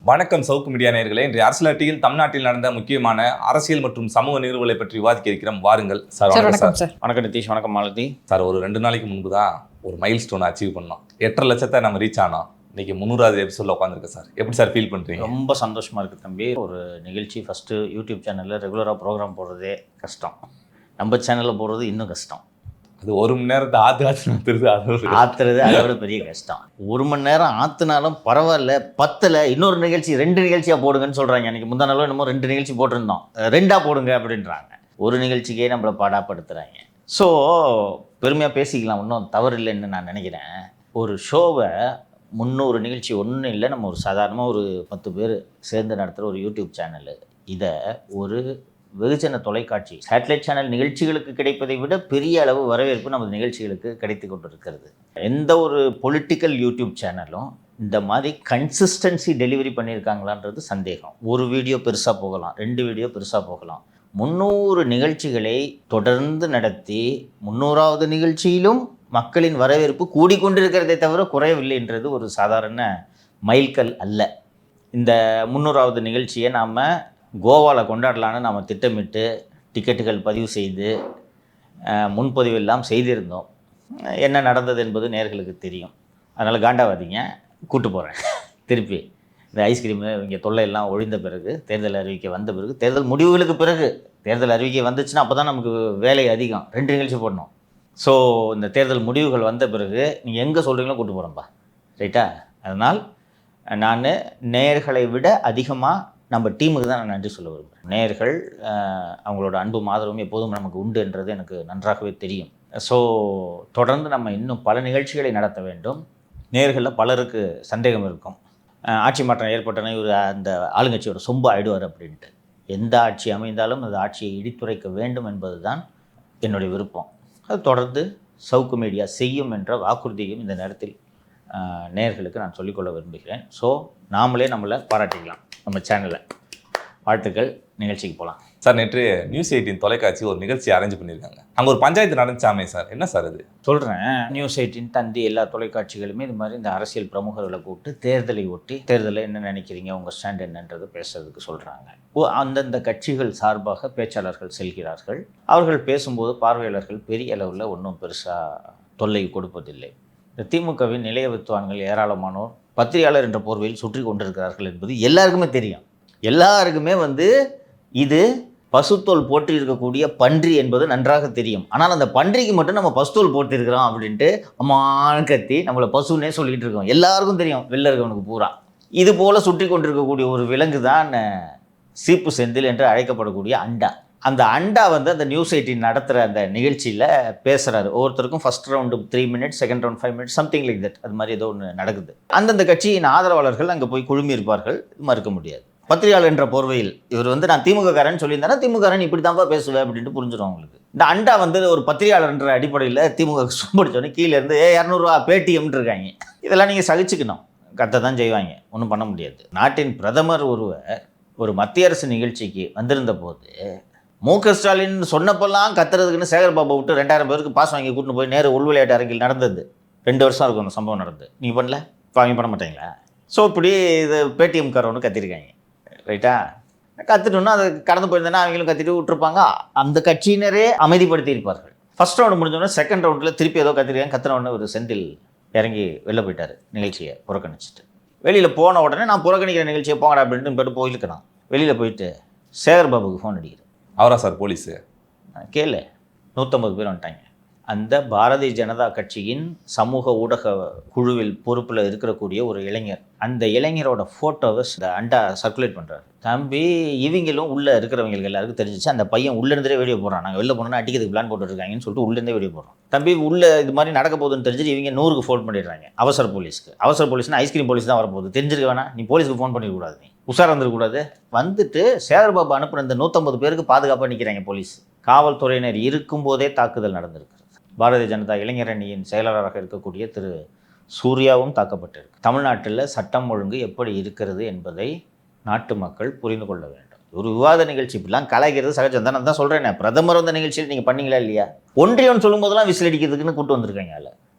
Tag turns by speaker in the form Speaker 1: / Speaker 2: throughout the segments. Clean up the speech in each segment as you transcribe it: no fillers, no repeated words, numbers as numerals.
Speaker 1: வணக்கம் சவுக்கு மீடியா நேயர்களே. இன்றைய அரசியல் தமிழ்நாட்டில் நடந்த முக்கியமான அரசியல் மற்றும் சமூக நிகழ்வுகளை பற்றி விவாதிக்க இருக்கிறோம். வாருங்கள் சார்.
Speaker 2: வணக்கம் சார்.
Speaker 3: வணக்கம் நிதிஷ். வணக்கம் மாலதி
Speaker 1: சார். ஒரு 2 நாளைக்கு முன்பு தான் ஒரு மைல் ஸ்டோன் அச்சீவ் பண்ணோம். 8.5 லட்சத்தை நம்ம ரீச் ஆனோம். இன்னைக்கு 300வது எபிசோட்ல உட்காந்துருக்கேன் சார். எப்படி சார் ஃபீல் பண்ணுறீங்க?
Speaker 3: ரொம்ப சந்தோஷமாக இருக்குது தம்பி. ஒரு நிகழ்ச்சி ஃபஸ்ட்டு யூடியூப் சேனலில் ரெகுலராக ப்ரோக்ராம் போடுறதே கஷ்டம். நம்ம சேனலில் போடுறது இன்னும் கஷ்டம்.
Speaker 1: அது 1 மணி நேரத்தை
Speaker 3: ஆத்துறது அதை விட பெரிய கஷ்டம். 1 மணி நேரம் ஆற்றுனாலும் பரவாயில்ல, 10ல் இன்னொரு நிகழ்ச்சி 2 நிகழ்ச்சியாக போடுங்கன்னு சொல்கிறாங்க. எனக்கு முந்தா நாளும் என்னமோ 2 நிகழ்ச்சி போட்டிருந்தோம், 2ஆக போடுங்க அப்படின்றாங்க. ஒரு நிகழ்ச்சிக்கே நம்மளை பாடாப்படுத்துகிறாங்க. ஸோ பெருமையாக பேசிக்கலாம், ஒன்றும் தவறு இல்லைன்னு நான் நினைக்கிறேன். ஒரு ஷோவை 300 நிகழ்ச்சி ஒன்றும் இல்லை, நம்ம ஒரு சாதாரணமாக ஒரு 10 பேர் சேர்ந்து நடத்துகிற ஒரு யூடியூப் சேனலு, இதை ஒரு வெகுஜன தொலைக்காட்சி சேட்டலைட் சேனல் நிகழ்ச்சிகளுக்கு கிடைப்பதை விட பெரிய அளவு வரவேற்பு நமது நிகழ்ச்சிகளுக்கு கிடைத்து கொண்டிருக்கிறது. எந்த ஒரு பொலிட்டிக்கல் யூடியூப் சேனலும் இந்த மாதிரி கன்சிஸ்டன்சி டெலிவரி பண்ணியிருக்காங்களான்றது சந்தேகம். ஒரு வீடியோ பெருசாக போகலாம், 2 வீடியோ பெருசாக போகலாம். 300 நிகழ்ச்சிகளை தொடர்ந்து நடத்தி 300வது நிகழ்ச்சியிலும் மக்களின் வரவேற்பு கூடிக்கொண்டிருக்கிறதை தவிர குறையவில்லைன்றது ஒரு சாதாரண மைல்கல் அல்ல. இந்த 300வது நிகழ்ச்சியை நாம் கோவாவில் கொண்டாடலான்னு நாம் திட்டமிட்டு டிக்கெட்டுகள் பதிவு செய்து முன்பதிவு எல்லாம் செய்திருந்தோம். என்ன நடந்தது என்பது நேயர்களுக்கு தெரியும். அதனால் காண்டாவாதீங்க, கூட்டு போகிறேன் திருப்பி. இந்த ஐஸ்கிரீமு இங்கே தொல்லையெல்லாம் ஒழிந்த பிறகு, தேர்தல் அறிவிக்கை வந்த பிறகு, தேர்தல் முடிவுகளுக்கு பிறகு, தேர்தல் அறிவிக்கை வந்துச்சுன்னா அப்போ தான் நமக்கு வேலை அதிகம், 2 நிகழ்ச்சி போடணும். ஸோ இந்த தேர்தல் முடிவுகள் வந்த பிறகு நீங்கள் எங்கே சொல்கிறீங்களோ கூட்டு போகிறோம்ப்பா, ரைட்டா? அதனால் நான் நேயர்களை விட அதிகமாக நம்ம டீமுக்கு தான் நான் நன்றி சொல்ல விரும்புகிறேன். நேயர்கள் அவங்களோட அன்பும் ஆதரவும் எப்போதும் நமக்கு உண்டு என்றது எனக்கு நன்றாகவே தெரியும். ஸோ தொடர்ந்து நம்ம இன்னும் பல நிகழ்ச்சிகளை நடத்த வேண்டும். நேயர்களில் பலருக்கு சந்தேகம் இருக்கும், ஆட்சி மாற்றம் ஏற்பட்டன, இவர் அந்த ஆளுங்கட்சியோட சொம்பு ஆயிடுவார் அப்படின்ட்டு. எந்த ஆட்சி அமைந்தாலும் அந்த ஆட்சியை இடித்துரைக்க வேண்டும் என்பது தான் என்னுடைய விருப்பம். அது தொடர்ந்து சவுக்கு மீடியா செய்யும் என்ற வாக்குறுதியும் இந்த நேரத்தில் நேயர்களுக்கு நான் சொல்லிக்கொள்ள விரும்புகிறேன். ஸோ நாமளே நம்மளை பாராட்டிக்கலாம், நம்ம சேனலை. வாழ்த்துக்கள். நிகழ்ச்சிக்கு போகலாம்
Speaker 1: சார். நேற்று நியூஸ் 18 தொலைக்காட்சி ஒரு நிகழ்ச்சி அரேஞ்ச் பண்ணியிருக்காங்க. அங்கே ஒரு பஞ்சாயத்து நடந்துச்சாமே சார், என்ன சார் அது?
Speaker 3: சொல்கிறேன். நியூஸ் 18 தந்தி எல்லா தொலைக்காட்சிகளுமே இது மாதிரி இந்த அரசியல் பிரமுகர்களை கூப்பிட்டு தேர்தலை ஒட்டி, தேர்தலில் என்ன நினைக்கிறீங்க, உங்கள் ஸ்டாண்ட் என்னன்றது பேசுறதுக்கு சொல்கிறாங்க. அந்தந்த கட்சிகள் சார்பாக பேச்சாளர்கள் செல்கிறார்கள். அவர்கள் பேசும்போது பார்வையாளர்கள் பெரிய அளவில் ஒன்றும் பெருசாக தொல்லை கொடுப்பதில்லை. இந்த திமுகவின் நிலைய வித்துவான்கள் ஏராளமானோர் பத்திரிகையாளர் என்ற போர்வையில் சுற்றி கொண்டிருக்கிறார்கள் என்பது எல்லாருக்குமே தெரியும். எல்லாருக்குமே இது பசுத்தோல் போட்டு இருக்கக்கூடிய பன்றி என்பது நன்றாக தெரியும். ஆனால் அந்த பன்றிக்கு மட்டும் நம்ம பசுத்தோல் போட்டிருக்கிறோம் அப்படின்ட்டு அம்மான்னு கத்தி நம்மளை பசுன்னே சொல்லிகிட்டு இருக்கோம். எல்லாருக்கும் தெரியும், வெளில இருக்கவனுக்கு பூரா. இது போல் சுற்றி கொண்டிருக்கக்கூடிய ஒரு விலங்கு தான் சீப்பு செந்தில் என்று அழைக்கப்படக்கூடிய அண்டா. அந்த அண்டா அந்த நியூஸ் 18 நடத்துகிற அந்த நிகழ்ச்சியில் பேசுகிறாரு. ஒவ்வொருத்தருக்கும் first round 3 minutes, second round 5 minutes, something like that. அது மாதிரி ஏதோ ஒன்று நடக்குது. அந்தந்த கட்சியின் ஆதரவாளர்கள் அங்கே போய் குழுமி இருப்பார்கள், மறுக்க முடியாது. பத்திரிகையாளர் என்ற போர்வையில் இவர் நான் திமுக காரன் சொல்லியிருந்தாரா, திமுக காரன் இப்படி தான்ப்பா பேசுவேன் அப்படின்ட்டு புரிஞ்சிடும் அவங்களுக்கு. இந்த அண்டா ஒரு பத்திரிகையாளர் என்ற அடிப்படையில் திமுக சும்படிச்சோன்னே கீழே இருந்து 200 பேடிஎம்னு இருக்காங்க. இதெல்லாம் நீங்கள் சகிச்சுக்கணும், கத்த தான் செய்வாங்க, ஒன்றும் பண்ண முடியாது. நாட்டின் பிரதமர் ஒருவர் ஒரு மத்திய அரசு நிகழ்ச்சிக்கு வந்திருந்த போது மு.க. ஸ்டாலின் சொன்னப்பெல்லாம் கத்துறதுக்குன்னு சேகர்பாபு விட்டு 2000 பேருக்கு பாஸ் வாங்கி கூட்டின்னு போய் நேரு உள் விளையாட்டு அரங்கில் நடந்தது. 2 வருஷம் இருக்கும் அந்த சம்பவம் நடந்து. நீங்கள் பண்ணல, இப்போ அவங்க பண்ண மாட்டீங்களா? ஸோ இப்படி இது பேடிஎம் காரவனு கத்திருக்காங்க, ரைட்டா? கற்றுட்டோன்னா அது கடந்து போயிருந்தேன்னா அவங்களும் கத்திட்டு விட்டுருப்பாங்க. அந்த கட்சியினரே அமைதிப்படுத்தி இருப்பார்கள். ஃபஸ்ட் ரவுண்டு முடிஞ்சோடனே செகண்ட் ரவுண்டில் திருப்பி ஏதோ கத்திருக்காங்க. கத்துனவுடனே ஒரு செந்தில் இறங்கி வெளில போயிட்டார், நிகழ்ச்சியை புறக்கணிச்சிட்டு. வெளியில் போன உடனே நான் புறக்கணிக்கிற நிகழ்ச்சியை போங்கடா அப்படின்ட்டு போய்ட்டு போயிருக்கிறான். வெளியில் போயிட்டு சேகர்பாபுக்கு ஃபோன் அடிக்கிறேன்.
Speaker 1: அவரா சார் போலீஸு?
Speaker 3: கேளு, 150 பேர் வந்துட்டாங்க. அந்த பாரதிய ஜனதா கட்சியின் சமூக ஊடக குழுவில் பொறுப்பில் இருக்கக்கூடிய ஒரு இளைஞர், அந்த இளைஞரோட ஃபோட்டோவை இந்த அண்டா சர்க்குலேட் பண்ணுறாரு. தம்பி, இவங்களும் உள்ளே இருக்கிறவங்களுக்கு எல்லாருக்கும் தெரிஞ்சிச்சு, அந்த பையன் உள்ளேருந்தே வீடியோ போடுறான். நாங்கள் வெளில போனோன்னா அடிக்கிறதுக்கு பிளான் போட்டுருக்காங்கன்னு சொல்லிட்டு உள்ளேருந்தே வீடியோ போடுறோம். தம்பி, உள்ளே இது மாதிரி நடக்க போகுதுன்னு தெரிஞ்சுட்டு இவங்க 100க்கு ஃபோன் பண்ணிடுறாங்க அவசர போலீஸ்க்கு. அவசர போலீஸ்னால் ஐஸ்கிரீம் போலீஸ் தான் வரப்போகுது, தெரிஞ்சிருக்க வேணா, நீ போலீஸ்க்கு ஃபோன் பண்ணிடக்கூடாது, நீ உஷாராக இருந்துருக்கூடாது. சேகர்பாபு அனுப்புன இந்த 150 பேருக்கு பாதுகாப்பாக நிற்கிறாங்க போலீஸ். காவல்துறையினர் இருக்கும்போதே தாக்குதல் நடந்திருக்கு. பாரதிய ஜனதா இளைஞரணியின் செயலாளராக இருக்கக்கூடிய திரு சூர்யாவும் தாக்கப்பட்டிருக்கு. தமிழ்நாட்டில் சட்டம் ஒழுங்கு எப்படி இருக்கிறது என்பதை நாட்டு மக்கள் புரிந்து கொள்ள வேண்டும். ஒரு விவாத நிகழ்ச்சி இப்படிலாம் கலாய்க்கிறது சகஜம் தான். நான் தான் சொல்கிறேன், பிரதமர் வந்த நிகழ்ச்சியில் நீங்கள் பண்ணீங்களா இல்லையா? ஒன்றியம் சொல்லும் போதெல்லாம் விசில் அடிக்கிறதுக்குன்னு கூட்டு வந்திருக்காங்க.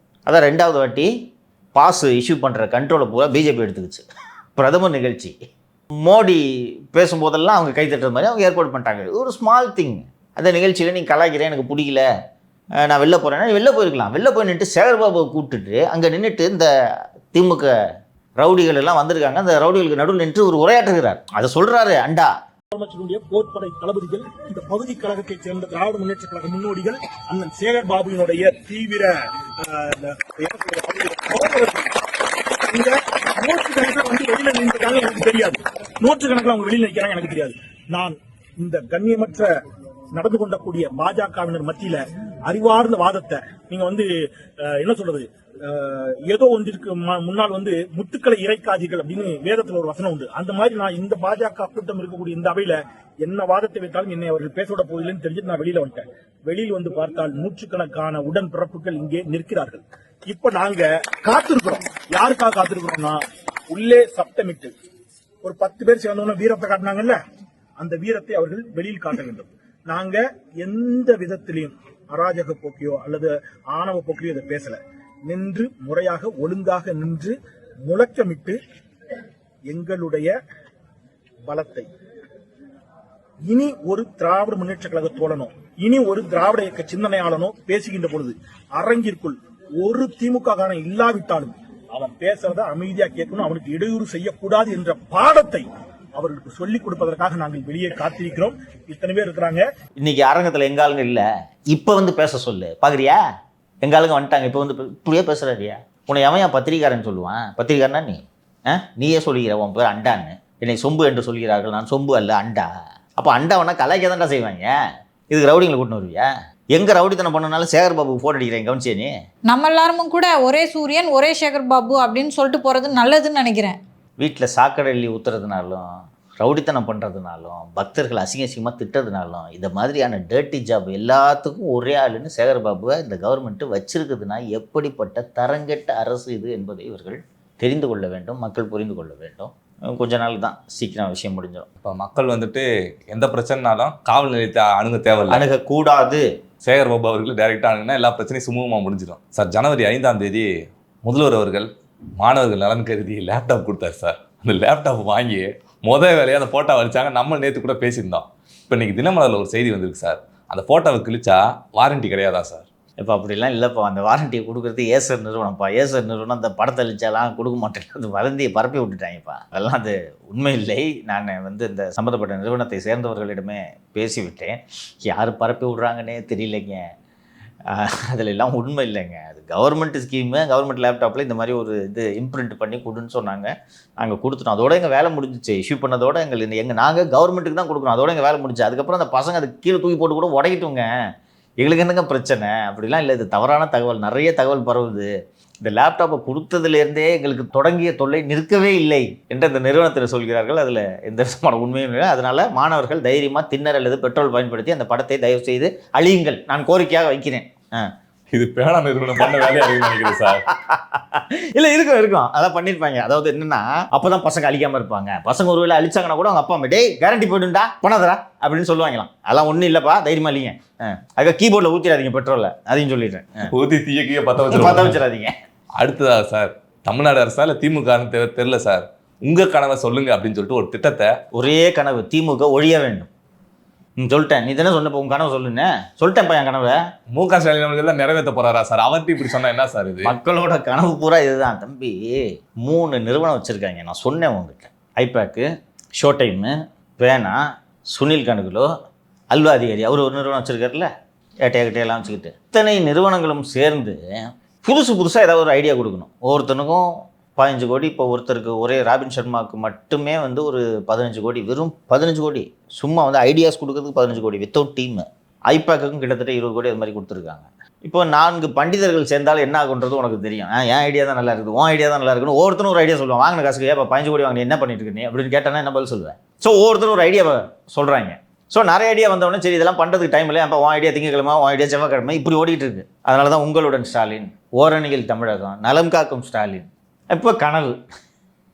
Speaker 3: அதான் 2வது வாட்டி பாஸ் இஷ்யூ பண்ணுற கண்ட்ரோலை பூரா பிஜேபி எடுத்துக்கிச்சு. பிரதமர் நிகழ்ச்சி மோடி பேசும்போதெல்லாம் அவங்க கை தட்டுற மாதிரி அவங்க ஏற்பாடு பண்ணிட்டாங்க. இது ஒரு ஸ்மால் திங். அந்த நிகழ்ச்சியில் நீங்கள் கலாய்க்கிறேன், எனக்கு பிடிக்கல, நான் வெளில போகிறேன்னா வெளில போயிருக்கலாம். வெளில போய் நின்றுட்டு சேகர்பாபுவை கூப்பிட்டுட்டு அங்கே நின்றுட்டு இந்த திமுக ரவுடிகள் எல்லாம் வந்திருக்காங்க, அந்த ரவுடிகளுக்கு நடுவில் நின்று ஒரு உரையாற்றுகிறார். அதை சொல்கிறாரு அண்டா.
Speaker 2: போர்ப்படை தளபதிகள், இந்த பகுதி கழகத்தைச் சேர்ந்த திராவிட முன்னேற்ற கழக முன்னோடிகள், அண்ணன் சேகர் பாபுவினுடைய தீவிர நூற்றுக்கணக்கில் வந்து வெளியில நின்றாங்க எனக்கு தெரியாது. நூற்றுக்கணக்கில் அவங்க வெளியில நிற்கிறாங்க எனக்கு தெரியாது. நான் இந்த கண்ணியமற்ற நடந்து கொண்டக்கூடிய பாஜகவினர் மத்தியில அறிவார்ந்த வாதத்தை நீங்க வந்து என்ன சொல்றது, ஏதோ ஒன்றிற்கு முன்னால் வந்து முத்துக்களை இறைக்காதீர்கள் அப்படின்னு வேதத்துல ஒரு வசனம் உண்டு. அந்த மாதிரி நான் இந்த பாஜக கூட்டம் இருக்கக்கூடிய இந்த அவையில என்ன வாதத்தை வைத்தாலும் என்னை அவர்கள் பேசவிட போவதில்லைன்னு தெரிஞ்சுட்டு நான் வெளியில வந்துட்டேன். வெளியில் வந்து பார்த்தால் நூற்றுக்கணக்கான உடன் பிறப்புகள் இங்கே நிற்கிறார்கள். இப்ப நாங்க காத்திருக்கிறோம். யாருக்காக காத்திருக்கிறோம்னா, உள்ளே சப்தமிட்டு ஒரு 10 பேர் சேர்ந்தவங்க வீரத்தை காட்டினாங்கல்ல, அந்த வீரத்தை அவர்கள் வெளியில் காட்ட வேண்டும். நாங்க எந்த விதத்திலையும் அராஜக போக்கியோ அல்லது ஆணவ போக்கியோ இதை பேசல. நின்று முறையாக ஒழுங்காக நின்று முழக்கமிட்டு எங்களுடைய பலத்தை இனி ஒரு திராவிட முன்னேற்ற கழக தோழனோ, இனி ஒரு திராவிட இயக்க சிந்தனையாளனோ பேசுகின்ற பொழுது அரங்கிற்குள் ஒரு திமுக காரன் இல்லாவிட்டாலும் அவன் பேசுறத அமைதியா கேட்கணும், அவனுக்கு இடையூறு செய்யக்கூடாது என்ற பாடத்தை அவர்களுக்கு சொல்லிக் கொடுப்பதற்காக நாங்கள் வெளியே காத்திருக்கிறோம். இத்தனை பேர் இருக்கிறாங்க.
Speaker 3: இன்னைக்கு அரங்கத்துல எங்க ஆளுங்க இல்ல, இப்ப வந்து பேச சொல்லு பாக்குறியா? எங்க ஆளுங்க வந்துட்டாங்க, இப்ப வந்து இப்படியே பேசுறாரியா? உன்னை எவன் பத்திரிகாரன் சொல்லுவான்? பத்திரிகாரனா நீயே சொல்லிக்கிற உன் பேர் அண்டான்னு. என்னை சொம்பு என்று சொல்கிறார்கள், நான் சொம்பு அல்ல அண்டா. அப்போ அண்டாவனா கலாய்க்க தான்டா செய்வாங்க. இதுக்கு ரவுடிங்களை கூட்டின்னு வருவியா? எங்க ரவுடித்தனம் பண்ணனாலும் சேகர் பாபு போட்டோ அடிக்கிறேன், கவனிச்சே நீ? நம்ம எல்லாரும் கூட ஒரே சூரியன் ஒரே சேகர் பாபு அப்படின்னு சொல்லிட்டு போறது நல்லதுன்னு நினைக்கிறேன். வீட்டில் சாக்கடை ஊத்துறதுனாலும் ரவுடித்தனம் பண்ணுறதுனாலும் பக்தர்கள் அசிங்கமாக திட்டுறதுனாலும் இந்த மாதிரியான டர்ட்டி ஜாப் எல்லாத்துக்கும் ஒரே ஆளுன்னு சேகர் பாபுவை இந்த கவர்மெண்ட்டு வச்சிருக்குதுன்னா எப்படிப்பட்ட தரங்கெட்ட அரசு இது என்பதை இவர்கள் தெரிந்து கொள்ள வேண்டும், மக்கள் புரிந்து கொள்ள வேண்டும். கொஞ்ச நாள் தான், சீக்கிரம் விஷயம் முடிஞ்சிடும்.
Speaker 1: இப்போ மக்கள் வந்துட்டு எந்த பிரச்சனைனாலும் காவல் நிலையத்தை அணுக தேவையில்லை,
Speaker 3: அணுகக்கூடாது.
Speaker 1: சேகர் பாபு அவர்கள் டைரெக்டாக அணுகுனா எல்லா பிரச்சனையும் சுமூகமாக முடிஞ்சிடும் சார். ஜனவரி 5ஆம் தேதி முதல்வர் அவர்கள் மாணவர்கள் நலன் கருதி லேப்டாப் கொடுத்தாரு சார். அந்த லேப்டாப் வாங்கி வேலையாக அந்த ஃபோட்டோ வலிச்சாங்க. நம்ம நேற்று கூட பேசியிருந்தோம். இப்போ இன்றைக்கி தினமலரில் ஒரு செய்தி வந்திருக்கு சார். அந்த ஃபோட்டோவை கிழிச்சா வாரண்டி கிடையாதா சார்?
Speaker 3: இப்போ அப்படிலாம் இல்லைப்பா, அந்த வாரண்டியை கொடுக்குறது ஏசர் நிறுவனம்ப்பா. ஏசர் நிறுவனம் அந்த படத்தை அழிச்சாலாம் கொடுக்க மாட்டேன், அது வதந்தியை பரப்பி விட்டுட்டாங்கப்பா. அதெல்லாம் அது உண்மை இல்லை. நான் வந்து இந்த சம்மந்தப்பட்ட நிறுவனத்தை சேர்ந்தவர்களிடமே பேசிவிட்டேன். யார் பரப்பி விட்றாங்கன்னே தெரியலைங்க. அதில் எல்லாம் உண்மை இல்லைங்க. அது கவர்மெண்ட் ஸ்கீமு. கவர்மெண்ட் லேப்டாப்பில் இந்த மாதிரி ஒரு இது இம்ப்ரிண்ட் பண்ணி கொடுன்னு சொன்னாங்க. நாங்கள் கொடுத்துட்டோம். அதோட எங்கள் வேலை முடிஞ்சிச்சு. இஷ்யூ பண்ணதோட நாங்கள் கவர்மெண்ட்டுக்கு தான் கொடுக்குறோம். அதோட எங்கள் வேலை முடிஞ்சு. அதுக்கப்புறம் அந்த பசங்க அது கீழே தூக்கி போட்டு கூட உடைக்கிட்டுங்க. எங்களுக்கு என்னங்க பிரச்சனை? அப்படிலாம் இல்லை. இது தவறான தகவல், நிறைய தகவல் பரவுது. இந்த லேப்டாப்பை கொடுத்ததுலேருந்தே எங்களுக்கு தொடங்கிய தொல்லை நிற்கவே இல்லை என்று இந்த நிறுவனத்தில் சொல்கிறார்கள். அதில் எந்த விதமான உண்மையும் இல்லை. அதனால் மாணவர்கள் தைரியமாக திண்ணர் அல்லது பெட்ரோல் பயன்படுத்தி அந்த படத்தை தயவு செய்து அழியுங்கள், நான் கோரிக்கையாக வைக்கிறேன்.
Speaker 1: இது பேனா நிறுவனம் பண்ண வேலையை நினைக்கிறேன் சார்.
Speaker 3: இல்லை, இருக்கும் அதான் பண்ணியிருப்பாங்க. அதாவது என்னன்னா, அப்போதான் பசங்க அழிக்காமல் இருப்பாங்க. பசங்க ஒரு வேளை அழிச்சாங்கன்னா கூட அவங்க அப்பா அம்மா டேய் கேரண்டி போயிடுண்டா பண்ணாதரா அப்படின்னு சொல்லுவாங்களாம். அதெல்லாம் ஒன்றும் இல்லைப்பா, தைரியமா இல்லைங்க. அதுக்கு கீபோர்டில் ஊற்றிடாதீங்க பெட்ரோலில், அதையும் சொல்லிடுறேன்.
Speaker 1: ஊற்றி தீய பற்ற
Speaker 3: வச்சிடாதீங்க.
Speaker 1: அடுத்ததா சார், தமிழ்நாடு அரசா இல்லை திமுக தெரியல சார், உங்கள் கனவை சொல்லுங்க அப்படின்னு சொல்லிட்டு ஒரு திட்டத்தை, ஒரே
Speaker 3: கனவு, திமுக ஒழிய வேண்டும். சொல்லிட்டேன். நீ தானே சொன்ன உங்க கனவு சொல்லுன்னு சொல்லிட்டேன்ப்பா. என் கனவை
Speaker 1: மு.க. ஸ்டாலின் அவர்கள் நிறைவேற்ற போறாரா சார்? அவர்கிட்ட இப்படி சொன்னா என்ன சார் இது?
Speaker 3: மக்களோட கனவு பூரா இதுதான் தம்பி. 3 நிறுவனம் வச்சிருக்காங்க. நான் சொன்னேன் உங்ககிட்ட. ஐபேக்கு, ஷோ டைமு, பேனா, சுனில் கணக்குலோ, அல்வா அதிகாரி அவர் ஒரு நிறுவனம் வச்சிருக்காருல்ல, ஏட்டையெல்லாம் வச்சுக்கிட்டு. இத்தனை நிறுவனங்களும் சேர்ந்து புதுசாக ஏதாவது ஒரு ஐடியா கொடுக்கணும். ஒவ்வொருத்தனுக்கும் 15 கோடி. இப்போ ஒருத்தருக்கு ஒரே ராபின் சர்மாவுக்கு மட்டுமே வந்து ஒரு 15 கோடி, வெறும் 15 கோடி. சும்மா வந்து ஐடியாஸ் கொடுக்கறதுக்கு 15 கோடி வித்தவுட் டீம். ஐபேக்குக்கும் கிட்டத்தட்ட 20 கோடி அது மாதிரி கொடுத்துருக்காங்க. இப்போ 4 பண்டிதர்கள் சேர்ந்தாலும் என்ன ஆகுன்றது உனக்கு தெரியும். என் ஐடியா தான் நல்லா இருக்குது, உன் ஐடியா தான் நல்லா இருக்குன்னு ஒவ்வொருத்தரும் ஒரு ஐடியா சொல்லுவாங்க. வாங்கின காசுக்கு இப்போ 15 கோடி வாங்கினே என்ன பண்ணிட்டு இருக்கு நீ அப்படின்னு கேட்டானா என்ன பதில் சொல்லுவேன்? ஸோ ஒவ்வொருத்தரும் ஒரு ஐடியா சொல்கிறாங்க. ஸோ நிறைய ஐடியா வந்தவொடனே சரி இதெல்லாம் பண்ணுறதுக்கு டைம் இல்லை, அப்போ உன் ஐடியா திங்கக்கிழமை, உன் ஐடியா செவ்வாய்க்கிழமை, இப்படி ஓடிட்டு இருக்கு. அதனால தான் உங்களுடன் ஸ்டாலின், ஓரணியில் தமிழகம், நலம் காக்கும் ஸ்டாலின். இப்போ கனவு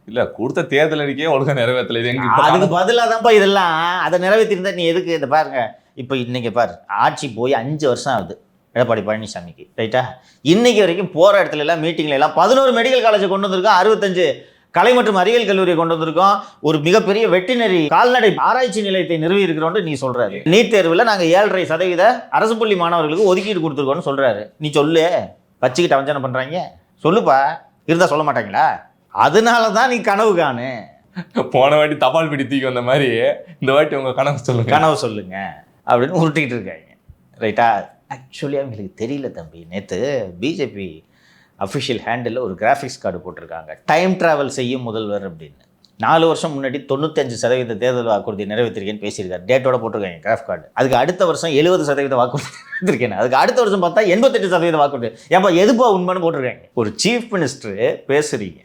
Speaker 1: இல்லை, கொடுத்த தேர்தல் அறிக்கையே ஒழுங்காக நிறைவேற்றல. இது எங்க
Speaker 3: அதுக்கு பதிலாக தான்ப்பா இதெல்லாம். அதை நிறைவேற்றிருந்தா நீ எதுக்கு இந்த பாருங்க. இப்போ இன்னைக்கு பாரு, ஆட்சி போய் 5 வருஷம் ஆகுது எடப்பாடி பழனிசாமிக்கு, ரைட்டா? இன்னைக்கு வரைக்கும் போகிற இடத்துல எல்லாம் மீட்டிங்ல எல்லாம் 11 மெடிக்கல் காலேஜை கொண்டு வந்திருக்கோம், 65 கலை மற்றும் அறிவியல் கல்லூரியை கொண்டு வந்திருக்கோம், ஒரு மிகப்பெரிய வெட்டினரி கால்நடை ஆராய்ச்சி நிலையத்தை நிறுவி இருக்கிறோம் நீ சொல்றாரு. நீட் தேர்வில் நாங்கள் 7.5% அரசு பள்ளி மாணவர்களுக்கு ஒதுக்கீடு கொடுத்துருக்கோம்னு சொல்றாரு. நீ சொல்லு, வச்சுக்கிட்டு அவஞ்சனை பண்றாங்க, சொல்லுப்பா. இருந்தா சொல்ல மாட்டாங்களா? அதனால தான் நீ கனவு காணு.
Speaker 1: போன வாட்டி தபால் பிடி தூக்கி வந்த மாதிரி இந்த வாட்டி உங்க கனவு சொல்லுங்க
Speaker 3: அப்படின்னு உருட்டிக்கிட்டு இருக்காங்க. ரைட்டா? ஆக்சுவலி அவங்களுக்கு தெரியல தம்பி. நேற்று பிஜேபி அஃபிஷியல் ஹேண்டில் ஒரு கிராஃபிக்ஸ் கார்டு போட்டிருக்காங்க, டைம் ட்ராவல் செய்யும் முதல்வர் அப்படின்னு. 4 வருஷம் முன்னாடி 95% தேர்தல் வாக்குறுதி நிறைவேற்றிருக்கேன்னு பேசியிருக்காரு. டேட்டோட போட்டிருக்காங்க கிராஃப் கார்டு. அதுக்கு அடுத்த வருஷம் 70% வாக்குறுதி நிறைவேற்றிருக்கேன். அதுக்கு அடுத்த வருஷம் பார்த்தா 88% வாக்குறுதி. ஏப்பா எதுப்பா உண்மைன்னு போட்டிருக்காங்க. ஒரு சீஃப் மினிஸ்டர் பேசுறீங்க,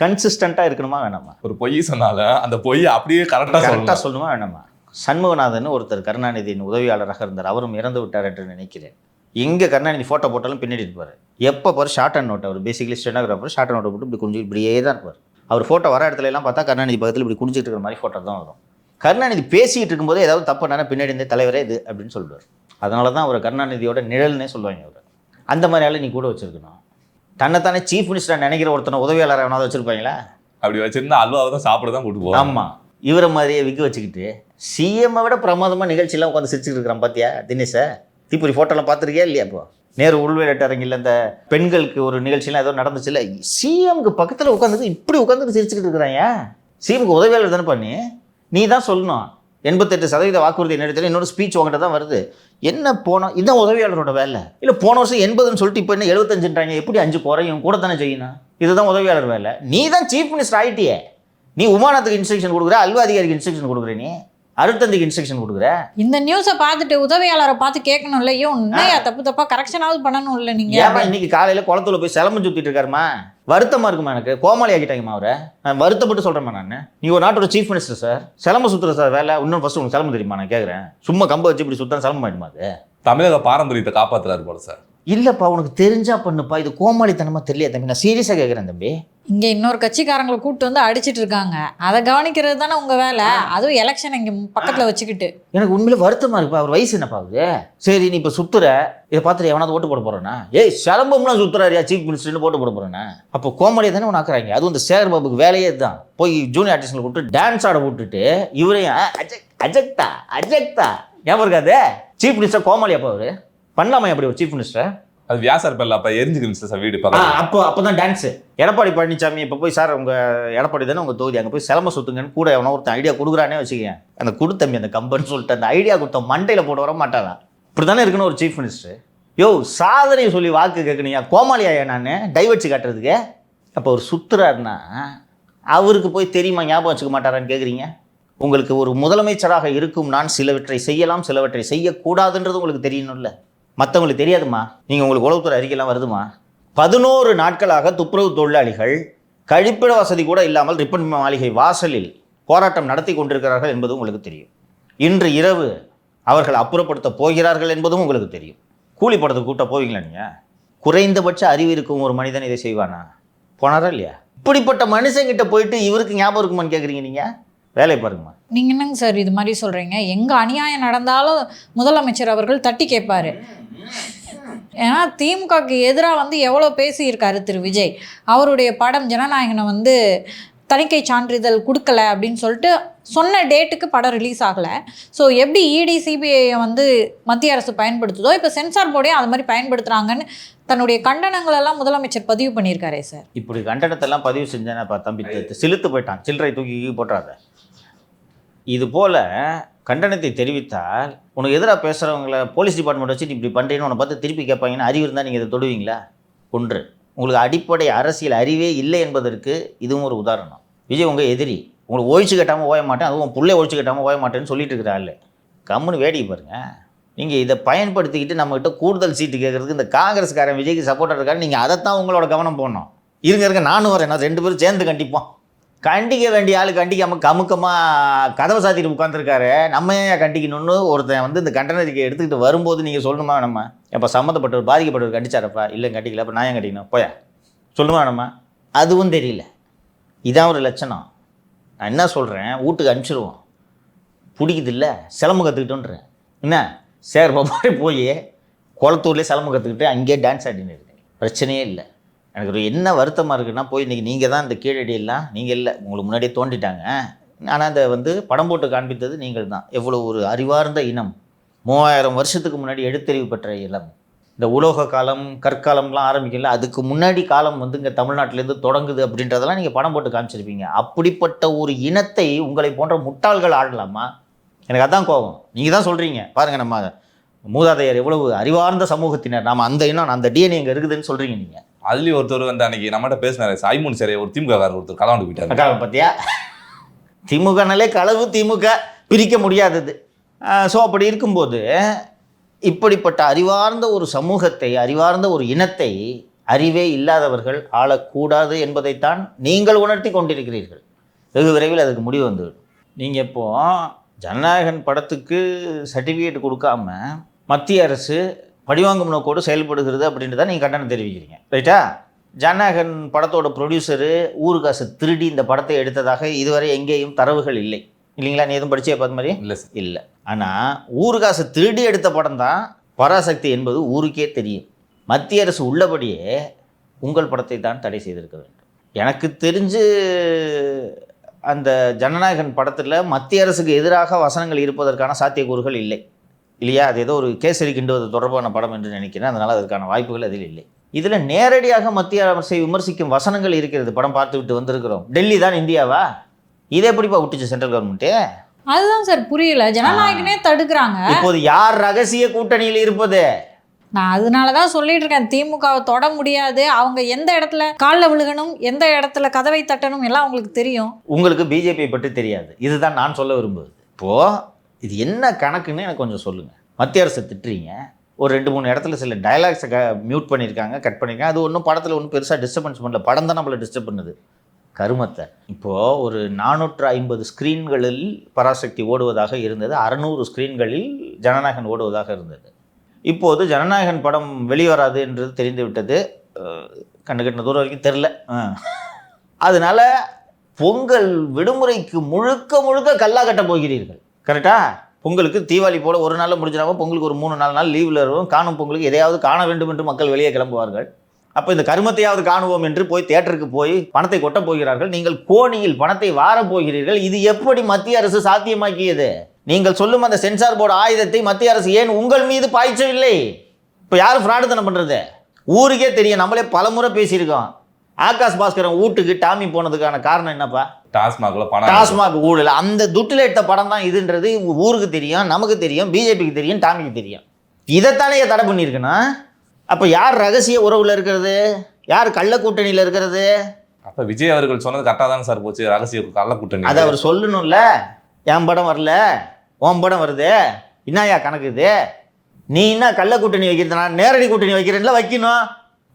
Speaker 3: கன்சிஸ்டண்ட்டாக இருக்கணுமா வேணாமா?
Speaker 1: ஒரு பொய் சொன்னாலும் அந்த பொய் அப்படியே கரெக்டாக
Speaker 3: சொல்லணுமா வேணாமா? சண்முகநாதன் ஒருத்தர் கருணாநிதியின் உதவியாளராக இருந்தார், அவரும் இறந்து விட்டார் என்று நினைக்கிறேன். எங்கே கருணாநிதி ஃபோட்டோ போட்டாலும் பின்னாடி இருப்பார். எப்போ பாரு ஷார்ட் அண்ட் நோட். அவர் பேசிக்கலி ஸ்டெனோகிராஃபர். ஷார்ட் அண்ட் நோட்டை போட்டு இப்படி குஞ்சு இப்படியே தான் இருப்பார். அவர் ஃபோட்டோ வர இடத்துல எல்லாம் பார்த்தா கருணாநிதி பக்கத்தில் இப்படி குடிச்சிட்டு இருக்கிற மாதிரி ஃபோட்டோ தான் வரும். கருணாநிதி பேசிக்கிட்டு இருக்கும்போது ஏதாவது தப்புனா பின்னாடி இருந்த தலைவரே இது அப்படின்னு சொல்லுவார். அதனால தான் அவர் கருணாநிதியோட நிழல்னே சொல்லுவாங்க. அவர் அந்த மாதிரி ஆள் நீ கூட வச்சிருக்கணும். தன்னைத்தானே சீஃப் மினிஸ்டராக நினைக்கிற ஒருத்தனை உதவியாளராக எவனாவது வச்சிருப்பாங்களா?
Speaker 1: அப்படி வச்சிருந்தா அல்வாவை தான் சாப்பிட தான் கூட்டு போவோம்.
Speaker 3: ஆமாம், இவரை மாதிரியே விற்க வச்சுக்கிட்டு சிஎம்மை விட பிரமாதமாக நிகழ்ச்சியெல்லாம் உட்காந்து சிரிச்சுட்டு இருக்கிறான். பார்த்தியா தினேஷை? தீபுரி ஃபோட்டோலாம் பார்த்துருக்கியா இல்லையா? இப்போ நேரு உள்வேட்டு அரங்கில் இந்த பெண்களுக்கு ஒரு நிகழ்ச்சியெல்லாம் ஏதோ நடந்துச்சு இல்லை, சிஎம்க்கு பக்கத்தில் உட்காந்துட்டு இப்படி உட்காந்துட்டு சிரிச்சுக்கிட்டு இருக்கிறாங்க. சிஎம்க்கு உதவியாளர் தானே பண்ணி நீ தான் சொல்லணும். 88% வாக்குறுதி நிறைவேற்ற இன்னொரு ஸ்பீச் உங்கள்கிட்ட தான் வருது. என்ன போனோம், இதுதான் உதவியாளரோட வேலை. இல்லை போன வருஷம் 80ன்னு சொல்லிட்டு இப்போ என்ன 75ன்றாங்க. எப்படி 5 குறையும்? கூட தானே செய்யணும். இதுதான் உதவியாளர் வேலை. நீ தான் சீஃப் மினிஸ்டர் ஆகிட்டியே. நீ உமானத்துக்கு இன்ஸ்ட்ரக்ஷன் கொடுக்குற, அல்வா அதிகாரிக்கு இன்ஸ்ட்ரக்ஷன் கொடுக்குற, நீ அருட்தந்தைக்கு இன்ஸ்ட்ரக்ஷன் கொடுக்குற.
Speaker 4: இந்த நியூஸை பார்த்துட்டு உதவியாளரை பார்த்து கேட்கணும் இல்லையோ, உண்மையா தப்பா கரெக்ஷனாவது பண்ணணும் இல்லை நீங்க?
Speaker 3: ஏன் இன்னைக்கு காலையில் குளத்துல போய் சிலம்பு சுத்திட்டு இருக்காருமா? வருத்தமா இருக்குமா? எனக்கு கோமாளி ஆகிட்டாங்கம்மா அவரை. நான் வருத்தப்பட்டு சொல்கிறேன். நான் நீ ஒரு நாட்டோட சீஃப் மினிஸ்டர் சார், சிலம்பு சுற்றுற சார் வேலை. இன்னும் ஃபர்ஸ்ட் உங்களுக்கு சிலம்பு தெரியுமா? நான் கேட்குறேன். சும்மா கம்பை வச்சு இப்படி சுத்தம் சிலம்பு ஆயிடுமா? அது
Speaker 1: தமிழக பாரம்பரியத்தை காப்பாற்றுறாரு போல சார்.
Speaker 3: இல்லைப்பா, உனக்கு தெரிஞ்சா பண்ணுப்பா. இது கோமாளித்தனமா தெரியல தம்பி. நான் சீரியஸாக கேட்குறேன் தம்பி.
Speaker 4: இங்கே இன்னொரு கட்சிக்காரங்களை கூப்பிட்டு வந்து அடிச்சிட்டு இருக்காங்க, அதை கவனிக்கிறது தானே உங்க வேலை. அதுவும் எலெக்ஷன் இங்கே பக்கத்தில் வச்சுக்கிட்டு
Speaker 3: எனக்கு உண்மையில வருத்தமா இருக்குப்பா. அவர் வயசு என்னப்பா ஆகுது? சரி, நீ இப்போ சுத்துற, இதை பார்த்துட்டு எவனாவது ஓட்டு போட போறேன்னா? ஏய் சிலம்பம்லாம் சுத்துறாரியா சீஃப் மினிஸ்டர்னு போட்டு போட போறேன்னா? அப்போ கோமாளியை தானே ஒன்று ஆக்குறாங்க. அதுவும் இந்த சேகர் பாபுக்கு வேலையே தான். போய் ஜூனியர் ஆர்டிஸ்ட்ல கூப்பிட்டு டான்ஸ் ஆட விட்டுட்டு இவரையும் அஜெக்டா ஞாபகம் இருக்காது? சீஃப் மினிஸ்டர் கோமாளியாப்பா அவரு. பண்ணலாமா அப்படி ஒரு சீஃப் மினிஸ்டர்?
Speaker 1: அது வியாசார் பேர்ல அப்ப எரிஞ்சுக்கிருந்துச்சு சார் வீடு பக்கம்.
Speaker 3: அப்போதான் டான்ஸ். எடப்பாடி பழனிசாமி இப்போ போய் சார் உங்க எடப்பாடி தானே உங்க தொகுதி, அங்கே போய் சிலம்ப சுத்துங்கன்னு கூட எவனோ ஒருத்தன் ஐடியா கொடுக்குறானே வச்சுக்கேன். அந்த கொடுத்தம்பி அந்த கம்பன்னு சொல்லிட்டு அந்த ஐடியா கொடுத்த மண்டையில போட்டு வர மாட்டானா? இப்படி தானே இருக்கணும் ஒரு சீஃப் மினிஸ்டர். யோ சாதனையை சொல்லி வாக்கு கேட்கணியா? கோமாளியாயா நான் டைவர்ட்ஸ் காட்டுறதுக்கு? அப்போ ஒரு சுத்துறாருன்னா அவருக்கு போய் தெரியுமா? ஞாபகம் வச்சுக்க மாட்டாரான்னு கேட்குறீங்க? உங்களுக்கு ஒரு முதலமைச்சராக இருக்கும் நான் சிலவற்றை செய்யலாம், சிலவற்றை செய்யக்கூடாதுன்றது உங்களுக்கு தெரியணும்ல. மற்றவங்களுக்கு தெரியாதுமா? நீங்கள் உங்களுக்கு உளவுத்துறை அறிக்கையெல்லாம் வருதுமா? 11 நாட்களாக துப்புரவு தொழிலாளிகள் கழிப்பிட வசதி கூட இல்லாமல் ரிப்பன் மாளிகை வாசலில் போராட்டம் நடத்தி கொண்டிருக்கிறார்கள் என்பதும் உங்களுக்கு தெரியும். இன்று இரவு அவர்கள் அப்புறப்படுத்த போகிறார்கள் என்பதும் உங்களுக்கு தெரியும். கூலி படத்துக்கு கூட்ட போவீங்களா நீங்கள்? குறைந்தபட்ச அறிவு இருக்கும் ஒரு மனிதன் இதை செய்வானா? போனாரா இல்லையா? இப்படிப்பட்ட மனுஷங்கிட்ட போயிட்டு இவருக்கு ஞாபகம் இருக்குமான்னு கேட்குறீங்க நீங்கள்? வேலை பாருங்கம்மா.
Speaker 4: நீங்க என்னங்க சார் இது மாதிரி சொல்றீங்க? எங்க அநியாயம் நடந்தாலும் முதலமைச்சர் அவர்கள் தட்டி கேட்பாரு. ஏன்னா திமுகக்கு எதிராக வந்து எவ்வளோ பேசியிருக்காரு திரு விஜய். அவருடைய படம் ஜனநாயகனை வந்து தணிக்கை சான்றிதழ் கொடுக்கல அப்படின்னு சொல்லிட்டு சொன்ன டேட்டுக்கு படம் ரிலீஸ் ஆகலை. ஸோ எப்படி இடி சிபிஐயை வந்து மத்திய அரசு பயன்படுத்துதோ இப்போ சென்சார் போர்டையும் அது மாதிரி பயன்படுத்துகிறாங்கன்னு தன்னுடைய கண்டனங்களெல்லாம் முதலமைச்சர் பதிவு பண்ணியிருக்காரே சார். இப்படி
Speaker 3: கண்டனத்தெல்லாம் பதிவு செஞ்சேன்னா தம்பி சிலுத்து போயிட்டான். சில்லறை தூக்கி போட்டுறாத. இது போல் கண்டனத்தை தெரிவித்தால் உனக்கு எதிராக பேசுகிறவங்கள போலீஸ் டிபார்ட்மெண்ட் வச்சு இப்படி பண்ணுறீங்கன்னு உன்னை பார்த்து திருப்பி கேட்பாங்கன்னா அறிவு இருந்தால் நீங்கள் இதை தொடுவீங்களா? ஒன்று, உங்களுக்கு அடிப்படை அரசியல் அறிவே இல்லை என்பதற்கு இதுவும் ஒரு உதாரணம். விஜய் உங்கள் எதிரி, உங்களுக்கு ஒழிச்சு கட்டாமல் ஓய மாட்டேன், அதுவும் பிள்ளை ஒழிச்சு கட்டாமல் ஓய மாட்டேன்னு சொல்லிட்டு இருக்கிற ஆள் கம்முன்னு வேடிக்கை பாருங்கள். நீங்கள் இதை பயன்படுத்திக்கிட்டு நம்மகிட்ட கூடுதல் சீட்டு கேட்குறதுக்கு இந்த காங்கிரஸ்காரன் விஜய்க்கு சப்போர்ட்டாக இருக்காரு. நீங்கள் அதைத்தான் உங்களோட கவனம் போடணும். இருங்க நானும் வரேன், நான் 2 பேரும் சேர்ந்து கண்டிப்போம். கண்டிக்க வேண்டிய ஆள் கண்டிக்காமல் கமுக்கமாக கதவை சாத்திட்டு உட்காந்துருக்காரு. நம்ம ஏன் கண்டிக்கணும்னு ஒருத்தன் வந்து இந்த கண்டனத்துக்கு எடுத்துக்கிட்டு வரும்போது நீங்கள் சொல்லணுமா? நம்ம இப்போ சம்மந்தப்பட்டவர் பாதிக்கப்பட்டவர் கண்டிச்சாரப்பா? இல்லை கண்டிக்கல, அப்போ நான் ஏன் கண்டிக்கணும்? போயா சொல்லுமா? நம்ம அதுவும் தெரியல. இதான் ஒரு லட்சணம். நான் என்ன சொல்கிறேன், வீட்டுக்கு அனுப்பிச்சிடுவோம். பிடிக்குது இல்லை சிலம்பு கற்றுக்கிட்டோன்றேன். என்ன சேர் பாபாரி போய் குளத்தூர்லேயே சிலம்பு கற்றுக்கிட்டு அங்கேயே டான்ஸ் ஆடின்னு இருக்கேன். பிரச்சனையே இல்லை. எனக்கு ஒரு என்ன வருத்தமாக இருக்குன்னா, போய் இன்றைக்கி நீங்கள் தான் இந்த கீழடியெல்லாம் நீங்கள் இல்லை, உங்களுக்கு முன்னாடியே தோண்டிட்டாங்க. ஆனால் அதை வந்து படம் போட்டு காண்பித்தது நீங்கள் தான். எவ்வளோ ஒரு அறிவார்ந்த இனம், 3000 வருஷத்துக்கு முன்னாடி எழுத்தறிவு பெற்ற இனம். இந்த உலோக காலம் கற்காலம்லாம் ஆரம்பிக்கல, அதுக்கு முன்னாடி காலம் வந்து இங்கே தமிழ்நாட்டிலேருந்து தொடங்குது அப்படின்றதெல்லாம் நீங்கள் படம் போட்டு காமிச்சிருப்பீங்க. அப்படிப்பட்ட ஒரு இனத்தை உங்களை போன்ற முட்டாள்கள் ஆடலாமா? எனக்கு அதான் கோபம். நீங்கள் தான் சொல்கிறீங்க பாருங்கள், நம்ம மூதாதையர் எவ்வளவு அறிவார்ந்த சமூகத்தினர், நாம் அந்த இனம் அந்த டிஎன்ஏ இங்கே இருக்குதுன்னு சொல்கிறீங்க நீங்கள்.
Speaker 1: அதுலேயும் ஒருத்தர் வந்து அன்னைக்கு நம்மகிட்ட பேசினாரு, ஐமூன் சரி ஒரு திமுக ஒருத்தர் கலவாண்டு போயிட்டாரு.
Speaker 3: அக்கா பார்த்தியா, திமுகனாலே களவு, திமுக பிரிக்க முடியாதது. ஸோ அப்படி இருக்கும்போது இப்படிப்பட்ட அறிவார்ந்த ஒரு சமூகத்தை, அறிவார்ந்த ஒரு இனத்தை அறிவே இல்லாதவர்கள் ஆளக்கூடாது என்பதைத்தான் நீங்கள் உணர்த்தி கொண்டிருக்கிறீர்கள். வெகு விரைவில் அதுக்கு முடிவு வந்துவிடும். நீங்கள் இப்போ ஜனநாயகன் படத்துக்கு சர்டிஃபிகேட் கொடுக்காம மத்திய அரசு பழிவாங்கும் நோக்கோடு செயல்படுகிறது அப்படின்றத நீங்கள் கண்டனம் தெரிவிக்கிறீங்க, ரைட்டா? ஜனநாயகன் படத்தோட ப்ரொடியூசரு ஊரு காசு திருடி இந்த படத்தை எடுத்ததாக இதுவரை எங்கேயும் தரவுகள் இல்லை, இல்லைங்களா? நீ எதுவும் படிச்சே பார்த்த மாதிரி
Speaker 1: இல்லை
Speaker 3: இல்லை. ஆனால் ஊரு காசு திருடி எடுத்த படம் தான் பராசக்தி என்பது ஊருக்கே தெரியும். மத்திய அரசு உள்ளபடியே உங்கள் படத்தை தான் தடை செய்திருக்க வேண்டும். எனக்கு தெரிஞ்சு அந்த ஜனநாயகன் படத்தில் மத்திய அரசுக்கு எதிராக வசனங்கள் இருப்பதற்கான சாத்தியக்கூறுகள் இல்லை, இல்லையா? அது ஏதோ ஒரு கேசரி கிண்டுவது தொடர்பான படம் என்று நினைக்கிறேன். அதனால் அதற்கான வாய்ப்புகள் அதில் இல்லை. இதில் நேரடியாக மத்திய அரசை விமர்சிக்கும் வசனங்கள் இருக்கிறது. படம் பார்த்து விட்டு வந்திருக்கிறோம். டெல்லி தான் இந்தியாவா? இதை எப்படிப்பா விட்டுச்சு சென்ட்ரல் கவர்மெண்ட்டு?
Speaker 4: அதுதான் சார் புரியல. ஜனநாயகனே தடுக்கிறாங்க.
Speaker 3: இப்போது யார் ரகசிய கூட்டணியில் இருப்பது?
Speaker 4: நான் அதனால தான் சொல்லிட்டு இருக்கேன், திமுகவை தொட முடியாது, அவங்க எந்த இடத்துல காலில் விழுகணும், எந்த இடத்துல கதவை தட்டணும் எல்லாம் அவங்களுக்கு தெரியும்.
Speaker 3: உங்களுக்கு பிஜேபியை பற்றி தெரியாது. இதுதான் நான் சொல்ல விரும்புவது. இப்போது இது என்ன கணக்குன்னு எனக்கு கொஞ்சம் சொல்லுங்கள். மத்திய அரசு திட்டுறீங்க, ஒரு 2-3 இடத்துல சில டயலாக்ஸை மியூட் பண்ணியிருக்காங்க, கட் பண்ணியிருக்காங்க. அது ஒன்றும் படத்தில் ஒன்றும் பெருசாக டிஸ்டர்பன்ஸ் பண்ணல. படம் தான் நம்மளை டிஸ்டர்ப் பண்ணுது. கருமத்தை இப்போது ஒரு 450 ஸ்க்ரீன்களில் பராசக்தி ஓடுவதாக இருந்தது, 600 ஸ்க்ரீன்களில் ஜனநாயகன் ஓடுவதாக இருந்தது. இப்போது ஜனநாயகன் படம் வெளிவராது என்றது தெரிந்து விட்டது. கண்ணு தூரம் வரைக்கும் தெரில. அதனால் பொங்கல் விடுமுறைக்கு முழுக்க முழுக்க கல்லா கட்ட போகிறீர்கள், கரெக்டா? பொங்கலுக்கு தீபாவளி போல ஒரு நாளில் முடிஞ்சிடாமல் பொங்கலுக்கு ஒரு 3-4 நாள் லீவில் இருக்கும். காணும் பொங்கலுக்கு எதையாவது காண வேண்டும் என்று மக்கள் வெளியே கிளம்புவார்கள். அப்போ இந்த கருமத்தையாவது காணுவோம் என்று போய் தியேட்டருக்கு போய் பணத்தை கொட்ட போகிறார்கள். நீங்கள் கோணியில் பணத்தை வாரப் போகிறீர்கள். இது எப்படி மத்திய அரசு சாத்தியமாக்கியது? நீங்கள் சொல்லும் அந்த சென்சார் போர்டு ஆயுதத்தை மத்திய அரசு ஏன் உங்கள் மீது பாய்ச்சவில்லை? இப்போ யார் ஃப்ராடுத்தனம் பண்ணுறது? ஊருக்கே தெரியும். நம்மளே பலமுறை பேசியிருக்கோம். ஆகாஷ் பாஸ்கரன் வீட்டுக்கு டாமி போனதுக்கான காரணம் என்னப்பா? டாஸ்மாக் ஊழல். அந்த துட்டில் எடுத்த படம் தான் இதுன்றது ஊருக்கு தெரியும், நமக்கு தெரியும், பிஜேபிக்கு தெரியும், டாமிக்கு தெரியும். இதைத்தானே தடை பண்ணியிருக்குன்னா அப்போ யார் ரகசிய உறவில் இருக்கிறது? யார் கள்ள கூட்டணியில் இருக்கிறது?
Speaker 1: அப்போ விஜய் அவர்கள் சொன்னது கரெக்டாக தானே சார் போச்சு, ரகசிய கள்ள கூட்டணி.
Speaker 3: அதை அவர் சொல்லணும்ல. என் படம் வரல, உன் படம் வருது, என்னையா கணக்கு இது? நீ என்ன கள்ள கூட்டணி வைக்கிறது? நான் நேரடி கூட்டணி வைக்கிறேன்ல, வைக்கணும்.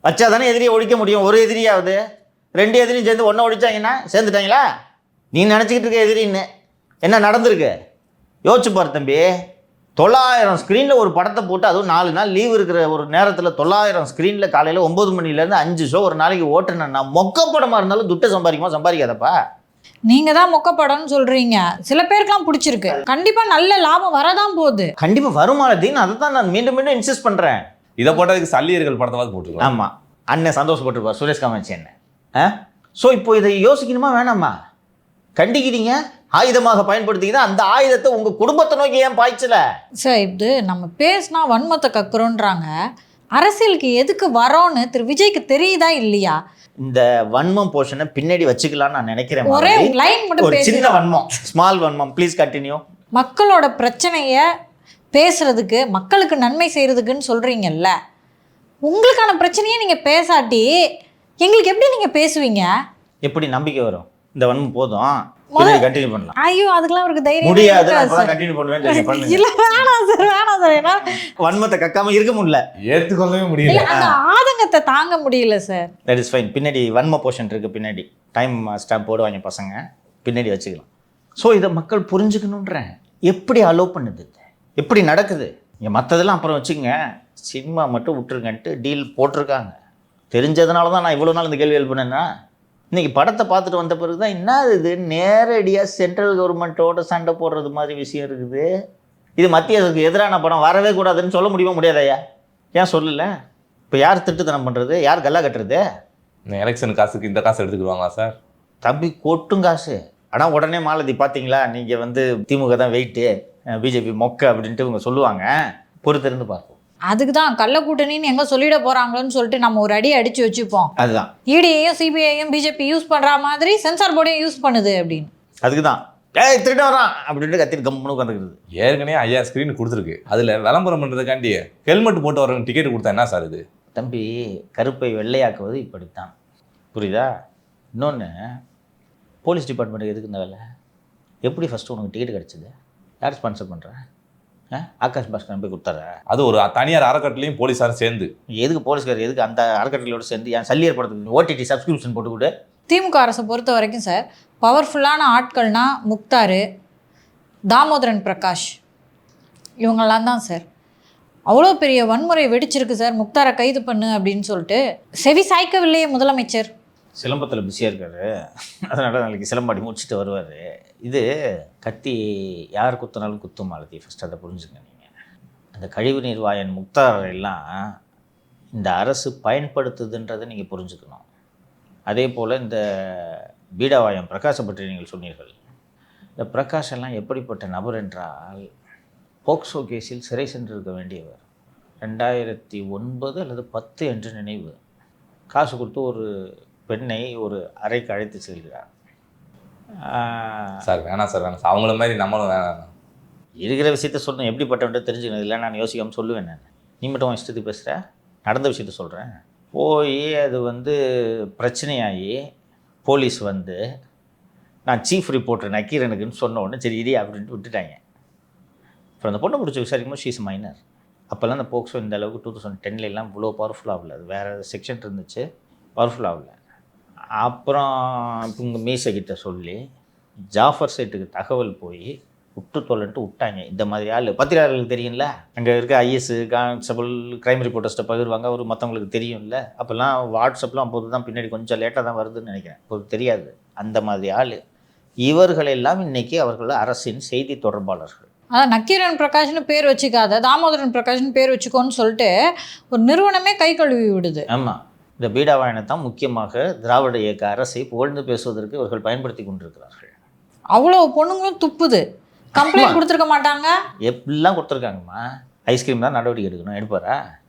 Speaker 3: வச்சா தானே எதிரியை ஒழிக்க முடியும். ஒரு எதிரியாவது 2 எதிரியும் சேர்ந்து ஒன்றை ஒழிச்சாங்கன்னா சேர்ந்துட்டாங்களா? நீ நினச்சிக்கிட்டு இருக்க எதிரின்னு என்ன நடந்திருக்கு யோசிச்சு பாரு தம்பி. 900 ஸ்க்ரீனில் ஒரு படத்தை போட்டு, அதுவும் 4 நாள் லீவ் இருக்கிற ஒரு நேரத்தில் 900 ஸ்க்ரீனில் காலையில் 9 மணிலேருந்து 5 ஷோ ஒரு நாளைக்கு ஓட்டுனேன்னா மொக்க படமாக இருந்தாலும் துட்டை சம்பாதிக்காதப்பா.
Speaker 4: நீங்கள் தான் மொக்க படம்னு சொல்கிறீங்க. சில பேருக்குலாம் பிடிச்சிருக்கு. கண்டிப்பாக நல்ல லாபம் வரதான் போகுது.
Speaker 3: கண்டிப்பாக வருமானத்தின்னு அதை தான் நான் மீண்டும் மீண்டும் இன்சிஸ்ட் பண்ணுறேன்.
Speaker 1: இதை போட்டதுக்கு சல்லியர்கள் படத்தை போட்டுருக்கோம்.
Speaker 3: ஆமாம், அண்ணன் சந்தோஷப்பட்டிருப்பார், சுரேஷ் காமாட்சி அண்ணன். ஸோ இப்போ இதை யோசிக்கணுமா வேணாமா? கண்டிக்கிறீங்க, ஆயுதமாக பயன்படுத்திக்கிது. அந்த ஆயுதத்தை உங்கள் குடும்பத்தை நோக்கி ஏன் பாய்ச்சல?
Speaker 4: சார், இது நம்ம பேசினா வன்மத்தை கக்குறோன்றாங்க. அரசியலுக்கு எதுக்கு வரோன்னு திரு விஜய்க்கு தெரியுதா இல்லையா?
Speaker 3: இந்த வன்மம் போர்ஷனை பின்னாடி வச்சுக்கலாம்னு நான் நினைக்கிறேன்.
Speaker 4: ஒரே லைன் மட்டும்
Speaker 3: ஒரு சின்ன வன்மம், ஸ்மால் வன்மம். Please continue.
Speaker 4: மக்களோட பிரச்சனைய பேசுறதுக்கு, மக்களுக்கு நன்மை செய்யறதுக்குன்னு சொல்றீங்கல்ல, உங்களுக்கான பிரச்சனையே நீங்க பேசாட்டி எங்களுக்கு எப்படி நீங்க பேசுவீங்க?
Speaker 3: எப்படி நம்பிக்கை வரும்? இந்த வன்மம் போதும், கண்டினியூ பண்ணலாம்.
Speaker 4: ஐயோ, அதுக்கெல்லாம் அவருக்கு தைரியம்
Speaker 3: முடியாது. நான் கண்டினியூ பண்ணுவேன்.
Speaker 4: இல்ல, வேணாம் சார், வேணாம் சார். ஏன்னா
Speaker 3: வன்மத்தை கக்காம இருக்க முடியல,
Speaker 1: ஏற்றுக்கொள்ளவே முடியல.
Speaker 4: அந்த ஆதங்கத்தை தாங்க முடியல சார்.
Speaker 3: That is fine. பின்னாடி வன்ம போர்ஷன் இருக்கு, பின்னாடி டைம் ஸ்டாம்ப் போடுவாங்க பசங்க, பின்னாடி வச்சுக்கலாம். ஸோ இதை மக்கள் புரிஞ்சுக்கணுன்றேன். எப்படி அலோவ் பண்ணுது, எப்படி நடக்குது? இங்கே மற்றதெல்லாம் அப்புறம் வச்சுக்கோங்க, சினிமா மட்டும் விட்டுருங்கன்ட்டு டீல் போட்டிருக்காங்க. தெரிஞ்சதுனால தான் நான் இவ்வளோ நாள் இந்த கேள்வி எழுப்பினேன்னா, இன்றைக்கி படத்தை பார்த்துட்டு வந்த பிறகு தான் என்ன இது நேரடியாக சென்ட்ரல் கவர்மெண்ட்டோட சண்டை போடுறது மாதிரி விஷயம் இருக்குது. இது மத்திய அரசுக்கு எதிரான படம், வரவே கூடாதுன்னு சொல்ல முடியுமா? முடியாதையா? ஏன் சொல்லலை? இப்போ யார் திட்டுத்தனம் பண்ணுறது, யார் கல்லா கட்டுறது?
Speaker 1: இந்த எலெக்ஷன் காசுக்கு இந்த காசு எடுத்துக்குவாங்களா சார்?
Speaker 3: தம்பி கொட்டும் காசு. ஆனால் உடனே மாலதி பார்த்தீங்களா, நீங்கள் வந்து திமுக தான் வெயிட்டு, பிஜேபி மொக்க அப்படின்ட்டு இவங்க சொல்லுவாங்க. பொறுத்திருந்து பார்ப்போம்.
Speaker 4: அதுக்கு தான் கள்ள கூட்டணின்னு எங்கே சொல்லிட போகிறாங்களோன்னு சொல்லிட்டு நம்ம ஒரு அடி அடித்து வச்சுப்போம்.
Speaker 3: அதுதான்
Speaker 4: இடியையும் சிபிஐயும் பிஜேபி யூஸ் பண்ணுற மாதிரி சென்சார் போர்டையும் யூஸ் பண்ணுது அப்படின்னு.
Speaker 3: அதுக்கு தான் ஏய் திருட வரான் அப்படின்ட்டு கத்திட்டு கம்முன்னு வந்துருக்குது.
Speaker 1: ஏற்கனவே 5000 ஸ்க்ரீன் கொடுத்துருக்கு. அதில் விளம்பரம் பண்ணுறதுக்காண்டி ஹெல்மெட் போட்டு வரவங்க டிக்கெட் கொடுத்தா என்ன சார் இது?
Speaker 3: தம்பி, கருப்பை வெள்ளையாக்குவது இப்படித்தான், புரியுதா? இன்னொன்று, போலீஸ் டிபார்ட்மெண்ட்டுக்கு எதுக்கு இந்த வேலை? எப்படி ஃபஸ்ட்டு உனக்கு டிக்கெட் கிடச்சிது? யார் ஸ்பான்சர் பண்ணுறேன்? ஆகாஷ் பாஸ்கரன் போய் கொடுத்தாரா?
Speaker 1: அது ஒரு தனியார் அறக்கட்டளையும் போலீஸாரும் சேர்ந்து.
Speaker 3: எதுக்கு போலீஸ்கார் எதுக்கு அந்த அறக்கட்டளையோடு சேர்ந்து என் சல்லியர் படத்துக்கு ஓடிடி சப்ஸ்கிரிப்ஷன் போட்டு கொடு.
Speaker 4: திமுக அரசை பொறுத்த வரைக்கும் சார் பவர்ஃபுல்லான ஆட்கள்னா முக்தார், தாமோதரன் பிரகாஷ், இவங்கெல்லாம் தான் சார். அவ்வளோ பெரிய வன்முறை வெடிச்சிருக்கு சார், முக்தாரை கைது பண்ணு அப்படின்னு சொல்லிட்டு செவி சாய்க்கவில்லையே முதலமைச்சர்.
Speaker 3: சிலம்பத்தில் பிஸியாக இருக்காரு, அதனால் நாளைக்கு சிலம்பாடி முடிச்சுட்டு வருவார். இது கத்தி யார் குத்தினாலும் குத்தும் மாலதி, ஃபஸ்ட் அதை புரிஞ்சுங்க. நீங்கள் அந்த கழிவுநீர் வாயன் முக்தார் எல்லாம் இந்த அரசு பயன்படுத்துதுன்றதை நீங்கள் புரிஞ்சுக்கணும். அதே போல் இந்த பீடாவாயம் பிரகாஷை பற்றி நீங்கள் சொன்னீர்கள். இந்த பிரகாஷ் எல்லாம் எப்படிப்பட்ட நபர் என்றால், போக்சோ கேஸில் சிறை சென்றிருக்க வேண்டியவர். 2009 அல்லது 10 என்று நினைவு. காசு கொடுத்து ஒரு பெண்ணை ஒரு அறைக்கு அழைத்து செல்கிறார்.
Speaker 1: சார் வேணாம் சார், வேணாம் சார், அவங்கள மாதிரி நம்மளும் வேணாம்.
Speaker 3: இருக்கிற விஷயத்த சொல்லணும், எப்படிப்பட்டவன்ட்டு தெரிஞ்சுக்கணும். இல்லை நான் யோசிக்காமல் சொல்லுவேன். நான் நீ மட்டும் உன் இஷ்டத்துக்கு பேசுகிற, நடந்த விஷயத்த சொல்கிறேன். போய் அது வந்து பிரச்சனையாகி போலீஸ் வந்து நான் சீஃப் ரிப்போர்ட்டர் நக்கீரனுக்குன்னு சொன்ன உடனே சரி இடி அப்படின்ட்டு விட்டுட்டாங்க. அப்புறம் அந்த பொண்ணை பிடிச்சி விசாரிக்கும்போது ஷீஸ் மைனர். அப்போல்லாம் அந்த போக்சோ இந்த அளவுக்கு 2010 இவ்வளோ பவர்ஃபுல்லாக ஆகல. அது வேறு செக்ஷன் இருந்துச்சு, பவர்ஃபுல்லாக ஆகல. அப்புறம் இப்போ உங்கள் மீசைக்கிட்ட சொல்லி ஜாஃபர் சைட்டுக்கு தகவல் போய் விட்டு தொலைன்ட்டு விட்டாங்க. இந்த மாதிரி ஆள் பத்திரிகையாளர்களுக்கு தெரியும்ல, அங்கே இருக்க ஐஎஸ் கான்ஸ்டபிள் கிரைம் ரிப்போர்ட்டர்ஸ்ட்டை பகிர்வாங்க, ஒரு மற்றவங்களுக்கு தெரியும்ல. அப்போல்லாம் வாட்ஸ்அப்லாம் அப்போது தான் பின்னாடி கொஞ்சம் லேட்டாக தான் வருதுன்னு நினைக்கிறேன், அப்போது தெரியாது. அந்த மாதிரி ஆள் இவர்களெல்லாம் இன்றைக்கி அவர்கள் அரசின் செய்தி தொடர்பாளர்கள்.
Speaker 4: அதான் நக்கீரன் பிரகாஷ்னு பேர் வச்சுக்காத, தாமோதரன் பிரகாஷ்னு பேர் வச்சுக்கோன்னு சொல்லிட்டு ஒரு நிறுவனமே கை கழுவி விடுது.
Speaker 3: ஆமாம், இந்த பீடாவாயனை தான் முக்கியமாக திராவிட இயக்க அரசை புகழ்ந்து பேசுவதற்கு இவர்கள் பயன்படுத்தி கொண்டிருக்கிறார்கள்.
Speaker 4: அவ்வளோ பொண்ணுங்களும் துப்புது, கம்ப்ளைண்ட் கொடுத்துருக்க மாட்டாங்க.
Speaker 3: எப்படிலாம் கொடுத்துருக்காங்கம்மா. ஐஸ்கிரீம் தான் நடவடிக்கை எடுக்கணும், எடுப்பாரா?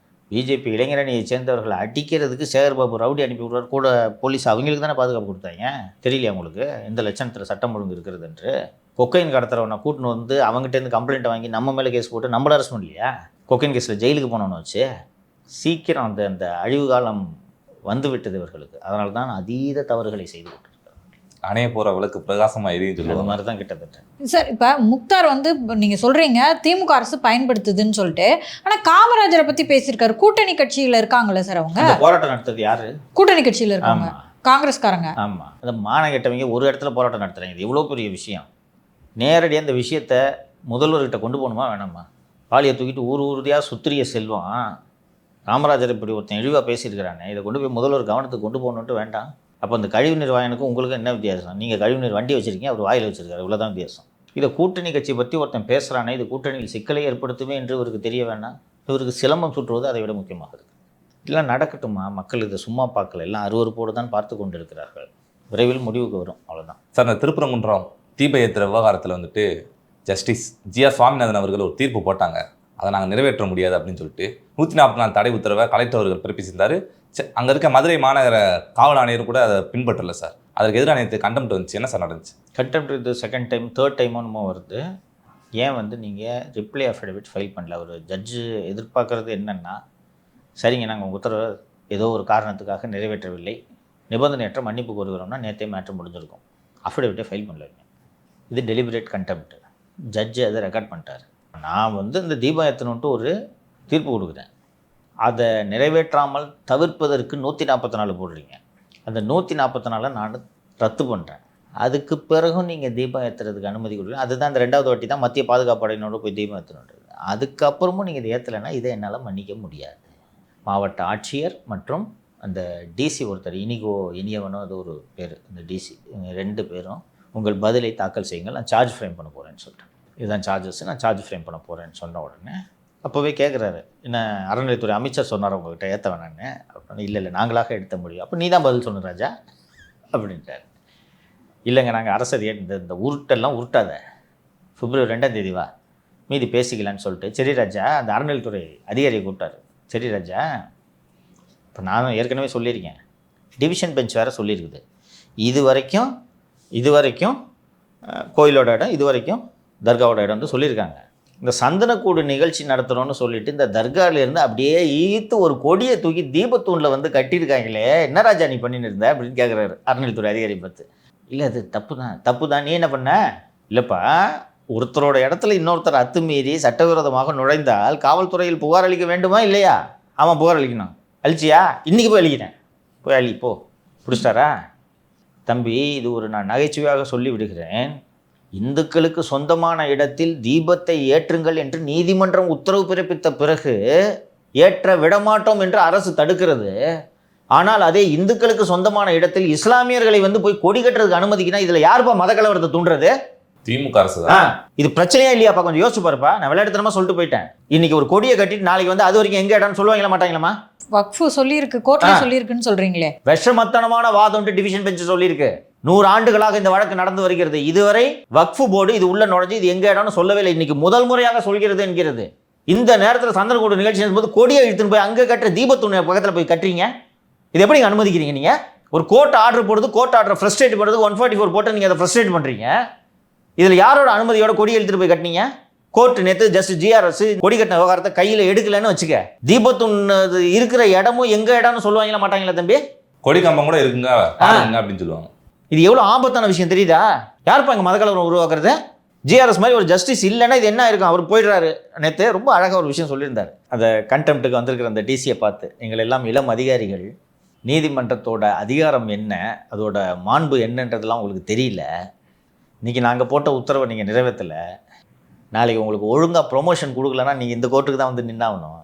Speaker 3: பிஜேபி இளைஞரணியை சேர்ந்தவர்களை அடிக்கிறதுக்கு சேகர்பாபு ரவுடி அனுப்பி விடுவார் கூட. போலீஸ் அவங்களுக்கு தானே பாதுகாப்பு கொடுத்தாங்க. தெரியலையா உங்களுக்கு எந்த லட்சணத்தில் சட்டம் ஒழுங்கு இருக்கிறது என்று? கொக்கைன் கடத்துறவனை கூட்டின்னு வந்து அவங்ககிட்டேருந்து கம்ப்ளைண்ட்டை வாங்கி நம்ம மேலே கேஸ் போட்டு நம்மள அரெஸ்ட் பண்ணலையா? கொக்கைன் கேஸில் ஜெயிலுக்கு போனோன்னு வச்சு சீக்கிரம் அந்த அழிவு காலம் வந்து விட்டது இவர்களுக்கு. அதனால தான் அதீத தவறுகளை செய்து கொண்டிருக்கிறார்.
Speaker 1: அணைய போகிற விளக்கு பிரகாசமாக எரியும்
Speaker 3: அது
Speaker 1: சொல்லுவாங்க.
Speaker 3: மாதிரி தான் கிட்டத்தட்ட.
Speaker 4: சார் இப்போ முக்தார் வந்து நீங்கள் சொல்கிறீங்க திமுக அரசு பயன்படுத்துதுன்னு சொல்லிட்டு, ஆனால் காமராஜரை பற்றி பேசியிருக்காரு. கூட்டணி கட்சியில் இருக்காங்களே சார், அவங்க
Speaker 3: அந்த போராட்டம் நடத்துறது யாரு?
Speaker 4: கூட்டணி கட்சியில் இருக்காங்க,
Speaker 3: ஆமாம்,
Speaker 4: காங்கிரஸ்காரங்க.
Speaker 3: ஆமாம். அந்த மானங்கெட்டவங்க ஒரு இடத்துல போராட்டம் நடத்துகிறாங்க. இது எவ்வளோ பெரிய விஷயம். நேரடியாக இந்த விஷயத்தை முதல்வர்கிட்ட கொண்டு போகணுமா வேணாமா? பாலியை தூக்கிட்டு ஊர்தியாக சுத்திரிய செல்வம் காமராஜர் இப்படி ஒருத்தன் இழிவாக பேசியிருக்கிறானே, இதை கொண்டு போய் முதல்வர் கவனத்துக்கு கொண்டு போகணுன்ட்டு வேண்டாம். அப்போ அந்த கழிவுநீர் வாயனுக்கும் உங்களுக்கு என்ன வித்தியாசம்? நீங்கள் கழிவுநீர் வண்டி வச்சுருக்கீங்க, அவர் வாயில் வச்சுருக்காரு, இவ்வளோதான் வித்தியாசம். இதை கூட்டணி கட்சி பற்றி ஒருத்தன் பேசுகிறானே, இது கூட்டணியில் சிக்கலை ஏற்படுத்துமே என்று இவருக்கு தெரிய வேண்டாம். இவருக்கு சிலம்பம் சுற்றுவது அதை விட முக்கியமாக இருக்குது. இல்லை நடக்கட்டுமா, மக்கள் இதை சும்மா பார்க்கல, எல்லாம் அருவருப்போடு தான் பார்த்து கொண்டு இருக்கிறார்கள். விரைவில் முடிவுக்கு வரும், அவ்வளோதான்.
Speaker 1: சார், இந்த திருப்பரங்குன்றம் தீப ஏற்றுற விவகாரத்தில் வந்துட்டு ஜஸ்டிஸ் ஜிஆர் சுவாமிநாதன் அவர்கள் ஒரு தீர்ப்பு போட்டாங்க. அதை நாங்கள் நிறைவேற்ற முடியாது அப்படின்னு சொல்லிட்டு 144 தடை உத்தரவை கலெக்டர் அவர்கள் பிறப்பிச்சிருந்தாரு. அங்கே இருக்க மதுரை மாநகர காவல் ஆணையரும் கூட அதை பின்பற்றல சார். அதற்கு எதிராக நேற்று கண்டெம்ட் வந்துச்சு. என்ன சார் நடந்துச்சு?
Speaker 3: கண்டெம்ட் இது செகண்ட் டைம் தேர்ட் டைமோ என்னமோ வருது. ஏன் வந்து நீங்கள் ரிப்ளை அஃபிடவிட் ஃபைல் பண்ணல? ஒரு ஜட்ஜு எதிர்பார்க்குறது என்னென்னா, சரிங்க நாங்கள் உங்கள் உத்தரவை ஏதோ ஒரு காரணத்துக்காக நிறைவேற்றவில்லை, நிபந்தனையற்ற மன்னிப்பு கோருகிறோம்னா நேற்றே மேட்ரு முடிஞ்சிருக்கும். அஃபிடவிட்டை ஃபைல் பண்ணல. இது டெலிபரேட் கண்டெம்ட். ஜட்ஜு அதை ரெக்கார்ட் பண்ணிட்டார். நான் வந்து இந்த தீபம் ஏற்றணுன்ட்டு ஒரு தீர்ப்பு கொடுக்குறேன், அதை நிறைவேற்றாமல் தவிர்ப்பதற்கு 144 போடுறீங்க. அந்த 144 நான் ரத்து பண்ணுறேன். அதுக்கு பிறகும் நீங்கள் தீபம் ஏற்றுறதுக்கு அனுமதி கொடுக்குறீங்க. அதுதான் இந்த 2வது வாட்டி தான் மத்திய பாதுகாப்பு படையினோட போய் தீபம் ஏற்றணுன்றது. அதுக்கப்புறமும் நீங்கள் இதை ஏற்றலைன்னா இதை என்னால் மன்னிக்க முடியாது. மாவட்ட ஆட்சியர் மற்றும் அந்த டிசி ஒருத்தர் இனியவனோ அது ஒரு பேர், இந்த டிசி 2 பேரும் உங்கள் பதிலை தாக்கல் செய்யுங்கள், நான் சார்ஜ் ஃப்ரேம் பண்ண போகிறேன்னு சொல்லிட்டேன். இதுதான் சார்ஜஸ், நான் சார்ஜ் ஃப்ரேம் பண்ண போகிறேன்னு சொன்ன உடனே அப்போவே கேட்குறாரு, என்ன அறநிலையத்துறை அமைச்சர் சொன்னார் உங்ககிட்ட ஏற்ற வேணான்னு அப்படின்னு. இல்லை நாங்களாக எடுத்த முடியும். அப்போ நீ தான் பதில் சொன்ன ராஜா அப்படின்ட்டார். இல்லைங்க நாங்கள் அரசு இந்த உருட்டெல்லாம் உருட்டாத, பிப்ரவரி 2ஆம் தேதி வா மீதி பேசிக்கலான்னு சொல்லிட்டு, சரி ராஜா அந்த அறநிலையத்துறை அதிகாரியை கூப்பிட்டாரு. சரி ராஜா, இப்போ நானும் ஏற்கனவே சொல்லியிருக்கேன், டிவிஷன் பெஞ்ச் வேறு சொல்லியிருக்குது, இது வரைக்கும் கோயிலோட இடம், இது வரைக்கும் தர்காவோட இடம் வந்து சொல்லியிருக்காங்க. இந்த சந்தனக்கூடு நிகழ்ச்சி நடத்துகிறோன்னு சொல்லிட்டு இந்த தர்காவிலேருந்து அப்படியே ஈத்து ஒரு கொடியை தூக்கி தீபத்தூணில் வந்து கட்டியிருக்காங்களே, என்ன ராஜா நீ பண்ணின்னு இருந்த அப்படின்னு கேட்குறாரு அறநிலையத்துறை அதிகாரி பார்த்து. இல்லை அது தப்பு தான் நீ என்ன பண்ண? இல்லைப்பா, ஒருத்தரோட இடத்துல இன்னொருத்தர் அத்துமீறி சட்டவிரோதமாக நுழைந்தால் காவல்துறையில் புகார் அளிக்க வேண்டுமா இல்லையா? ஆமாம் புகார் அளிக்கணும். அழிச்சியா? இன்றைக்கி போய் அழிக்கிறேன். போய் அழி போ. பிடிச்சிட்டாரா? தம்பி, இது ஒரு நான் நகைச்சுவையாக சொல்லி விடுகிறேன். இந்துக்களுக்கு சொந்தமான இடத்தில் தீபத்தை ஏற்றுங்கள் என்று நீதிமன்றம் உத்தரவு பிறப்பித்த பிறகு ஏற்ற விடமாட்டோம் என்று அரசு தடுக்கிறது. ஆனால் அதே இந்துக்களுக்கு சொந்தமான இடத்தில் இஸ்லாமியர்களை வந்து போய் கொடி கட்டுறதுக்கு அனுமதிக்கினா இதில் யாருப்பா மத கலவரத்தை தூண்டுறது?
Speaker 1: திமுக அரசு தான்.
Speaker 3: இது பிரச்சனையா இல்லையாப்பா? கொஞ்சம் யோசிச்சு பாருப்பா. நான் விளையாட்டுத்தனமா சொல்லிட்டு போயிட்டேன். இன்னைக்கு ஒரு கொடியை கட்டிட்டு நாளைக்கு வந்து அது வரைக்கும் எங்க இடம்னு சொல்லுவாங்களா மாட்டாங்களாமா?
Speaker 4: வக்ஃபு சொல்லியிருக்கு, கோர்ட்ல சொல்லியிருக்குன்னு சொல்றீங்களே.
Speaker 3: விஷமத்தனமான வாதம் டிவிஷன் பெஞ்ச் சொல்லியிருக்கு. 100 ஆண்டுகளாக இந்த வழக்கு நடந்து வருகிறது. இதுவரை வக்ஃபு போர்டு இது உள்ள நுழைஞ்சு இது எங்க இடம்னு சொல்லவே இல்லை. இன்னைக்கு முதல் முறையாக சொல்கிறது என்கிறது. இந்த நேரத்தில் சந்தனக்கூடு நிகழ்ச்சி போது கொடியை இழுத்துன்னு போய் அங்கே கட்டுற தீபத்துணை பக்கத்தில் போய் கட்டுறீங்க. இது எப்படி அனுமதிக்கிறீங்க? நீங்க ஒரு கோர்ட் ஆர்டர் போடுறது, கோர்ட் ஆர்டர் ஃப்ரஸ்ட்ரேட் பண்ணுறது, 144 போட்டு நீங்க அதை ஃப்ரஸ்ட்ரேட் பண்றீங்க. இதில் யாரோட அனுமதியோட கொடி எழுத்துட்டு போய் கட்டினீங்க? கோர்ட் நேற்று ஜஸ்ட் ஜிஆர்எஸ் கொடி கட்டின விவகாரத்தை கையில் எடுக்கலன்னு வச்சுக்க, தீபத்துண் இருக்கிற இடமும் எங்க இடம்னு சொல்லுவாங்களா மாட்டாங்களா தம்பி?
Speaker 1: கொடி கம்பம் கூட இருக்குங்க அப்படின்னு சொல்லுவாங்க.
Speaker 3: இது எவ்வளோ ஆபத்தான விஷயம் தெரியுதா? யாருப்பா இங்கே மதக்கலவரம் உருவாக்குறது? ஜிஆர்எஸ் மாதிரி ஒரு ஜஸ்டிஸ் இல்லைன்னா இது என்ன இருக்கும்? அவர் போயிடுறாரு. நேற்று ரொம்ப அழகாக ஒரு விஷயம் சொல்லியிருந்தார். அந்த கண்டெம்ட்டுக்கு வந்திருக்கிற அந்த டிசியை பார்த்து, எங்கள் எல்லாம் இளம் அதிகாரிகள், நீதிமன்றத்தோட அதிகாரம் என்ன, அதோட மாண்பு என்னன்றதெல்லாம் உங்களுக்கு தெரியல. இன்றைக்கி நாங்கள் போட்ட உத்தரவை நீங்கள் நிறைவேற்றலை. நாளைக்கு உங்களுக்கு ஒழுங்காக ப்ரொமோஷன் கொடுக்கலன்னா நீங்கள் இந்த கோர்ட்டுக்கு தான் வந்து நின்னாகணும்.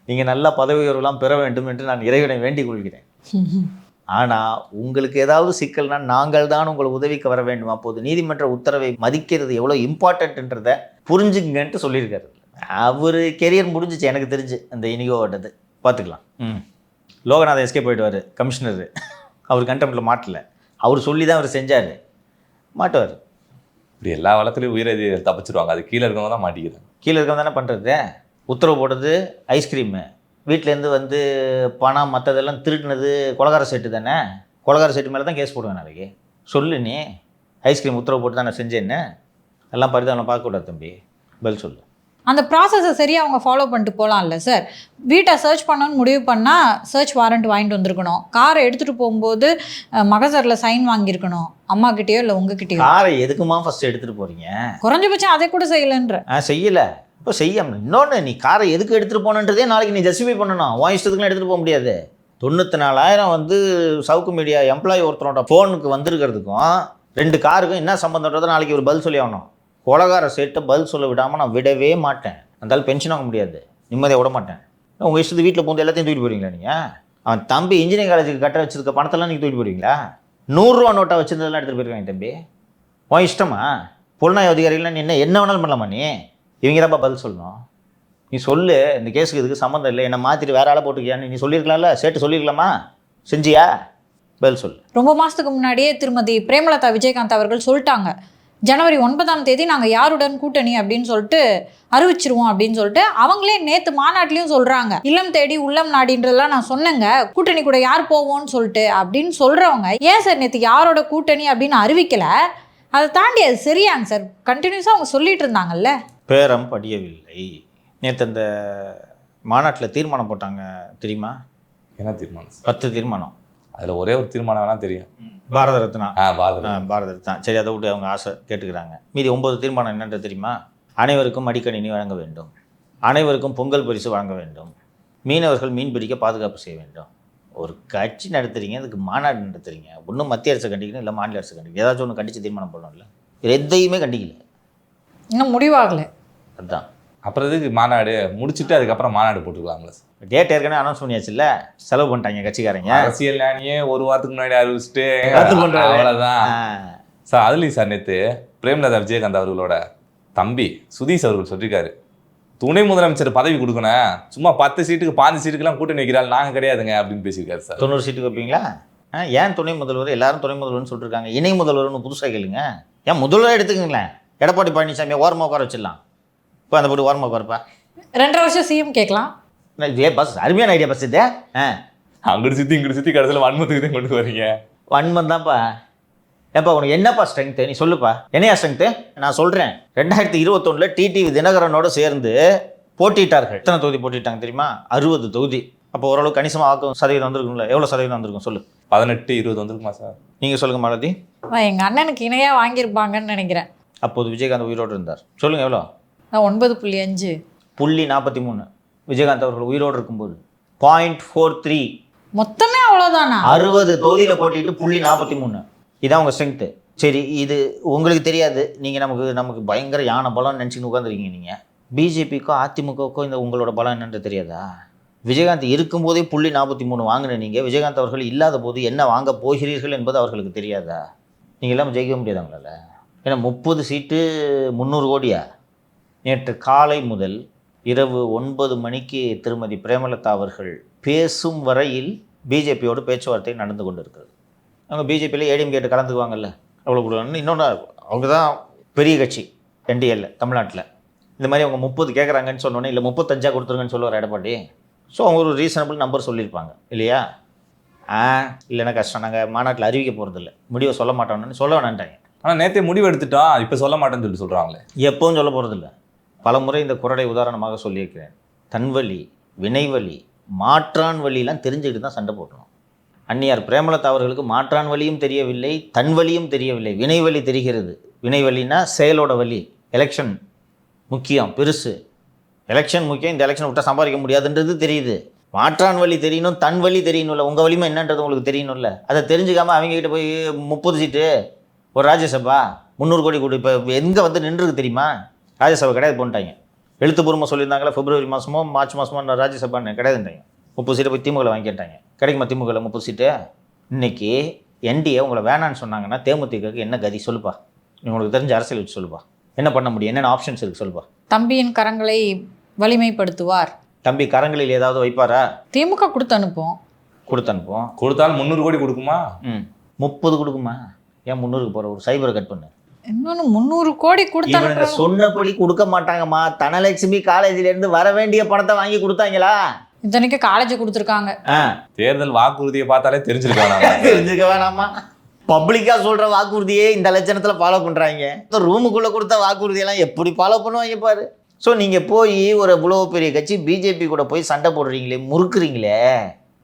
Speaker 3: நீங்கள் நல்ல பதவி உயர்வுலாம் பெற வேண்டும் என்று நான் இறைவனை வேண்டிக் கொள்கிறேன். ஆனால் உங்களுக்கு ஏதாவது சிக்கல்னா நாங்கள் தான் உங்களுக்கு உதவிக்கு வர வேண்டும். அப்போது நீதிமன்ற உத்தரவை மதிக்கிறது எவ்வளோ இம்பார்ட்டன்ட்ன்றதை புரிஞ்சுங்கன்ட்டு சொல்லியிருக்காரு. அவர் கெரியர் முடிஞ்சிச்சு எனக்கு தெரிஞ்சு அந்த இனிகோட்டது. பார்த்துக்கலாம். லோகநாதன் எஸ்கே போயிடுவார் கமிஷனர். அவர் கண்டெம்ட்டில் மாட்டல. அவர் சொல்லி தான் அவர் செஞ்சார். மாட்டுவார்.
Speaker 1: இப்படி எல்லா வளத்துலையும் உயிரதிகள் தப்பிச்சிருவாங்க. அது கீழே இருக்கவங்க தான் மாட்டிக்கிறாங்க.
Speaker 3: கீழே இருக்கவங்க தானே பண்ணுறது. உத்தரவு போடுறது ஐஸ்கிரீமு, வீட்டிலேருந்து வந்து பணம் மற்றதெல்லாம் திருட்டினது கொலகார செட்டு தானே. கொலகார செட்டு மேலே தான் கேஸ் போடுவேன் நாளைக்கு. சொல்லு, நீ ஐஸ்கிரீம் உத்தரவு போட்டு தான் நான் செஞ்சேன்னு எல்லாம் பரிதாபம் பார்க்கக்கூடாது தம்பி. பதில் சொல்லு.
Speaker 4: அந்த ப்ராசஸை சரியாக அவங்க ஃபாலோ பண்ணிட்டு போகலாம்ல சார். வீட்டை சர்ச் பண்ணணும்னு முடிவு பண்ணால் சர்ச் வாரண்ட் வாங்கிட்டு வந்திருக்கணும். காரை எடுத்துகிட்டு போகும்போது மகசரில் சைன் வாங்கியிருக்கணும், அம்மாக்கிட்டேயோ இல்லை உங்ககிட்டயோ.
Speaker 3: காரை எதுக்குமா ஃபஸ்ட்டு எடுத்துகிட்டு போகிறீங்க?
Speaker 4: குறைஞ்சபட்சம் அதை கூட செய்யலைன்ற.
Speaker 3: செய்யலை. இப்போ செய்யாமல் இன்னொன்று, நீ காரை எதுக்கு எடுத்துகிட்டு போனன்றதே நாளைக்கு நீ ஜஸ்டிஃபை பண்ணணும். உன் இஷ்டத்துக்குலாம் எடுத்துகிட்டு போக முடியாது. 94,000 வந்து சவுக்கு மீடியா எம்ப்ளாயி ஒருத்தரோட ஃபோனுக்கு வந்திருக்கிறதுக்கும் 2 காருக்கும் என்ன சம்மந்தன்றதை நாளைக்கு ஒரு பதில் சொல்லி ஆகணும். கொலகார சேட்டை பதில் சொல்ல விடாமல் நான் விடவே மாட்டேன். அந்தாலும் பென்ஷன் வாங்க முடியாது, நிம்மதியாக விட மாட்டேன். உங்கள் இஷ்டத்துக்கு வீட்டில் போந்து எல்லாத்தையும் தூக்கிட்டு போகிறீங்களா நீங்கள்? அவன் தம்பி இன்ஜினியரிங் காலேஜுக்கு கட்ட வச்சிருக்க பணத்தெல்லாம் நீங்கள் தூக்கிட்டு போகிறீங்களா? 100 ரூபா நோட்டாக வச்சுருந்ததெல்லாம் எடுத்துகிட்டு போயிருக்காங்க தம்பி. உன் இஷ்டமா? புலனாய்வு அதிகாரிகள்லாம் நீ என்ன வேணாலும் பண்ணலாமா? இவங்க தான்ப்பா பதில் சொல்லணும். நீ சொல்லு, இந்த கேஸுக்கு இதுக்கு சம்மந்தம் இல்லை, என்னை மாற்றிட்டு வேற ஆளை போட்டுக்கியான்னு நீ சொல்லியிருக்கலாம்ல. சேட்டு சொல்லியிருக்கலாமா? செஞ்சியா? பதில் சொல்லு.
Speaker 4: ரொம்ப மாதத்துக்கு முன்னாடியே திருமதி பிரேமலதா விஜயகாந்த் அவர்கள் சொல்லிட்டாங்க, ஜனவரி 9ஆம் தேதி நாங்கள் யாருடன் கூட்டணி அப்படின்னு சொல்லிட்டு அறிவிச்சிருவோம் அப்படின்னு சொல்லிட்டு. அவங்களே நேற்று மாநாட்டிலையும் சொல்கிறாங்க, இல்லம் தேடி உள்ளம் நாடின்றதெல்லாம் நான் சொன்னேங்க, கூட்டணி கூட யார் போவோம்னு சொல்லிட்டு அப்படின்னு சொல்கிறவங்க ஏன் சார் நேற்று யாரோட கூட்டணி அப்படின்னு அறிவிக்கலை? அதை தாண்டி அது சரியாங்க சார்? கண்டினியூஸாக அவங்க சொல்லிட்டு இருந்தாங்கல்ல.
Speaker 3: பேரம் படியவில்லை. நேற்று அந்த மாநாட்டில் தீர்மானம் போட்டாங்க தெரியுமா?
Speaker 1: என்ன தீர்மானம்?
Speaker 3: 10 தீர்மானம்.
Speaker 1: அதில் ஒரே ஒரு தீர்மானம் வேணால் தெரியும்,
Speaker 3: பாரத ரத்னா.
Speaker 1: பாரத
Speaker 3: ரத்னா. சரி, அதை விட்டு அவங்க ஆசை கேட்டுக்கிறாங்க. மீதி 9 தீர்மானம் என்னன்றது தெரியுமா? அனைவருக்கும் மடிக்கணினி வழங்க வேண்டும், அனைவருக்கும் பொங்கல் பரிசு வழங்க வேண்டும், மீனவர்கள் மீன் பிடிக்க பாதுகாப்பு செய்ய வேண்டும். ஒரு கட்சி நடத்துறீங்க, அதுக்கு மாநாடு நடத்துறீங்க. ஒன்றும் மத்திய அரசு கண்டிக்கணும், இல்லை மாநில அரசு கண்டிக்கணும். ஏதாச்சும் ஒன்று கண்டித்து தீர்மானம் பண்ணணும்ல. எதையுமே கண்டிக்கல,
Speaker 4: இன்னும் முடிவாகலை.
Speaker 3: அதுதான்.
Speaker 1: அப்புறம் இதுக்கு மாநாடு முடிச்சுட்டு அதுக்கப்புறம் மாநாடு போட்டுக்கலாம்ல.
Speaker 3: டேட் ஏற்கனவே அனௌன்ஸ் பண்ணியாச்சுல்ல, செலவு பண்ணிட்டாங்க கட்சிக்காரங்க.
Speaker 1: அரசியல் ஞானியே ஒரு வாரத்துக்கு முன்னாடி அறிவிச்சுட்டு
Speaker 3: அவ்வளோதான்
Speaker 1: சார். அதுலேயும் சார் நேற்று பிரேமலதா விஜயகாந்த் அவர்களோட தம்பி சுதீஷ் அவர்கள் சொல்லியிருக்காரு, துணை முதலமைச்சர் பதவி கொடுக்கணும், சும்மா 10 சீட்டுக்கு 5 சீட்டுக்கெல்லாம் கூட்டணி வைக்கிறாள், நாங்கள் கிடையாதுங்க அப்படின்னு பேசியிருக்காரு சார்.
Speaker 3: 90 சீட்டுக்கு வைப்பீங்களா? ஏன் துணை முதல்வர்? எல்லாரும் துணை முதல்வர்னு சொல்லிட்டு இருக்காங்க. இணை முதல்வர்னு புதுசாக கேளுங்க. ஏன் முதல்வர் எடுத்துக்கங்களேன், எடப்பாடி பழனிசாமியை ஓரமாக உட்கார வச்சிடலாம். இப்போ அந்த போட்டு ஓரமாக உட்காரப்பா.
Speaker 4: 2.5 வருஷம் சிஎம் கேட்கலாம்.
Speaker 3: பஸ் அருமையான ஐடியா பஸ் இது.
Speaker 1: அங்கிட்டு சுற்றி இங்கிட்டு சுற்றி கடைசியில் வன்மத்துக்கு தான் கொண்டு வரீங்க.
Speaker 3: வன்மம் தான்ப்பா. ஏப்பா உனக்கு என்னப்பா ஸ்ட்ரென்த்து? நீ சொல்லுப்பா, என்னையா ஸ்ட்ரென்த்து? நான் சொல்கிறேன், 2021 டிடிவி தினகரனோட சேர்ந்து போட்டிட்டார்கள். எத்தனை தொகுதி போட்டிட்டாங்க தெரியுமா? 60 தொகுதி. அப்போ ஓரளவு கணிசமாக வாக்கு சதவீதம் வந்திருக்கும்ல. எவ்வளோ சதவீதம் வந்திருக்கும் சொல்லு?
Speaker 1: 18-20 வந்திருக்குமா சார்?
Speaker 3: நீங்கள் சொல்லுங்கள் மாலதி.
Speaker 4: எங்கள் அண்ணனுக்கு இணையாக வாங்கியிருப்பாங்கன்னு நினைக்கிறேன்.
Speaker 3: அப்போது விஜயகாந்த் உயிரோடு இருந்தார். சொல்லுங்கள் எவ்வளோ?
Speaker 4: 9.5
Speaker 3: .43. விஜயகாந்த் அவர்கள் உயிரோடு இருக்கும்போது 0.43.
Speaker 4: மொத்தமே அவ்வளோதானா?
Speaker 3: 60 தொகுதியில் போட்டிட்டு 0.43. இதான் உங்கள் ஸ்ட்ரென்த்து. சரி, இது உங்களுக்கு தெரியாது, நீங்கள் நமக்கு பயங்கர யானை பலம்னு நினச்சின்னு உட்காந்துருக்கீங்க. நீங்கள் பிஜேபிக்கோ அதிமுகவுக்கோ இந்த உங்களோட பலம் என்னன்னு தெரியாதா? விஜயகாந்த் இருக்கும்போதே 0.43 வாங்கின நீங்கள், விஜயகாந்த் அவர்கள் இல்லாத போது என்ன வாங்க போகிறீர்கள் என்பது அவர்களுக்கு தெரியாதா? நீங்கள் எல்லாம் ஜெயிக்க முடியாது அவங்களால. ஏன்னா 30 சீட்டு 300 கோடியா? நேற்று காலை முதல் இரவு 9 மணிக்கு திருமதி பிரேமலதா அவர்கள் பேசும் வரையில் பிஜேபியோடு பேச்சுவார்த்தை நடந்து கொண்டு இருக்கிறது. அவங்க பிஜேபியில் ஏடிஎம்கே கலந்துக்குவாங்கல்ல, அவ்வளோ கொடுவாங்க. இன்னொன்று, அவங்க தான் பெரிய கட்சி என்டிஏல தமிழ்நாட்டில். இந்த மாதிரி அவங்க 30 கேட்குறாங்கன்னு சொன்னோன்னே இல்லை 35 கொடுத்துருங்கன்னு சொல்லுவார் எடப்பாடி. ஸோ அவங்க ஒரு ரீசனபிள் நம்பர் சொல்லியிருப்பாங்க இல்லையா? இல்லைன்னா கஷ்டம், நாங்கள் மாநாட்டில் அறிவிக்க போகிறதில்ல, முடிவை சொல்ல மாட்டோம்னு சொல்ல வேணான்ட்டாங்க.
Speaker 1: ஆனால் நேற்றே முடிவு எடுத்துட்டோம், இப்போ சொல்ல மாட்டேன்னு சொல்லி சொல்கிறாங்களே.
Speaker 3: எப்பவும் சொல்ல போகிறதில்ல. பல முறை இந்த குறளை உதாரணமாக சொல்லியிருக்கிறேன். தன்வழி, வினைவழி, மாற்றான் வழியெல்லாம் தெரிஞ்சுக்கிட்டு தான் சண்டை போட்டணும். அன்னியார் பிரேமலதா அவர்களுக்கு மாற்றான் வழியும் தெரியவில்லை, தன் வழியும் தெரியவில்லை, வினைவழி தெரிகிறது. வினைவழினா செயலோட வழி. எலெக்ஷன் முக்கியம், பெருசு. எலெக்ஷன் முக்கியம், இந்த எலெக்ஷன் விட்டால் சம்பாதிக்க முடியாதுன்றது தெரியுது. மாற்றான் வழி தெரியணும், தன் வழி தெரியணும்ல, உங்கள் வலிமை என்னன்றது உங்களுக்கு தெரியணும்ல. அதை தெரிஞ்சுக்காமல் அவங்ககிட்ட போய் 30 சீட்டு ஒரு ராஜ்யசபா 300 கோடி கொடு. இப்போ எங்கே வந்து நின்றுருக்கு தெரியுமா? ராஜ்யசபா கிடையாது போன்ட்டாங்க. எழுத்துப்பூர்வமாக சொல்லியிருந்தாங்களா பிப்ரவரி மாதமோ மார்ச் மாதமோ ராஜ்யசபான்னு கிடையாதுட்டாங்க. 30 சீட்டை போய் திமுகவில் வாங்கிட்டாங்க. கிடைக்குமா திமுகவில் 30 சீட்டு? இன்றைக்கி என்டிஏ உங்களை வேணான்னு சொன்னாங்கன்னா தேமுதிகக்கு என்ன கதி சொல்லுப்பா? உங்களுக்கு தெரிஞ்ச அரசியல் வச்சு சொல்லுப்பா, என்ன பண்ண முடியும், என்னென்ன ஆப்ஷன்ஸ் இருக்குது சொல்லுப்பா.
Speaker 4: தம்பியின் கரங்களை வலிமைப்படுத்துவார்.
Speaker 3: தம்பி கரங்களில் ஏதாவது வைப்பாரா?
Speaker 4: திமுக கொடுத்து அனுப்போம்.
Speaker 3: கொடுத்து அனுப்போம்.
Speaker 1: கொடுத்தாலும் 300 கோடி கொடுக்குமா?
Speaker 3: 30 கொடுக்குமா? ஏன் 300க்கு போகிற? ஒரு சைபரை கட் பண்ணு.
Speaker 4: இன்னொன்று 300 கோடி கொடுத்து
Speaker 3: இவங்க சொன்னபடி கொடுக்க மாட்டாங்கம்மா. தனலட்சுமி காலேஜிலேருந்து வர வேண்டிய பணத்தை வாங்கி கொடுத்தாங்களா?
Speaker 4: இத்தனைக்கு காலேஜ் கொடுத்துருக்காங்க.
Speaker 1: தேர்தல் வாக்குறுதியை பார்த்தாலே தெரிஞ்சிருக்காங்க.
Speaker 3: தெரிஞ்சுக்க வேணாமா? பப்ளிக்காக சொல்கிற வாக்குறுதியே இந்த லட்சணத்தில் ஃபாலோ பண்ணுறாங்க. ரூமுக்குள்ளே கொடுத்த வாக்குறுதியெல்லாம் எப்படி ஃபாலோ பண்ணுவாங்க பாரு. ஸோ நீங்கள் போய் ஒரு இவ்வளோ பெரிய கட்சி பிஜேபி கூட போய் சண்டை போடுறீங்களே, முறுக்குறீங்களே,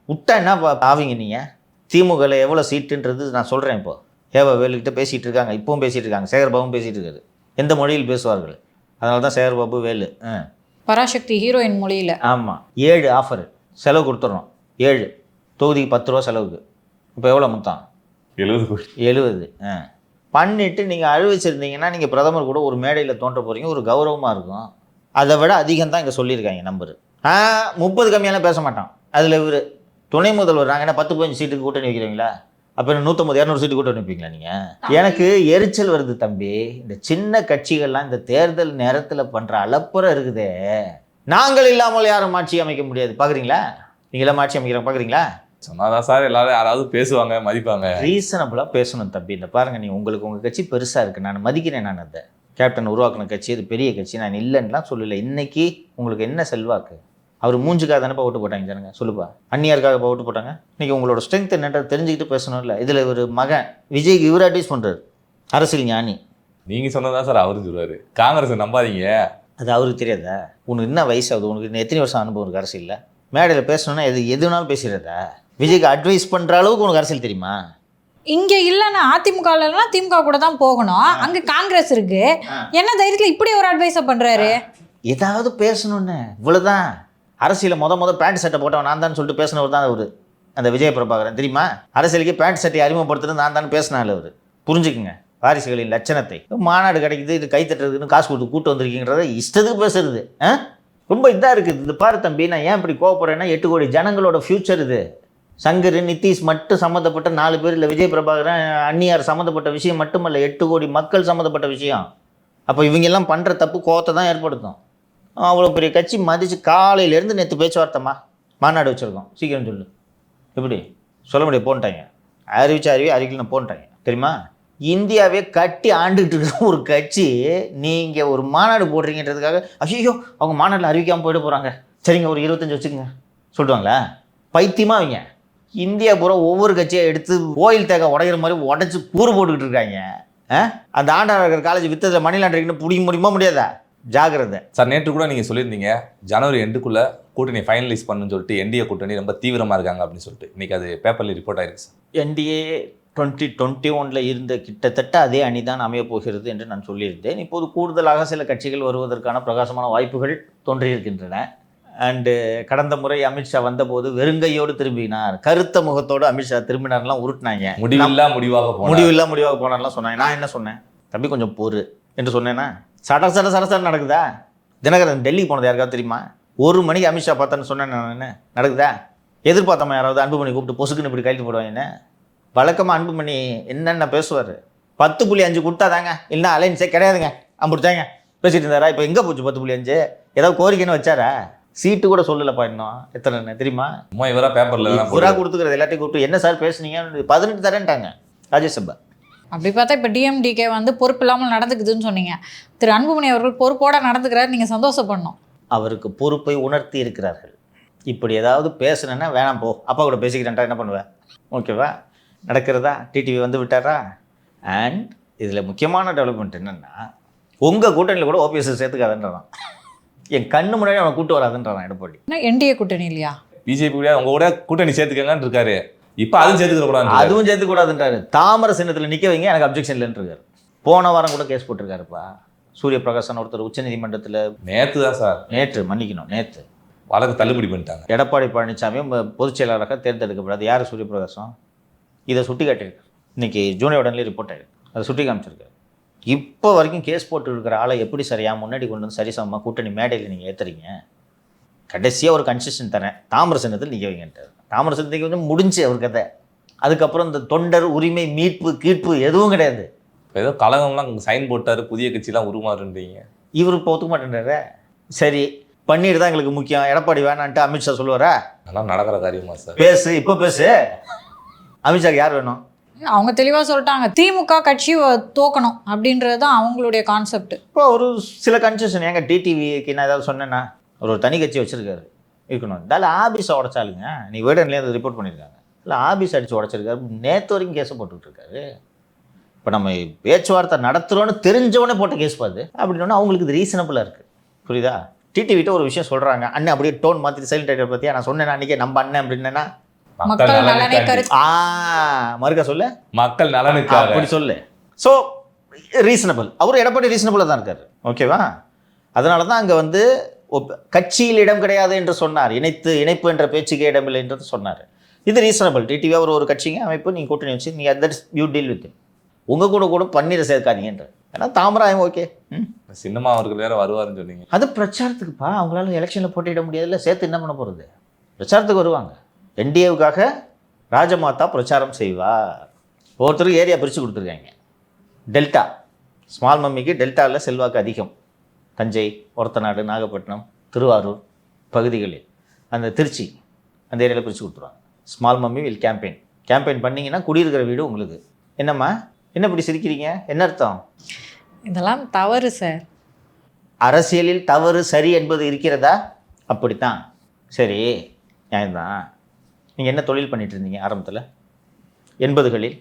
Speaker 3: விட்டா என்ன ஆவீங்க நீங்கள்? திமுகவில் எவ்வளோ சீட்டுன்றது நான் சொல்கிறேன். இப்போ ஏவா வேலுக்கிட்ட பேசிகிட்டு இருக்காங்க, இப்பவும் பேசிகிட்டு இருக்காங்க, சேகர்பாபும் பேசிகிட்டு இருக்காரு. எந்த மொழியில் பேசுவார்கள்? அதனால தான் சேகர்பாபு வேலு.
Speaker 4: பராசக்தி ஹீரோயின் மொழியில்.
Speaker 3: ஆமாம், 7 ஆஃபர் செலவு கொடுத்துட்றோம். 7 தொகுதிக்கு 10 ரூபா செலவுக்கு. இப்போ எவ்வளோ மொத்தம்?
Speaker 1: 70 கோடி.
Speaker 3: 70. பண்ணிவிட்டு நீங்கள் அறிவிச்சிருந்தீங்கன்னா நீங்கள் பிரதமர் கூட ஒரு மேடையில் தோன்ற போகிறீங்க, ஒரு கௌரவமாக இருக்கும். அதை விட அதிகம் தான் இங்கே சொல்லியிருக்காங்க நம்பர். 30 கம்மியெல்லாம் பேச மாட்டான். அதில் இவர் துணை முதல்வர். நாங்கள் என்ன 10-15 சீட்டுக்கு கூட்டணி வைக்கிறீங்களா? அப்போ என்ன 150-200 சீட்டு கூட்டணி வைப்பீங்களா நீங்கள்? எனக்கு எரிச்சல் வருது தம்பி. இந்த சின்ன கட்சிகள்லாம் இந்த தேர்தல் நேரத்தில் பண்ணுற அலப்புறம் இருக்குதே. நாங்கள் இல்லாமல் யாரும் ஆட்சி அமைக்க முடியாது. பார்க்குறீங்களா? நீங்களாம் ஆட்சி அமைக்கிறோம் பார்க்குறீங்களா?
Speaker 1: சொன்னாதான் சார் எல்லாரும் யாராவது பேசுவாங்க, மதிப்பாங்க.
Speaker 3: ரீசனபிளாக பேசணும் தம்பி. இந்த பாருங்கள், நீங்கள் உங்களுக்கு உங்கள் கட்சி பெருசாக இருக்குது, நான் மதிக்கிறேன். நான் அதை கேப்டன் உருவாக்கின கட்சி, அது பெரிய கட்சி, நான் இல்லைன்னுலாம் சொல்லலை. இன்றைக்கி உங்களுக்கு என்ன செல்வாக்கு? அவர் மூஞ்சுக்காக தானேப்பா ஓட்டு போட்டாங்க ஜனங்க, சொல்லுப்பா. அந்நியாருக்காக ஓட்டு போட்டாங்க. இன்றைக்கி உங்களோட ஸ்ட்ரென்த் என்னன்றது தெரிஞ்சுக்கிட்டு பேசணும். இல்லை இதில் ஒரு மகன் விஜய்க்கு இவர் அட்வைஸ் பண்ணுறாரு, அரசியல் ஞானி.
Speaker 1: நீங்கள் சொன்னதான் சார் அவரும் சொல்லுவார், காங்கிரஸை நம்பாதீங்க.
Speaker 3: அது அவருக்கு தெரியாதா? உனக்கு என்ன வயசாகுது? உனக்கு இன்னும் எத்தனை வருஷம் அனுபவம் இருக்குது அரசியலில்? மேடையில் பேசணுன்னா எதுனாலும் பேசுகிறதா? விஜய்க்கு அட்வைஸ் பண்ணுற அளவுக்கு உனக்கு அரசியல் தெரியுமா?
Speaker 4: இங்கே இல்லைன்னா அதிமுகலாம் திமுக கூட தான் போகணும், அங்கே காங்கிரஸ் இருக்கு. என்ன தைரியத்தில் இப்படி ஒரு அட்வைஸை பண்ணுறாரு?
Speaker 3: ஏதாவது பேசணுன்னு இவ்வளோதான். அரசியலை முத பேண்ட் சட்டை போட்டவன் நான் தான் சொல்லிட்டு பேசினவர் தான் அவர், அந்த விஜய பிரபாகரன். தெரியுமா? அரசியலுக்கு பேண்ட் சட்டை அறிமுகப்படுத்துறது நான் தான் பேசினாள் அவர். புரிஞ்சுக்குங்க வாரிசுகளின் லட்சணத்தை. மாநாடு கிடைக்குது, இது கை தட்டுறதுன்னு காசு கொடுத்து கூட்டு வந்திருக்கீங்கிறத இஷ்டத்துக்கு பேசுறது ரொம்ப இதாக இருக்குது. இது பாரு தம்பி, நான் ஏன் இப்படி கோவப்படுறேன்னா 8 கோடி ஜனங்களோட ஃப்யூச்சர் இது. சங்கர், நிதிஷ் மட்டும் சம்மந்தப்பட்ட 4 பேர், இல்லை விஜய் பிரபாகரன், அந்நியார் சம்மந்தப்பட்ட விஷயம் மட்டுமல்ல, 8 கோடி மக்கள் சம்மந்தப்பட்ட விஷயம். அப்போ இவங்கெல்லாம் பண்ணுற தப்பு கோவத்தை தான் ஏற்படுத்தும். அவ்வளோ பெரிய கட்சி மதித்து காலையிலேருந்து நேற்று பேச்சுவார்த்தைம்மா மாநாடு வச்சுருக்கோம் சீக்கிரம் சொல்லு எப்படி சொல்ல முடியாது போன்ட்டாங்க அறிவிக்கல போன்ட்டாங்க தெரியுமா. இந்தியாவே கட்டி ஆண்டுகிட்டு இருக்கிற ஒரு கட்சி நீங்கள் ஒரு மாநாடு போடுறீங்கன்றதுக்காக ஐயோ அவங்க மாநாட்டில் அறிவிக்காமல் போயிட்டு போகிறாங்க சரிங்க ஒரு 25 வச்சுக்கோங்க சொல்லிட்டுவாங்களா பைத்தியமாக அவங்க. இந்தியா பூரா ஒவ்வொரு கட்சியாக எடுத்து கோயில் தேக்க உடைக்கிற மாதிரி உடச்சி கூறு போட்டுக்கிட்டு இருக்காங்க. அந்த ஆண்டாளர் இருக்கிற காலேஜ் வித்ததில் மணி லாண்டரிங்னு பிடிக்க முடியாதா ஜாகிரதை.
Speaker 1: சார் நேற்று கூட நீங்கள் சொல்லியிருந்தீங்க ஜனவரி எண்டுக்குள்ளே கூட்டணி ஃபைனலைஸ் பண்ணுன்னு சொல்லிட்டு என்டிஏ கூட்டணி ரொம்ப தீவிரமாக இருக்காங்க அப்படின்னு சொல்லிட்டு இன்றைக்கி அது பேப்பரில் ரிப்போர்ட் ஆயிருக்கு சார்.
Speaker 3: என்டிஏ 2021 இருந்த கிட்டத்தட்ட அதே அணிதான் அமையப் போகிறது என்று நான் சொல்லியிருந்தேன். இப்போது கூடுதலாக சில கட்சிகள் வருவதற்கான பிரகாசமான வாய்ப்புகள் தோன்றியிருக்கின்றன. அண்டு கடந்த முறை அமித்ஷா வந்தபோது வெறுங்கையோடு திரும்பினார், கருத்த முகத்தோடு அமித்ஷா திரும்பினார்லாம் உருட்டினாங்க.
Speaker 1: முடிவில்லா
Speaker 3: முடிவாக போனார்லாம் சொன்னாங்க. நான் என்ன சொன்னேன், தம்பி கொஞ்சம் பொறு என்று சொன்னேன்னா சட நடக்குதா? தினகரன் டெல்லி போனது யாருக்காவது தெரியுமா? 1 மணிக்கு அமித்ஷா பார்த்தான்னு சொன்னேன் நான், என்ன நடக்குதா? எதிர்பார்த்தமா யாராவது அன்புமணி கூப்பிட்டு பொசுக்குன்னு இப்படி கைட்டு போடுவாங்க. என்ன வழக்கமாக அன்புமணி என்னென்ன பேசுவார், 10.5 கொடுத்தாதாங்க இல்லைன்னா அலைன்ஸே கிடையாதுங்க அப்படித்தாங்க பேசிட்டு இருந்தாரா? இப்போ எங்கே போச்சு 10.5? ஏதாவது கோரிக்கைன்னு வச்சாரா? சீட்டு கூட சொல்லலப்பா இன்னும். எத்தனை தெரியுமா?
Speaker 1: பேப்பரில்
Speaker 3: கொடுத்துக்கிறது எல்லாத்தையும் கூப்பிட்டு என்ன சார் பேசுனீங்க, 18 தரேன்ட்டாங்க ராஜ்யசபா.
Speaker 4: அப்படி பார்த்தா இப்போ டிஎம்டிகே வந்து பொறுப்பு இல்லாமல் நடந்துக்குதுன்னு சொன்னீங்க. திரு அன்புமணி அவர்கள் பொறுப்போட நடந்துக்கிறாரு, நீங்கள் சந்தோஷப்படணும்.
Speaker 3: அவருக்கு பொறுப்பை உணர்த்தி இருக்கிறார்கள். இப்படி ஏதாவது பேசுனேன்னா வேணாம் போ, அப்பா கூட பேசிக்கிறேன்டா என்ன பண்ணுவேன், ஓகேவா? நடக்கிறதா? டிடிவி வந்து விட்டாரா? அண்ட் இதில் முக்கியமான டெவலப்மெண்ட் என்னென்னா, உங்கள் கூட்டணியில் கூட ஓபிஎஸ் சேர்த்துக்காதுன்றான். என் கண்ணு முன்னாடி அவனை கூட்டு வராதுன்றான் எடப்பாடி.
Speaker 4: என்டிஏ கூட்டணி இல்லையா?
Speaker 1: பிஜேபி கூட உங்க கூட கூட்டணி சேர்த்துக்கங்கன்னு இருக்காரு. இப்போ அதுவும் சேர்த்துக்கூடாது,
Speaker 3: அதுவும் சேர்த்துக்கூடாதுன்றாரு. தாமரை சின்னத்தில் நிற்க வைங்க, எனக்கு அப்ஜெக்ஷன் இல்லைன்னு இருக்காரு. போன வாரம் கூட கேஸ் போட்டிருக்காருப்பா சூரிய பிரகாசன் ஒருத்தர் உச்சநீதிமன்றத்தில். நேற்று மன்னிக்கணும், நேற்று
Speaker 1: வழக்கு தள்ளுபடி பண்ணிட்டாங்க.
Speaker 3: எடப்பாடி பழனிசாமியும் பொதுச் செயலாளராக தேர்ந்தெடுக்கப்படாது. யார் சூரிய பிரகாசம்? இதை சுட்டி காட்டியிருக்கு. இன்றைக்கி ஜூனியர் உடனே ரிப்போர்ட் ஆகிருக்கு, அதை சுட்டி காமிச்சிருக்காரு. இப்போ வரைக்கும் கேஸ் போட்டு இருக்கிற ஆளை எப்படி சரியாக முன்னாடி கொண்டு வந்து சரிசமமாக கூட்டணி மேடையில் நீங்கள் ஏற்றுறீங்க? கடைசியாக ஒரு கன்செஷன் தரேன், தாமரை சின்னத்தில் நிற்க வைங்கன்ட்டார். தாமரை சின்னத்துக்கு வந்து முடிஞ்சு அவர் கதை. அதுக்கப்புறம் இந்த தொண்டர் உரிமை மீட்பு கீட்பு எதுவும் கிடையாது.
Speaker 1: ஏதோ கழகம்லாம் சைன் போட்டார், புதிய கட்சிலாம் உருமாறுன்றீங்க.
Speaker 3: இவர் இப்போ ஒத்துக்க மாட்டேன்றாரு. சரி பண்ணிட்டு தான் எங்களுக்கு முக்கியம், எடப்பாடி வேணான்ட்டு அமித்ஷா சொல்லுவாரா?
Speaker 1: அதெல்லாம் நடக்கிற காரியமா சார்?
Speaker 3: பேசு, இப்போ பேசு. அமித்ஷாக்கு யார் வேணும்?
Speaker 4: அவங்க தெளிவாக சொல்லிட்டாங்க, திமுக கட்சி தோக்கணும் அப்படின்றது தான் அவங்களுடைய கான்செப்ட்.
Speaker 3: இப்போ ஒரு சில கன்செஷன் எங்கள் டிடிவிக்கு நான் ஏதாவது சொன்னேன்னா, ஒரு தனி கட்சி வச்சுருக்காரு இருக்கணும். இதால் ஆபீஸை உடச்சாலுங்க, நீ வீடன்லேயே அதை ரிப்போர்ட் பண்ணியிருக்காங்க. இல்லை ஆபீஸ் அடித்து உடச்சிருக்காரு, நேற்று வரைக்கும் கேஸை போட்டுட்ருக்காரு. இப்போ நம்ம பேச்சுவார்த்தை நடத்துகிறோன்னு தெரிஞ்சவொடனே போட்ட கேஸ் பார்த்து அப்படின்னா அவங்களுக்கு இது ரீசனபிளாக இருக்குது. புரியுதா? டிடிவிட்ட ஒரு விஷயம் சொல்கிறாங்க, அண்ணன் அப்படியே டோன் மாற்றிட்டு சைலண்ட் ஆகிட்ட பற்றியா நான் சொன்னேன் அன்றைக்கே நம்ம அண்ணன் அப்படின்னா மறுக்க சொல்லு,
Speaker 1: மக்கள் நலனுக்கு
Speaker 3: அப்படி சொல்லு. ஸோ ரீசனபிள், அவரும் எடப்பாடி ரீசனபிளாக தான் இருக்காரு, ஓகேவா? அதனால தான் அங்கே வந்து கட்சியில் இடம் கிடையாது என்று சொன்னார், இணைப்பு என்ற பேச்சுக்கே இடமில்லை என்றது சொன்னார். இது ரீசனபிள். டிடிவி அவர் ஒரு கட்சிங்க அமைப்பு, நீங்கள் கூட்டணி வச்சு நீங்கள் that is you deal with உங்கள் கூட பன்னீரை சேர்க்காதீங்கன்ற. ஏன்னா தாமராயம் ஓகே,
Speaker 1: சின்னமா அவர்கள் வேற வருவாருன்னு சொன்னீங்க.
Speaker 3: அது பிரச்சாரத்துக்குப்பா, அவங்களால எலெக்ஷனில் போட்டியிட முடியாதுல்ல, சேர்த்து என்ன பண்ண போகிறது? பிரச்சாரத்துக்கு வருவாங்க. என்டிஏவுக்காக ராஜமாதா பிரச்சாரம் செய்வார். ஒவ்வொருத்தருக்கு ஏரியா பிரித்து கொடுத்துருக்காங்க. டெல்டா ஸ்மால் மம்மிக்கு டெல்டாவில் செல்வாக்கு அதிகம். தஞ்சை, ஒரத்தநாடு, நாகப்பட்டினம், திருவாரூர் பகுதிகளில், அந்த திருச்சி அந்த ஏரியாவில் பிரித்து கொடுத்துருவாங்க. ஸ்மால் மம்மி வில் கேம்பெயின் பண்ணிங்கன்னா குடியிருக்கிற வீடு உங்களுக்கு. என்னம்மா என்ன இப்படி சிரிக்கிறீங்க, என்ன அர்த்தம்?
Speaker 4: இதெல்லாம் தவறு சார்.
Speaker 3: அரசியலில் தவறு சரி என்பது இருக்கிறதா? அப்படித்தான். சரி நியாயம்தான். நீங்கள் என்ன தொழில் பண்ணிட்டு இருந்தீங்க ஆரம்பத்தில் 80களில்?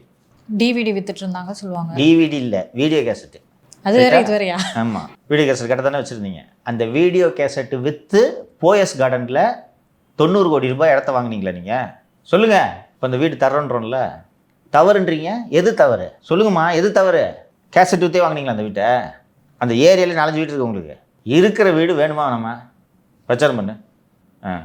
Speaker 4: டிவிடி வித்துட்டு இருந்தாங்க சொல்லுவாங்க.
Speaker 3: டிவிடி இல்லை, வீடியோ கேசட்டு.
Speaker 4: அது வேற இது வேறையா?
Speaker 3: ஆமாம், வீடியோ கேசட் கடை தானே வச்சுருந்தீங்க. அந்த வீடியோ கேசட்டு விற்று போயஸ் கார்டனில் 90 கோடி ரூபாய் இடத்த வாங்கினீங்களா நீங்கள்? சொல்லுங்கள். இப்போ அந்த வீடு தர்றோன்றோம்ல, தவறுன்றீங்க. எது தவறு சொல்லுங்கம்மா, எது தவறு? கேசட் விற்றே வாங்கினீங்களா அந்த வீட்டை? அந்த ஏரியாவில் 4 வீடு இருக்குது உங்களுக்கு. இருக்கிற வீடு வேணுமா? நம்ம பிரச்சாரம் பண்ணு.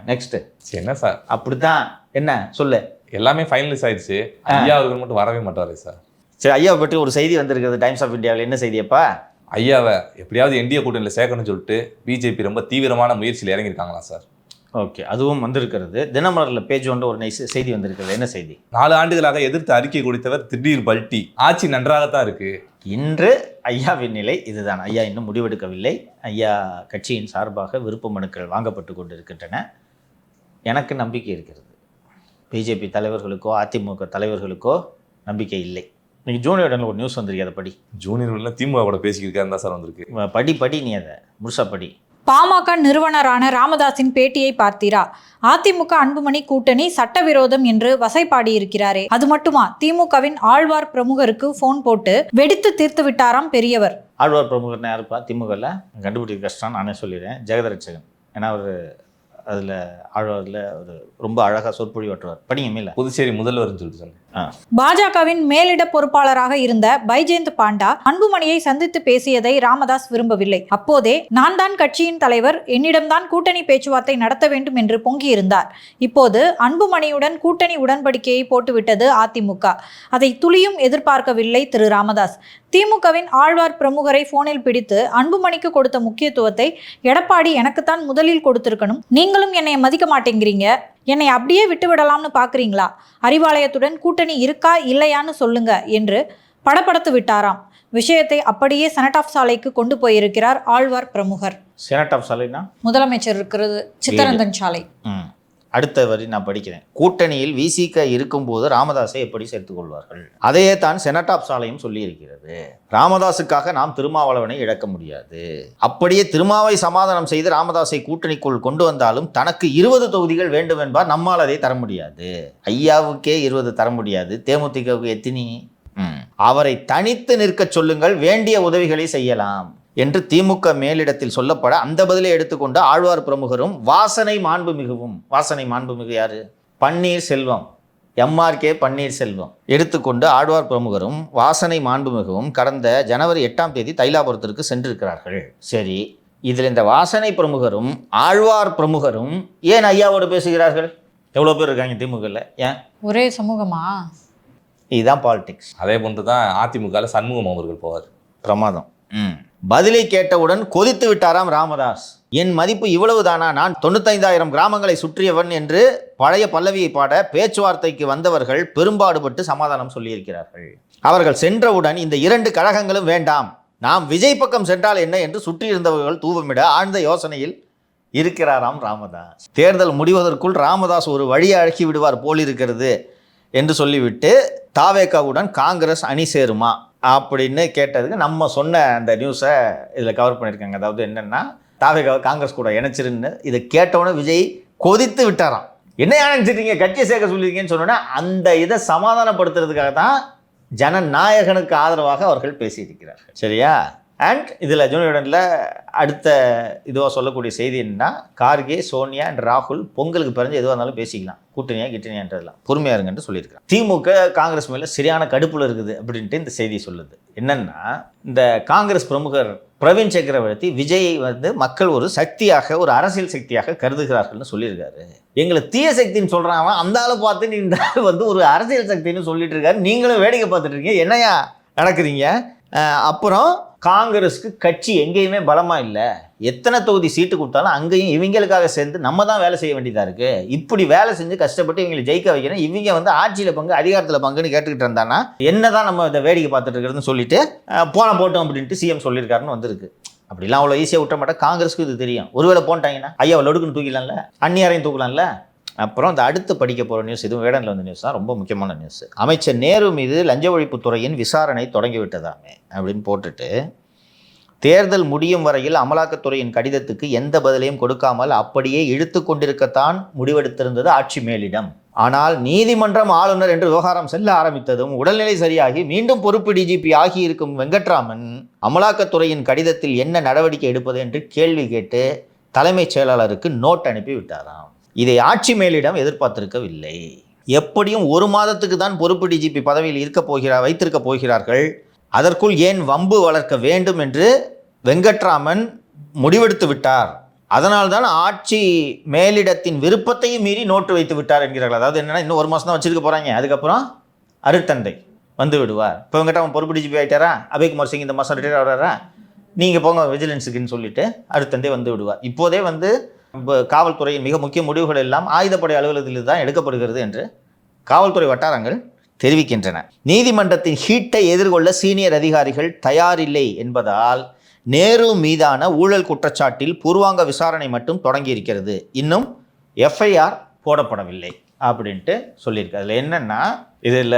Speaker 3: நெக்ஸ்ட்டு
Speaker 1: என்ன சார்
Speaker 3: அப்படித்தான்? என்ன சொல்லு?
Speaker 1: எல்லாமே ஃபைனலைஸ் ஆயிடுச்சு. ஐயா அவர்கள் மட்டும் வரவே மாட்டாரு சார்.
Speaker 3: சரி, ஐயாவை பற்றி ஒரு செய்தி வந்திருக்குது டைம்ஸ் ஆஃப் இந்தியாவில். என்ன செய்தியப்பா?
Speaker 1: ஐயாவை எப்படியாவது என்டிஏ கூட்டணியில் சேர்க்கணும்னு சொல்லிட்டு பிஜேபி ரொம்ப தீவிரமான முயற்சியில் இறங்கியிருக்காங்களா சார்?
Speaker 3: ஓகே, அதுவும் வந்திருக்கிறது. தினமலரில் பேஜ் ஒன்று ஒரு செய்தி வந்திருக்கிறது. என்ன செய்தி?
Speaker 1: 4 ஆண்டுகளாக எதிர்த்து அறிக்கை கொடுத்தவர் திடீர் பல்ட்டி. ஆட்சி நன்றாகத்தான் இருக்கு.
Speaker 3: இன்று ஐயாவின் நிலை இதுதான். ஐயா இன்னும் முடிவெடுக்கவில்லை. ஐயா கட்சியின் சார்பாக விருப்ப மனுக்கள் வாங்கப்பட்டு கொண்டிருக்கின்றன. எனக்கு நம்பிக்கை இருக்கிறது. பிஜேபி தலைவர்களுக்கோ அதிமுக தலைவர்களுக்கோ நம்பிக்கை இல்லை. இன்னைக்கு ஜூனியர் ஒரு நியூஸ் வந்திருக்கு, அதை படி.
Speaker 1: ஜூனியர் திமுக கூட பேசிக்கிருக்காரு தான் சார் வந்திருக்கு.
Speaker 3: படி நீ அதை முழுசா படி.
Speaker 4: பாமக நிறுவனரான ராமதாஸின் பேட்டியை பார்த்தீரா? அதிமுக அன்புமணி கூட்டணி சட்டவிரோதம் என்று வசைபாடியிருக்கிறாரே, அது மட்டுமா? திமுகவின் ஆழ்வார் பிரமுகருக்கு போன் போட்டு வெடித்து தீர்த்து விட்டாராம் பெரியவர்.
Speaker 3: ஆழ்வார் பிரமுகர்னு யாருப்பா? திமுகவில் கண்டுபிடிக்க கஷ்டம், நானே சொல்லிடுறேன். ஜெகதரட்சகன். ஏன்னா அவர் அதில் ஆழ்வாரில் ஒரு ரொம்ப அழகாக சொற்பொழிவாற்றுவார். படிங்க மேல.
Speaker 1: புதுச்சேரி முதல்வர்னு சொல்லிட்டு சொன்னேன்.
Speaker 4: பாஜகவின் மேலிட பொறுப்பாளராக இருந்த பைஜெயந்த் பாண்டா அன்புமணியை சந்தித்து பேசியதை ராமதாஸ் விரும்பவில்லை. அப்போதே நான் தான் கட்சியின் தலைவர், என்னிடம்தான் கூட்டணி பேச்சுவார்த்தை நடத்த வேண்டும் என்று பொங்கியிருந்தார். இப்போது அன்புமணியுடன் கூட்டணி உடன்படிக்கையை போட்டுவிட்டது அதிமுக. அதை துளியும் எதிர்பார்க்கவில்லை திரு ராமதாஸ். திமுகவின் ஆழ்வார் பிரமுகரை போனில் பிடித்து அன்புமணிக்கு கொடுத்த முக்கியத்துவத்தை எடப்பாடி எனக்குத்தான் முதலில் கொடுத்திருக்கணும், நீங்களும் என்னை மதிக்க மாட்டேங்கிறீங்க, என்னை அப்படியே விட்டுவிடலாம்னு பார்க்குறீங்களா, அறிவாலயத்துடன் கூட்டணி இருக்கா இல்லையான்னு சொல்லுங்க என்று படப்படுத்து விட்டாராம். விஷயத்தை அப்படியே செனட் ஆஃப் சாலைக்கு கொண்டு போயிருக்கிறார் ஆழ்வார் பிரமுகர்.
Speaker 3: செனட் ஆஃப் சாலைனா
Speaker 4: முதலமைச்சர் இருக்கிறது சித்தரஞ்சன் சாலை.
Speaker 3: அடுத்த வரி நான் படிக்கிறேன். கூட்டணியில் விசிக இருக்கும்போது ராமதாஸை எப்படி சேர்த்துக் கொள்வார்கள்? அதையே தான் செனட் ஆஃப் சாலையும் சொல்லி இருக்கிறது. ராமதாஸுக்காக நாம் திருமாவளவனை இழக்க முடியாது. அப்படியே திருமாவை சமாதானம் செய்து ராமதாஸை கூட்டணிக்குள் கொண்டு வந்தாலும் தனக்கு 20 தொகுதிகள் வேண்டும் என்பார். நம்மால் அதை தர முடியாது. ஐயாவுக்கே 20 தர முடியாது, தேமுதிகவுக்கு எத்தனை? அவரை தனித்து நிற்க சொல்லுங்கள், வேண்டிய உதவிகளை செய்யலாம் என்று திமுக மேலிடத்தில் சொல்லப்பட அந்த பதிலை எடுத்துக்கொண்டு ஆழ்வார் பிரமுகரும் வாசனை மாண்புமிகு யாரு? பன்னீர்செல்வம், MRK பன்னீர்செல்வம் எடுத்துக்கொண்டு ஆழ்வார் பிரமுகரும் வாசனை மாண்புமிகவும் கடந்த ஜனவரி 8ஆம் தேதி தைலாபுரத்திற்கு சென்றிருக்கிறார்கள். சரி, இதில் இந்த வாசனை பிரமுகரும் ஆழ்வார் பிரமுகரும் ஏன் ஐயாவோடு பேசுகிறார்கள்? எவ்வளோ பேர் இருக்காங்க திமுகவில்? ஏன்
Speaker 4: ஒரே சமூகமா?
Speaker 3: இதுதான் பாலிடிக்ஸ்.
Speaker 1: அதே போன்று தான் அதிமுகவில் சண்முகம் அவர்கள் போவார்.
Speaker 3: பிரமாதம். பதிலை கேட்டவுடன் கொதித்து விட்டாராம் ராமதாஸ். என் மதிப்பு இவ்வளவு தானா? நான் 95,000 கிராமங்களை சுற்றியவன் என்று பழைய பல்லவியை பாட பேச்சுவார்த்தைக்கு வந்தவர்கள் பெரும்பாடுபட்டு சமாதானம் சொல்லியிருக்கிறார்கள். அவர்கள் சென்றவுடன் இந்த 2 கழகங்களும் வேண்டாம், நாம் விஜய் பக்கம் சென்றால் என்ன என்று சுற்றியிருந்தவர்கள் தூவமிட ஆழ்ந்த யோசனையில் இருக்கிறாராம் ராமதாஸ். தேர்தல் முடிவதற்குள் ராமதாஸ் ஒரு வழியை அழக்கி விடுவார் போலிருக்கிறது என்று சொல்லிவிட்டு தாவேகாவுடன் காங்கிரஸ் அணி சேருமா அப்படின்னு கேட்டதுக்கு நம்ம சொன்ன அந்த நியூஸை இதில் கவர் பண்ணியிருக்காங்க. அதாவது என்னென்னா, தாவேகாவை காங்கிரஸ் கூட இணைச்சிருன்னு இதை கேட்டவுடனே விஜய் கொதித்து விட்டாராம். என்ன நினைச்சிருக்கீங்க, கட்சியை சேர்க்க சொல்லியிருக்கீங்கன்னு சொன்னோன்னா அந்த இதை சமாதானப்படுத்துறதுக்காக தான் ஜனநாயகனுக்கு ஆதரவாக அவர்கள் பேசியிருக்கிறார்கள். சரியா? அண்ட் இதில் ஜூனியர்டனில் அடுத்த இதுவாக சொல்லக்கூடிய செய்தி என்னன்னா, கார்கே, சோனியா அண்ட் ராகுல் பொங்கலுக்கு பிறந்து எதுவாக இருந்தாலும் பேசிக்கலாம், கூட்டணியா கிட்டணியான்றதெல்லாம் பொறுமையாக இருங்கன்னு சொல்லியிருக்காங்க. திமுக காங்கிரஸ் மேலே சரியான கடுப்பில் இருக்குது அப்படின்ட்டு இந்த செய்தி சொல்லுது. என்னன்னா, இந்த காங்கிரஸ் பிரமுகர் பிரவீன் சக்கரவர்த்தி விஜயை மக்கள் ஒரு சக்தியாக, ஒரு அரசியல் சக்தியாக கருதுகிறார்கள்னு சொல்லியிருக்காரு. எங்களை தீய சக்தின்னு சொல்கிறாங்க, அந்த ஆளை பார்த்து நீ ஒரு அரசியல் சக்தின்னு சொல்லிட்டு இருக்காரு, நீங்களும் வேடிக்கை பார்த்துட்டு இருக்கீங்க, என்னையா நடக்குறீங்க? அப்புறம் காங்கிரஸுக்கு கட்சி எங்கேயுமே பலமாக இல்லை, எத்தனை தொகுதி சீட்டு கொடுத்தாலும் அங்கேயும் இவங்களுக்காக சேர்ந்து நம்ம தான் வேலை செய்ய வேண்டியதாக இருக்குது. இப்படி வேலை செஞ்சு கஷ்டப்பட்டு இவங்களை ஜெயிக்க வைக்கிறேன், இவங்க ஆட்சியில் பங்கு அதிகாரத்தில் பங்குன்னு கேட்டுக்கிட்டு இருந்தானா என்ன தான் நம்ம இதை வேடிக்கை பார்த்துட்டு இருக்கிறதுன்னு சொல்லிட்டு போட்டோம் அப்படின்ட்டு சிஎம் சொல்லியிருக்காருன்னு வந்திருக்கு. அப்படிலாம் அவ்வளோ ஈஸியாக விட்ட மாட்டேன். காங்கிரஸுக்கு இது தெரியும். ஒருவேளை போட்டாங்கன்னா ஐயா லொடுக்குன்னு தூக்கிடலாம்ல, அந்நியாரையும் தூக்கலாம்ல. அப்புறம் இந்த அடுத்து படிக்க போகிற நியூஸ், இதுவும் வேடனில் வந்த நியூஸ் தான், ரொம்ப முக்கியமான நியூஸ். அமைச்சர் நேரு மீது லஞ்ச ஒழிப்புத்துறையின் விசாரணை தொடங்கிவிட்டதாமே அப்படின்னு போட்டுட்டு, தேர்தல் முடியும் வரையில் அமலாக்கத்துறையின் கடிதத்துக்கு எந்த பதிலையும் கொடுக்காமல் அப்படியே இழுத்து கொண்டிருக்கத்தான் முடிவெடுத்திருந்தது ஆட்சி மேலிடம். ஆனால் நீதிமன்றம், ஆளுநர் என்று விவகாரம் செல்ல ஆரம்பித்ததும் உடல்நிலை சரியாகி மீண்டும் பொறுப்பு டிஜிபி ஆகியிருக்கும் வெங்கட்ராமன் அமலாக்கத்துறையின் கடிதத்தில் என்ன நடவடிக்கை எடுப்பது என்று கேள்வி கேட்டு தலைமைச் செயலாளருக்கு நோட் அனுப்பி விட்டாராம். இதை ஆட்சி மேலிடம் எதிர்பார்த்திருக்கவில்லை. எப்படியும் 1 மாதத்துக்கு தான் பொறுப்பு டிஜிபி பதவியில் வைத்திருக்க போகிறார்கள், அதற்குள் ஏன் வம்பு வளர்க்க வேண்டும் என்று வெங்கட்ராமன் முடிவெடுத்து விட்டார். அதனால்தான் ஆட்சி மேலிடத்தின் விருப்பத்தையும் மீறி நோட்டு வைத்து விட்டார் என்கிறார்கள். அதாவது என்னன்னா, இன்னும் 1 மாதம் தான் வச்சிருக்க போகிறாங்க, அதுக்கப்புறம் அருட்தந்தை வந்து விடுவார். இப்போ வெங்கட்ராமன் பொறுப்பு டிஜிபி ஆகிட்டாரா, அபய்குமார் சிங் இந்த மாதம் ரிட்டையர் ஆகிறாரா, நீங்கள் போங்க விஜிலன்ஸுக்குன்னு சொல்லிட்டு அருட்தந்தை வந்து விடுவார். இப்போதே காவல்துறையின் மிக முக்கிய முடிவுகள் எல்லாம் ஆயுதப்படை அலுவலகத்தில் தான் எடுக்கப்படுகிறது என்று காவல்துறை வட்டாரங்கள் தெரிவிக்கின்றன. நீதிமன்றத்தின் ஹீட்டை எதிர்கொள்ள சீனியர் அதிகாரிகள் தயாரில்லை என்பதால் நேரு மீதான ஊழல் குற்றச்சாட்டில் பூர்வாங்க விசாரணை மட்டும் தொடங்கி இருக்கிறது, இன்னும் எஃப்ஐஆர் போடப்படவில்லை அப்படின்ட்டு சொல்லியிருக்கு. அதில் என்னென்னா, இதில்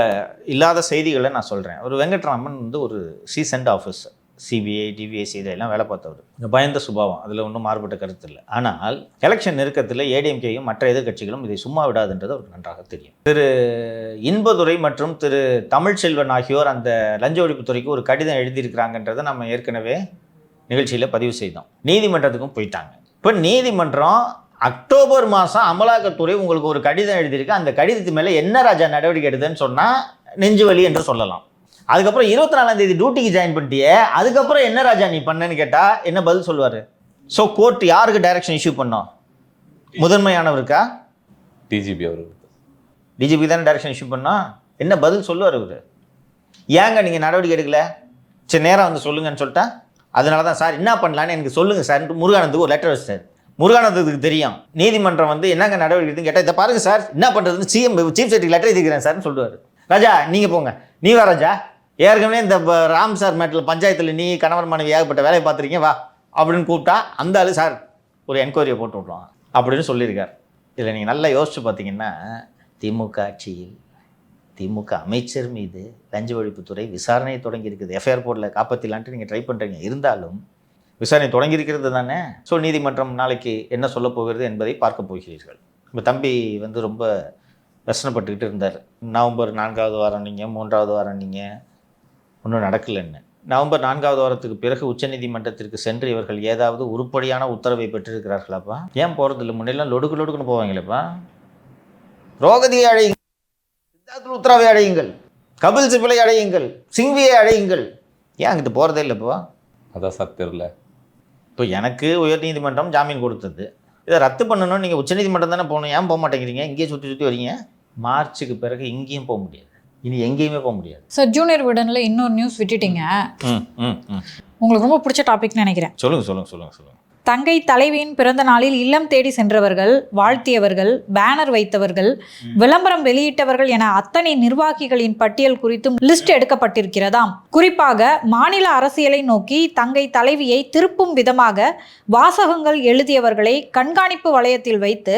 Speaker 3: இல்லாத செய்திகளை நான் சொல்கிறேன். ஒரு வெங்கட்ராமன் வந்து ஒரு சீசன்ட் ஆஃபீஸர், சிபிஐ டிவிஎஸ்சி இதெல்லாம் வேலை பார்த்தவர், பயந்த சுபாவம், அதில் ஒன்றும் மாறுபட்ட கருத்து இல்லை. ஆனால் எலெக்ஷன் நெருக்கத்தில் ஏடிஎம்கேயும் மற்ற எதிர்க்கட்சிகளும் இதை சும்மா விடாதுன்றது அவருக்கு நன்றாக தெரியும். திரு இன்பதுரை மற்றும் திரு தமிழ்ச்செல்வன் ஆகியோர் அந்த லஞ்ச ஒழிப்புத்துறைக்கு ஒரு கடிதம் எழுதியிருக்கிறாங்கன்றதை நம்ம ஏற்கனவே நிகழ்ச்சியில் பதிவு செய்தோம். நீதிமன்றத்துக்கும் போயிட்டாங்க. இப்போ நீதிமன்றம் அக்டோபர் மாதம் அமலாக்கத்துறை உங்களுக்கு ஒரு கடிதம் எழுதியிருக்கு, அந்த கடிதத்து மேலே என்ன ராஜா நடவடிக்கை எடுதுன்னு சொன்னால் நெஞ்சு வலி என்று சொல்லலாம். அதுக்கப்புறம் 24ஆம் தேதி டியூட்டிக்கு ஜாயின் பண்ணிட்டியே, அதுக்கப்புறம் என்ன ராஜா நீ பண்ணேன்னு கேட்டால் என்ன பதில் சொல்லுவார்? ஸோ கோர்ட் யாருக்கு டைரக்ஷன் இஷ்யூ பண்ணோம்? முதன்மையானவருக்கா?
Speaker 1: டிஜிபி அவருக்கு.
Speaker 3: டிஜிபி தானே டைரக்ஷன் இஷ்யூ பண்ணோம். என்ன பதில் சொல்லுவார் அவர்? ஏங்க நீங்கள் நடவடிக்கை எடுக்கல? சரி நேரம் வந்து சொல்லுங்கன்னு சொல்லிட்டா, அதனால தான் சார் என்ன பண்ணலான்னு எனக்கு சொல்லுங்கள் சார் முருகானந்துக்கு ஒரு லெட்டர் வச்சார். முருகானந்தத்துக்கு தெரியும் நீதிமன்றம் வந்து என்னங்க நடவடிக்கை எடுத்துன்னு கேட்டால், இதை பாருங்கள் சார் என்ன பண்ணுறதுன்னு சீஃப் செக்ரட்டரி லெட்டர் எழுதிக்கிறேன் சார்னு சொல்லுவார். ராஜா நீங்கள் போங்க, நீ வா ராஜா, ஏற்கனவே இந்த ராம் சார் மேட்டில் பஞ்சாயத்தில் நீ கணவன் மனைவி ஏகப்பட்ட வேலையை பார்த்துருக்கீங்க வா அப்படின்னு கூப்பிட்டா அந்த ஆளு சார் ஒரு என்கொயரியை போட்டு விட்ருவான் அப்படின்னு சொல்லியிருக்கார். இதில் நீங்கள் நல்லா யோசிச்சு பார்த்தீங்கன்னா, திமுக ஆட்சியில் திமுக அமைச்சர் மீது லஞ்ச ஒழிப்புத்துறை விசாரணையை தொடங்கி இருக்குது. எஃப்ஐஆர் போர்டில் காப்பாற்றலான்ட்டு நீங்கள் ட்ரை பண்ணுறீங்க, இருந்தாலும் விசாரணை தொடங்கியிருக்கிறது தானே. ஸோ நீதிமன்றம் நாளைக்கு என்ன சொல்ல போகிறது என்பதை பார்க்க போகிறீர்கள். இப்போ தம்பி வந்து ரொம்ப பிரச்சனைப்பட்டுக்கிட்டு இருந்தார். நவம்பர் 4வது வாரம் நீங்கள், 3வது வாரம் நீங்கள், ஒன்றும் நடக்கலைன்னு. நவம்பர் 4வது வாரத்துக்கு பிறகு உச்சநீதிமன்றத்திற்கு சென்று இவர்கள் ஏதாவது உருப்படியான உத்தரவை பெற்றிருக்கிறார்களாப்பா? ஏன் போகிறதில்ல? முன்னெல்லாம் லொடுக்குன்னு போவாங்களேப்பா. ரோகதியை அழையுங்கள், சித்தார்த்த உத்தரவை அழையுங்கள், கபில் சிபலை அழையுங்கள், சிங்வியை அழையுங்கள், ஏன் அங்கிட்டு போகிறதே இல்லைப்பா?
Speaker 1: அதான் சார் தெரியல.
Speaker 3: இப்போ எனக்கு உயர்நீதிமன்றம் ஜாமீன் கொடுத்தது, இதை ரத்து பண்ணணும், நீங்கள் உச்சநீதிமன்றம் தானே போகணும், ஏன் போக மாட்டேங்கிறீங்க? இங்கேயே சுற்றி வரீங்க. மார்ச்சுக்கு பிறகு இங்கேயும் போக முடியாது, இனி எங்கேயுமே போக முடியாது.
Speaker 4: சார் ஜூனியர் விடனில் இன்னொரு நியூஸ் விட்டுட்டீங்க. உங்களுக்கு ரொம்ப பிடிச்ச டாபிக்னு நினைக்கிறேன்.
Speaker 3: சொல்லுங்க.
Speaker 4: தங்கை தலைவியின் பிறந்த நாளில் இல்லம் தேடி சென்றவர்கள், வாழ்த்தியவர்கள், பேனர் வைத்தவர்கள், விளம்பரம் வெளியிட்டவர்கள் என அத்தனை நிர்வாகிகளின் பட்டியல் குறித்தும் லிஸ்ட் எடுக்கப்பட்டிருக்கிறதாம். குறிப்பாக மாநில அரசியலை நோக்கி தங்கை தலைவியை திருப்பும் விதமாக வாசகங்கள் எழுதியவர்களை கண்காணிப்பு வளையத்தில் வைத்து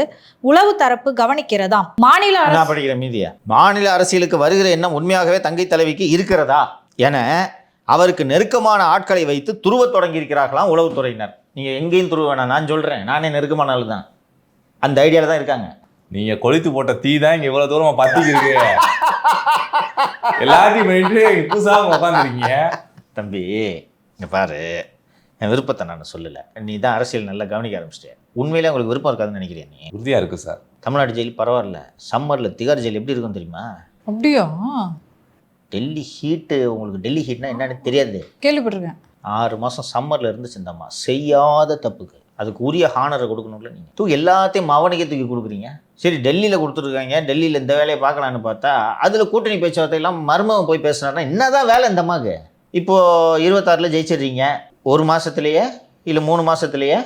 Speaker 4: உளவு தரப்பு கவனிக்கிறதாம்.
Speaker 3: மாநில அரசியலுக்கு வருகிற எண்ணம் உண்மையாகவே தங்கை தலைவிக்கு இருக்கிறதா என அவருக்கு நெருக்கமான ஆட்களை வைத்து துருவ தொடங்கி இருக்கிறார்களாம் உளவுத்துறையினர். நீங்கள் எங்கேயும் துருவ வேணாம், நான் சொல்கிறேன், நானே நெருக்கமான ஆள் தான், அந்த ஐடியாவில் தான் இருக்காங்க.
Speaker 1: நீங்கள் கொளுத்து போட்ட தீ தான் இங்கே இவ்வளோ தூரமாக பற்றிக்கு இருக்கு. எல்லாத்தையும் பண்ணிட்டு புதுசாக உட்காந்துருக்கீங்க.
Speaker 3: தம்பி இங்கே பாரு, என் விருப்பத்தை நான் சொல்லலை, நீ தான் அரசியல் நல்லா கவனிக்க ஆரம்பிச்சிட்டேன். உண்மையிலே உங்களுக்கு விருப்பம் இருக்காதுன்னு நினைக்கிறேன். நீ
Speaker 1: உறுதியாக இருக்குது சார்.
Speaker 3: தமிழ்நாடு ஜெயில் பரவாயில்ல, சம்மரில் திகார் ஜெயில் எப்படி இருக்கும் தெரியுமா?
Speaker 4: அப்படியா?
Speaker 3: டெல்லி ஹீட்டு, உங்களுக்கு டெல்லி ஹீட்னா என்னன்னு தெரியாது,
Speaker 4: கேள்விப்பட்டிருக்கேன்.
Speaker 3: 6 மாதம் சம்மரில் இருந்துச்சுந்தம்மா, செய்யாத தப்புக்கு அதுக்கு உரிய ஹானரை கொடுக்கணும்ல. நீங்கள் எல்லாத்தையும் மவனிக்க தூக்கி கொடுக்குறீங்க. சரி டெல்லியில் கொடுத்துருக்காங்க, டெல்லியில் இந்த வேலையை பார்க்கலான்னு பார்த்தா அதில் கூட்டணி பேச்சுவார்த்தையெல்லாம் மருமகன் போய் பேசினார்னா என்னதான் வேலை இந்த அம்மாவுக்கு? இப்போது 26 ஜெயிச்சிடுறீங்க, 1 மாதத்துலேயே இல்லை 3 மாதத்துலேயே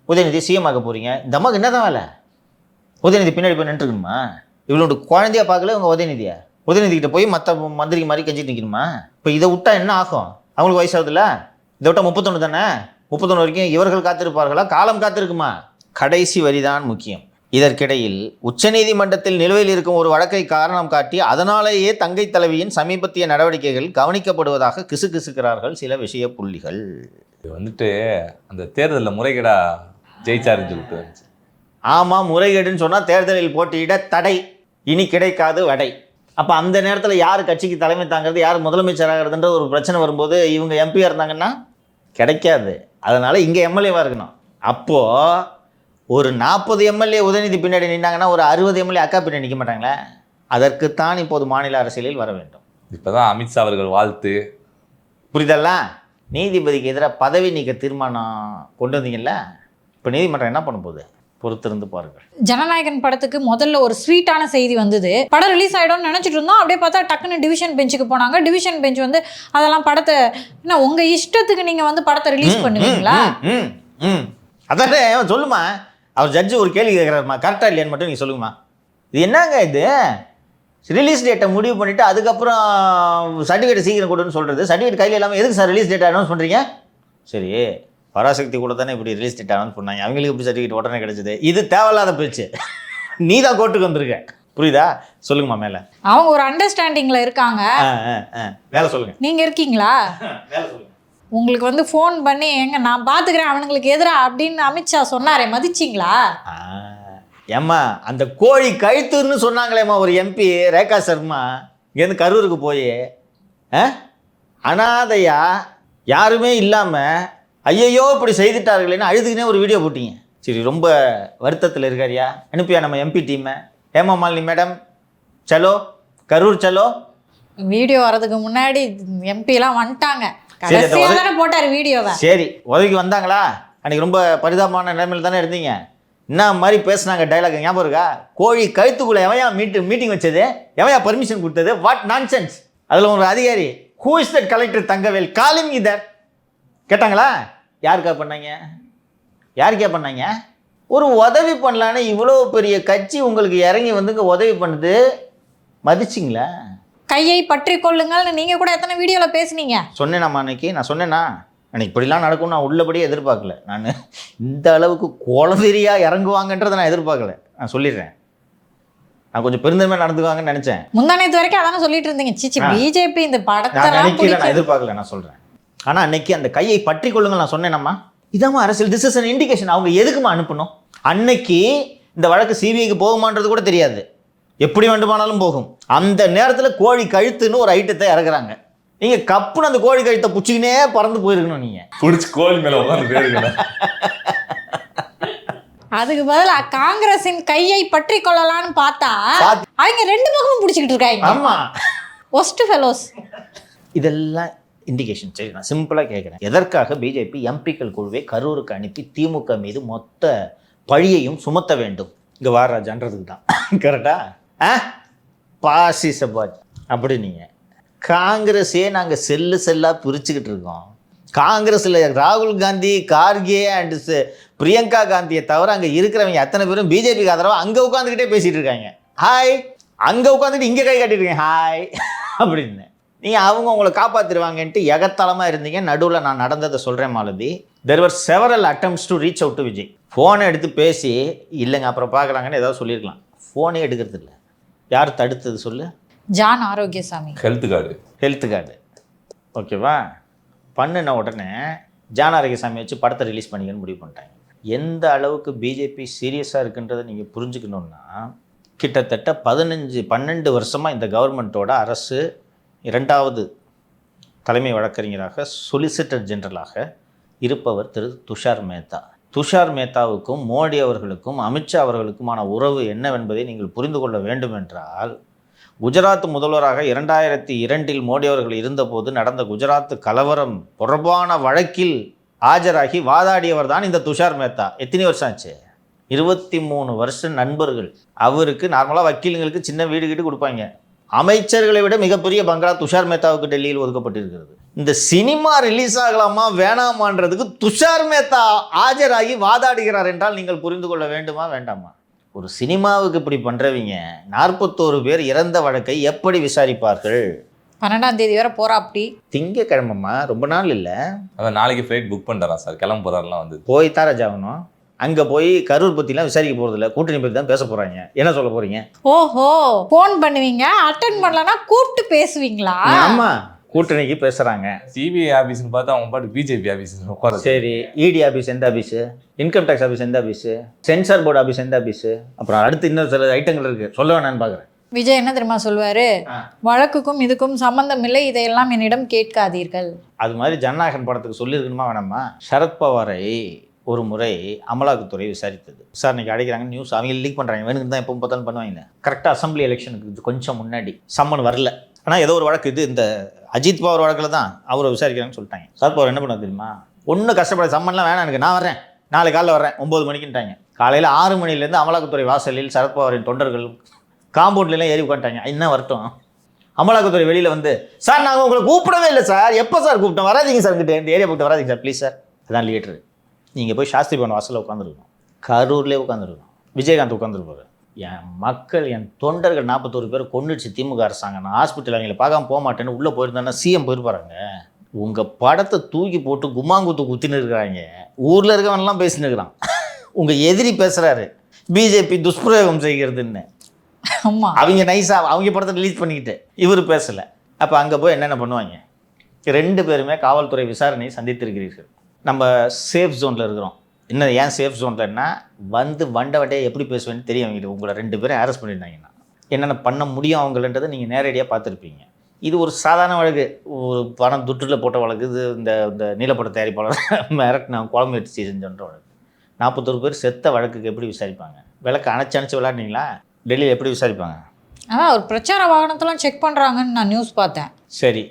Speaker 3: உதயநிதி சிஎம் ஆக போகிறீங்க. இந்த அம்மாவுக்கு என்ன தான் வேலை? உதயநிதி பின்னாடி போய் நின்றுக்கணுமா? இவ்வளோ குழந்தையாக பார்க்கல உங்கள் உதயநிதிக்கிட்ட போய் மற்ற மந்திரிக்கு மாதிரி கெஞ்சிட்டு நிற்கணுமா? இப்போ இதை விட்டா என்ன ஆகும்? அவங்களுக்கு வயசாகுதுல்ல, இதை விட்டா 31 தானே, 31 வரைக்கும் இவர்கள் காத்திருப்பார்களா? காலம் காத்திருக்குமா? கடைசி வரிதான் முக்கியம். இதற்கிடையில் உச்சநீதிமன்றத்தில் நிலுவையில் இருக்கும் ஒரு வழக்கை காரணம் காட்டி அதனாலேயே தங்கை தலைவியின் சமீபத்திய நடவடிக்கைகள் கவனிக்கப்படுவதாக கிசுகிசுக்கிறார்கள் சில விஷய புள்ளிகள்.
Speaker 1: இது வந்துட்டு அந்த தேர்தலில் முறைகேடா ஜெயிச்சாருன்னு சொல்லிட்டு.
Speaker 3: ஆமாம், முறைகேடுன்னு சொன்னால் தேர்தலில் போட்டியிட தடை, இனி கிடைக்காது வடை. அப்போ அந்த நேரத்தில் யார் கட்சிக்கு தலைமை தாங்கிறது, யார் முதலமைச்சராகிறதுன்ற ஒரு பிரச்சனை வரும்போது இவங்க எம்பியாக இருந்தாங்கன்னா கிடைக்காது. அதனால் இங்கே எம்எல்ஏவாக இருக்கணும். அப்போது ஒரு 40 எம்எல்ஏ உதயநிதி பின்னாடி நின்னாங்கன்னா ஒரு 60 எம்எல்ஏ அக்கா பின்னாடி நிற்க மாட்டாங்களே? அதற்குத்தான் இப்போது மாநில அரசியலில் வர வேண்டும்.
Speaker 1: இப்போ தான் அமித்ஷா அவர்கள் வாழ்த்து,
Speaker 3: புரிதல்ல? நீதிபதிக்கு எதிராக பதவி நீக்க தீர்மானம் கொண்டு வந்தீங்கல்ல, இப்போ நீதிமன்றம் என்ன பண்ண போகுது? பொறுத்திருந்து பாருங்கள்.
Speaker 4: ஜனநாயகன் படத்துக்கு முதல்ல ஒரு ஸ்வீட்டான செய்தி வந்தது. படம் ரிலீஸ் ஆகிடும்னு நினச்சிட்டு இருந்தோம். அப்படியே பார்த்தா டக்குன்னு டிவிஷன் பெஞ்சுக்கு போனாங்க. டிவிஷன் பெஞ்ச் வந்து அதெல்லாம் படத்தை என்ன உங்கள் இஷ்டத்துக்கு நீங்கள் வந்து படத்தை ரிலீஸ் பண்ணுவீங்களா?
Speaker 3: அதானே சொல்லுமா, அவர் ஜட்ஜு ஒரு கேள்வி கேட்குறாருமா, கரெக்டாக இல்லையான்னு மட்டும் நீங்கள் சொல்லுங்கம்மா. இது என்னங்க இது, ரிலீஸ் டேட்டை முடிவு பண்ணிவிட்டு அதுக்கப்புறம் சர்டிஃபிகேட் சீக்கிரம் கொடுன்னு சொல்கிறது, சர்டிஃபிகேட் கையில் இல்லாமல் எதுக்கு சார் ரிலீஸ் டேட் அனௌன்ஸ் பண்ணுறீங்க? சரி, பராசக்தி கூட தானே இப்படி ரிலீஸ் டேட் அனௌன்ஸ் பண்ணாங்க, அவங்களுக்கு இப்படி சர்டிஃபிகேட் உடனே கிடைச்சது, இது தேவையில்லாத பேச்சு. நீ தான் கோர்ட்டுக்கு வந்திருக்க, புரியுதா? சொல்லுங்கம்மா மேலே.
Speaker 4: அவங்க ஒரு அண்டர்ஸ்டாண்டிங்கில் இருக்காங்க.
Speaker 3: வேலை சொல்லுங்கள்.
Speaker 4: நீங்கள் இருக்கீங்களா?
Speaker 3: வேலை சொல்லுங்கள்.
Speaker 4: உங்களுக்கு வந்து ஃபோன் பண்ணி எங்க நான் பார்த்துக்கிறேன் அவனுங்களுக்கு எதிராக அப்படின்னு அமித்ஷா சொன்னாரே, மதிச்சிங்களா?
Speaker 3: ஏம்மா அந்த கோழி கழுத்துன்னு சொன்னாங்களேம்மா ஒரு எம்பி ரேகா சர்மா, இங்கேருந்து கரூருக்கு போய் அனாதையா யாருமே இல்லாமல் ஐயையோ இப்படி செய்துட்டார்களேன்னு அழுதுக்குனே ஒரு வீடியோ போட்டிங்க. சரி, ரொம்ப வருத்தத்தில் இருக்காரியா, அனுப்பியா நம்ம எம்பி டீமை? ஹேமா மாலினி மேடம் சலோ கரூர் சலோ.
Speaker 4: வீடியோ வரதுக்கு முன்னாடி எம்பிலாம் வந்துட்டாங்க, கடைசியாக தானே போட்டார் வீடியோவை.
Speaker 3: சரி, உதவிக்கு வந்தாங்களா? அன்றைக்கி ரொம்ப பரிதாபமான நிலைமையில் தானே இருந்தீங்க. என்ன மாதிரி பேசுனாங்க டைலாக் ஞாபகம் இருக்கா? கோழி கழுத்துக்குள்ளே எவையா மீட்டிங் வச்சது, எவையா பர்மிஷன் கொடுத்தது, வாட் நான்சென்ஸ். அதில் ஒரு அதிகாரி, who is that collector Thangavel, calling இதர் கேட்டாங்களா? யாருக்கா பண்ணாங்க? யாருக்கே பண்ணாங்க? ஒரு உதவி பண்ணலான்னு இவ்வளோ பெரிய கட்சி உங்களுக்கு இறங்கி வந்துங்க உதவி பண்ணுது, மதிச்சிங்களா?
Speaker 4: கையை பற்றி கொள்ளுங்கள்னு நீங்கள் கூட எத்தனை வீடியோவில் பேசுனீங்க.
Speaker 3: சொன்னேனாம்மா அன்னைக்கு? நான் சொன்னேன்னா அன்னைக்கு இப்படிலாம் நடக்கும் நான் உள்ளபடியே எதிர்பார்க்கல. நான் இந்த அளவுக்கு கொலவெறியாக இறங்குவாங்கன்றதை நான் எதிர்பார்க்கல. நான் சொல்லிடுறேன், நான் கொஞ்சம் பெருந்தன்மையாக நடந்துக்குவாங்கன்னு நினச்சேன்.
Speaker 4: முந்தானத்து வரைக்கும் அதானே சொல்லிட்டு இருந்தீங்க. சிச்சி பிஜேபி இந்த படத்தை
Speaker 3: நான் எதிர்பார்க்கல, நான் சொல்கிறேன். ஆனால் அன்னைக்கு அந்த கையை பற்றி கொள்ளுங்க நான் சொன்னேனம்மா. இதாம்மா அரசியல், திஸ் இஸ் அன் இண்டிகேஷன். அவங்க எதுக்குமா அனுப்பணும்? அன்னைக்கு இந்த வழக்கு சிபிஐக்கு போகுமான்றது கூட தெரியாது, எப்படி வேண்டுமானாலும் போகும். அந்த நேரத்தில் கோழி கழுத்துன்னு ஒரு ஐட்டத்தை இறக்குறாங்க. நீங்கள் கப்புன்னு அந்த கோழி கழுத்தை பிடிச்சிக்கினே பறந்து போயிருக்கணும். நீங்கள்
Speaker 1: பிடிச்சி கோழி மேலே உட்காந்து போயிருக்கணும்.
Speaker 4: அதுக்கு பதிலாக காங்கிரஸின் கையை பற்றி கொள்ளலான்னு பார்த்தா அவங்க ரெண்டு பக்கமும் பிடிச்சிக்கிட்டு இருக்காங்க.
Speaker 3: ஆமாம்,
Speaker 4: ஒஸ்ட் ஃபெலோஸ்.
Speaker 3: இதெல்லாம் இண்டிகேஷன். சரி, நான் சிம்பிளாக கேட்குறேன், எதற்காக பிஜேபி எம்பிக்கள் குழுவை கரூருக்கு அனுப்பி திமுக மீது மொத்த பழியையும் சுமத்த வேண்டும்? இங்கே வாராஜான்றதுக்கு தான். கரெக்டா? பாசி சபாஜ் அப்படி நீங்கள் காங்கிரஸே நாங்கள் செல்லாக பிரிச்சுக்கிட்டு இருக்கோம். காங்கிரஸில் ராகுல் காந்தி, கார்கே அண்டு பிரியங்கா காந்தியை தவிர அங்கே இருக்கிறவங்க அத்தனை பேரும் பிஜேபிக்கு ஆதரவாக அங்கே உட்காந்துக்கிட்டே பேசிகிட்டு இருக்காங்க. ஹாய், அங்கே உட்காந்துட்டு இங்கே கை காட்டிருக்கீங்க ஹாய் அப்படின்னு. நீங்கள் அவங்க உங்களை காப்பாற்றிடுவாங்கன்ட்டு எகத்தளமாக இருந்தீங்க. நடுவில் நான் நடந்ததை சொல்கிறேன் Malathi. There were several attempts to reach out to Vijay. ஃபோனை எடுத்து பேசி இல்லைங்க அப்புறம் பார்க்கலாங்கன்னு ஏதாவது சொல்லியிருக்கலாம். ஃபோனே எடுக்கிறது இல்லை. யார் தடுத்தது சொல்லு?
Speaker 4: ஜான் ஆரோக்கியசாமி.
Speaker 1: ஹெல்த் கார்டு
Speaker 3: ஓகேவா? பண்ணின உடனே ஜான் ஆரோக்கியசாமி வச்சு படத்தை ரிலீஸ் பண்ணிக்கன்னு முடிவு பண்ணிட்டாங்க. எந்த அளவுக்கு பிஜேபி சீரியஸாக இருக்குன்றதை நீங்கள் புரிஞ்சுக்கணுன்னா, கிட்டத்தட்ட 12 வருஷமாக இந்த கவர்மெண்ட்டோட அரசு இரண்டாவது தலைமை வழக்கறிஞராக சொலிசிட்டர் ஜெனரலாக இருப்பவர் திரு துஷார் மேத்தா. துஷார் மேத்தாவுக்கும் மோடி அவர்களுக்கும் அமித்ஷா அவர்களுக்குமான உறவு என்னவென்பதை நீங்கள் புரிந்து கொள்ள வேண்டும் என்றால், குஜராத் முதல்வராக 2002 மோடி அவர்கள் இருந்தபோது நடந்த குஜராத் கலவரம் தொடர்பான வழக்கில் ஆஜராகி வாதாடியவர் தான் இந்த துஷார் மேத்தா. எத்தனை வருஷம் ஆச்சு? 23 வருஷம் நண்பர்கள். அவருக்கு நார்மலாக வக்கீலுங்களுக்கு சின்ன வீடு கிட்ட கொடுப்பாங்க. அமைச்சர்களை விட மிகப்பெரிய பங்களா துஷார் மேத்தாவுக்கு டெல்லியில் ஒதுக்கப்பட்டிருக்கிறது. இந்த சினிமா ரிலீஸ் ஆகலாமா வேணாமான்றதுக்கு துஷார் மேத்தா ஆஜராகி வாதாடுகிறார் என்றால் நீங்கள் புரிந்து கொள்ள வேண்டுமா வேண்டாமா? ஒரு சினிமாவுக்கு இப்படி பண்ணுறவங்க 41 பேர் இறந்த வழக்கை எப்படி விசாரிப்பார்கள்?
Speaker 4: 12ஆம் தேதி வரை போகிறா. அப்படி
Speaker 3: திங்கக்கிழமைமா, ரொம்ப நாள் இல்லை.
Speaker 1: அதான் நாளைக்கு ஃப்ளைட் புக் பண்ணுறான் சார், கிளம்ப போகிறாருலாம் வந்து
Speaker 3: போய் தாராஜாகணும். அங்கே போய் கரூர் பற்றிலாம் விசாரிக்க போகிறதில்ல, கூட்டணி பற்றி தான் பேச போகிறாங்க. என்ன சொல்ல போகிறீங்க?
Speaker 4: ஓஹோ, ஃபோன் பண்ணுவீங்க, அட்டென்ட் பண்ணலன்னா கூப்பிட்டு பேசுவீங்களா?
Speaker 3: ஆமாம், கூட்டணிக்கு பேசுகிறாங்க.
Speaker 1: சிபிஐ ஆஃபீஸ்னு பார்த்தா அவங்க பாட்டு பிஜேபி ஆஃபீஸ் உட்கார.
Speaker 3: சரி, இடி ஆஃபீஸ் எந்த ஆஃபீஸு, இன்கம் டேக்ஸ் ஆஃபீஸ் எந்த ஆஃபீஸு, சென்சார் போர்டு ஆஃபீஸ் எந்த ஆஃபீஸு, அப்புறம் அடுத்து இன்னும் சில ஐட்டங்கள் இருக்குது, சொல்ல வேணான்னு பார்க்குறேன்.
Speaker 4: விஜய் என்ன தெரியுமா சொல்வாரு? வழக்குக்கும் இதுக்கும் சம்பந்தம் இல்லை, இதையெல்லாம் என்னிடம் கேட்காதீர்கள்.
Speaker 3: அது மாதிரி ஜனநாயகன் படத்துக்கு சொல்லியிருக்கணுமா வேணாமா? சரத்பவாரை ஒரு முறை அமலாக்கத்துறை விசாரித்தது. விசாரணைக்கு அடைக்கிறாங்க, நியூஸ் அவங்க லீக் பண்ணுறாங்க. வேணுங்க தான் எப்போ பார்த்தாலும் பண்ணுவாங்க. கரெக்டாக அசம்பிளி எலெக்ஷனுக்கு கொஞ்சம் முன்னாடி சம்மன் வரல. ஆனால் ஏதோ ஒரு வழக்கு, இது இந்த அஜித் பவர் வழக்கில் தான் அவரை விசாரிக்கிறாங்கன்னு சொல்லிட்டாங்க. சரத்பவார் என்ன பண்ண தெரியுமா? ஒன்றும் கஷ்டப்பட, சம்மன்லாம் வேணாம் எனக்கு, நான் வர்றேன், நாளை காலையில் வர்றேன் 9 மணிக்குன்ட்டாங்க. காலையில் 6 மணிலேருந்து அமலாக்கத்துறை வாசலில் சரத்பவாரின் தொண்டர்கள் காம்பவுண்ட்லாம் ஏறி உட்காந்துட்டாங்க. என்ன வரட்டும், அமலாக்கத்துறை வெளியில் வந்து, சார் நாங்கள் உங்களை கூப்பிடவே இல்லை சார், எப்போ சார் கூப்பிட்டோம், வராதிங்க சார், கிட்ட இந்த ஏரியா போட்டு வராதிங்க சார் ப்ளீஸ் சார். அதான் லீட்ரு. நீங்கள் போய் சாஸ்திரி பவன் வாசலில் உட்காந்துருக்கணும். கரூர்லேயே உட்காந்துருக்கோம். விஜயகாந்த் உட்காந்துருப்பாரு. என் மக்கள், என் தொண்டர்கள் 41 பேர் கொன்னுடுச்சு திமுக அரசாங்கம், நான் ஹாஸ்பிட்டல் அவங்களை பார்க்காம போக மாட்டேன்னு உள்ளே போயிருந்தேன்னா சிஎம் போயிருப்பாருங்க. உங்கள் படத்தை தூக்கி போட்டு கும்மாங்குத்து குத்தின்னு இருக்கிறாங்க. ஊரில் இருக்கவன்லாம் பேசின்னு இருக்கிறான். உங்கள் எதிரி பேசுகிறாரு பிஜேபி துஷ்பிரயோகம் செய்கிறதுன்னு.
Speaker 4: ஆமா,
Speaker 3: அவங்க நைஸாக அவங்க படத்தை ரிலீஸ் பண்ணிக்கிட்டு இவர் பேசலை. அப்போ அங்கே போய் என்னென்ன பண்ணுவாங்க? 2 பேருமே காவல்துறை விசாரணையை சந்தித்திருக்கிறீர்கள். நம்ம சேஃப் ஜோனில் இருக்கிறோம். என்ன ஏன் சேஃப் ஜோன்லன்னா வண்டையே எப்படி பேசுவேன்னு தெரியும் அவங்களுக்கு. உங்களை 2 பேரும் அரெஸ்ட் பண்ணியிருந்தாங்கன்னா என்னென்ன பண்ண முடியும் அவங்களன்றதை நீங்கள் நேரடியாக பார்த்துருப்பீங்க. இது ஒரு சாதாரண வழக்கு, ஒரு பணம் துட்டில் போட்ட வழக்கு. இது இந்த நீலப்பட தயாரிப்பாளர் மிரட்டின குழம்பு எடுத்து செஞ்சோன்ற வழக்கு. 41 பேர் செத்த வழக்குக்கு எப்படி விசாரிப்பாங்க? விளக்கு அணைச்சு விளையாடுனீங்களா? டெல்லியில் எப்படி விசாரிப்பாங்க?
Speaker 4: அதான் ஒரு பிரச்சார வாகனத்தெல்லாம் செக் பண்ணுறாங்கன்னு நான் நியூஸ் பார்த்தேன்.
Speaker 3: சரி,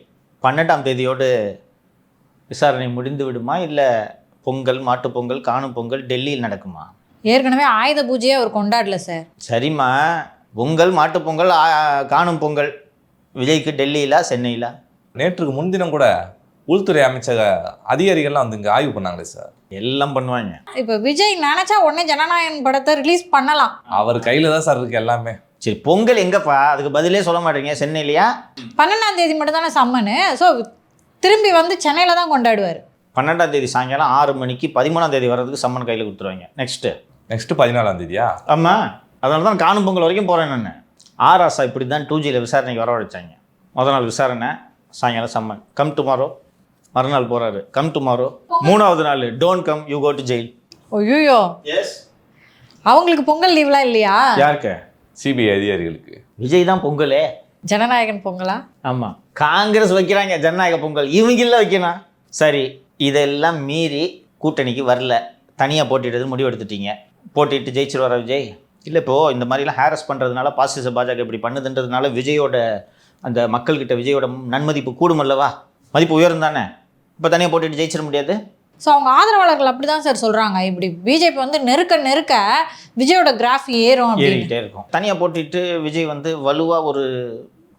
Speaker 3: 12ஆம் தேதியோடு விசாரணை முடிந்து விடுமா, இல்லை பொங்கல், மாட்டுப்பொங்கல், காணும் பொங்கல் டெல்லியில் நடக்குமா?
Speaker 4: ஏற்கனவே ஆயுத பூஜையே அவர் கொண்டாடல சார்.
Speaker 3: சரிம்மா, பொங்கல், மாட்டுப்பொங்கல், காணும் பொங்கல் விஜய்க்கு டெல்லியிலா சென்னையிலா?
Speaker 1: நேற்றுக்கு முன்தினம் கூட உள்துறை அமைச்சக அதிகாரிகள்லாம் வந்து இங்கே ஆய்வு பண்ணாங்களே சார்.
Speaker 3: எல்லாம் பண்ணுவாங்க.
Speaker 4: இப்போ விஜய் நினைச்சா உடனே ஜனநாயகன் படத்தை ரிலீஸ் பண்ணலாம்.
Speaker 1: அவர் கையில் தான் சார் இருக்கு எல்லாமே.
Speaker 3: சரி, பொங்கல் எங்கப்பா? அதுக்கு பதிலே சொல்ல மாட்டேங்க. சென்னையிலையா?
Speaker 4: 12ஆம் தேதி மட்டும் தானே சம்மனு. ஸோ திரும்பி வந்து சென்னையில் தான் கொண்டாடுவார்.
Speaker 3: 12ஆம் தேதி சாயங்காலம் 6 மணிக்கு 13ஆம் தேதி வர்றதுக்கு சம்மன் கையில் கொடுத்துருவாங்க. நெக்ஸ்ட்டு
Speaker 1: 14ஆம் தேதியா?
Speaker 3: ஆமாம், அதனால தான் காணும் பொங்கல் வரைக்கும் போகிறேன் நான். ஆராசா இப்படி தான் 2Gயில் விசாரணைக்கு வரவழைச்சாங்க. முதல் நாள் விசாரணை, சாயங்காலம் சம்மன், கம் டுமாரோ. மறுநாள் போகிறாரு, கம் டுமாரோ. 3வது நாள் don't come, you go to jail.
Speaker 4: ஐயோ,
Speaker 3: எஸ்.
Speaker 4: அவங்களுக்கு பொங்கல் லீவ்லாம் இல்லையா?
Speaker 3: யாருக்கு?
Speaker 1: சிபிஐ அதிகாரிகளுக்கு.
Speaker 3: விஜய் தான் பொங்கலே.
Speaker 4: ஜனநாயகன் பொங்கலா?
Speaker 3: ஆமாம், காங்கிரஸ் வைக்கிறாங்க ஜனநாயக பொங்கல், இவங்கள வைக்கணும். சரி, இதெல்லாம் மீறி கூட்டணிக்கு வரல, தனியாக போட்டிடுறது முடிவு எடுத்துட்டீங்க. போட்டிட்டு ஜெயிச்சிருவாரா விஜய்? இல்லை, இப்போது இந்த மாதிரிலாம் ஹேரஸ் பண்ணுறதுனால, பாசிச பாஜக இப்படி பண்ணுதுன்றதுனால விஜயோட அந்த மக்கள்கிட்ட விஜயோட நன்மதிப்பு கூடும் அல்லவா? மதிப்பு உயரும் தானே. இப்போ தனியாக போட்டிட்டு ஜெயிச்சிட முடியாது.
Speaker 4: ஸோ அவங்க ஆதரவாளர்கள் அப்படி தான் சார் சொல்கிறாங்க. இப்படி பிஜேபி வந்து நெருக்க விஜயோட கிராஃப் ஏறும்,
Speaker 3: ஏறிக்கிட்டே இருக்கும். தனியாக போட்டிட்டு விஜய் வந்து வலுவாக ஒரு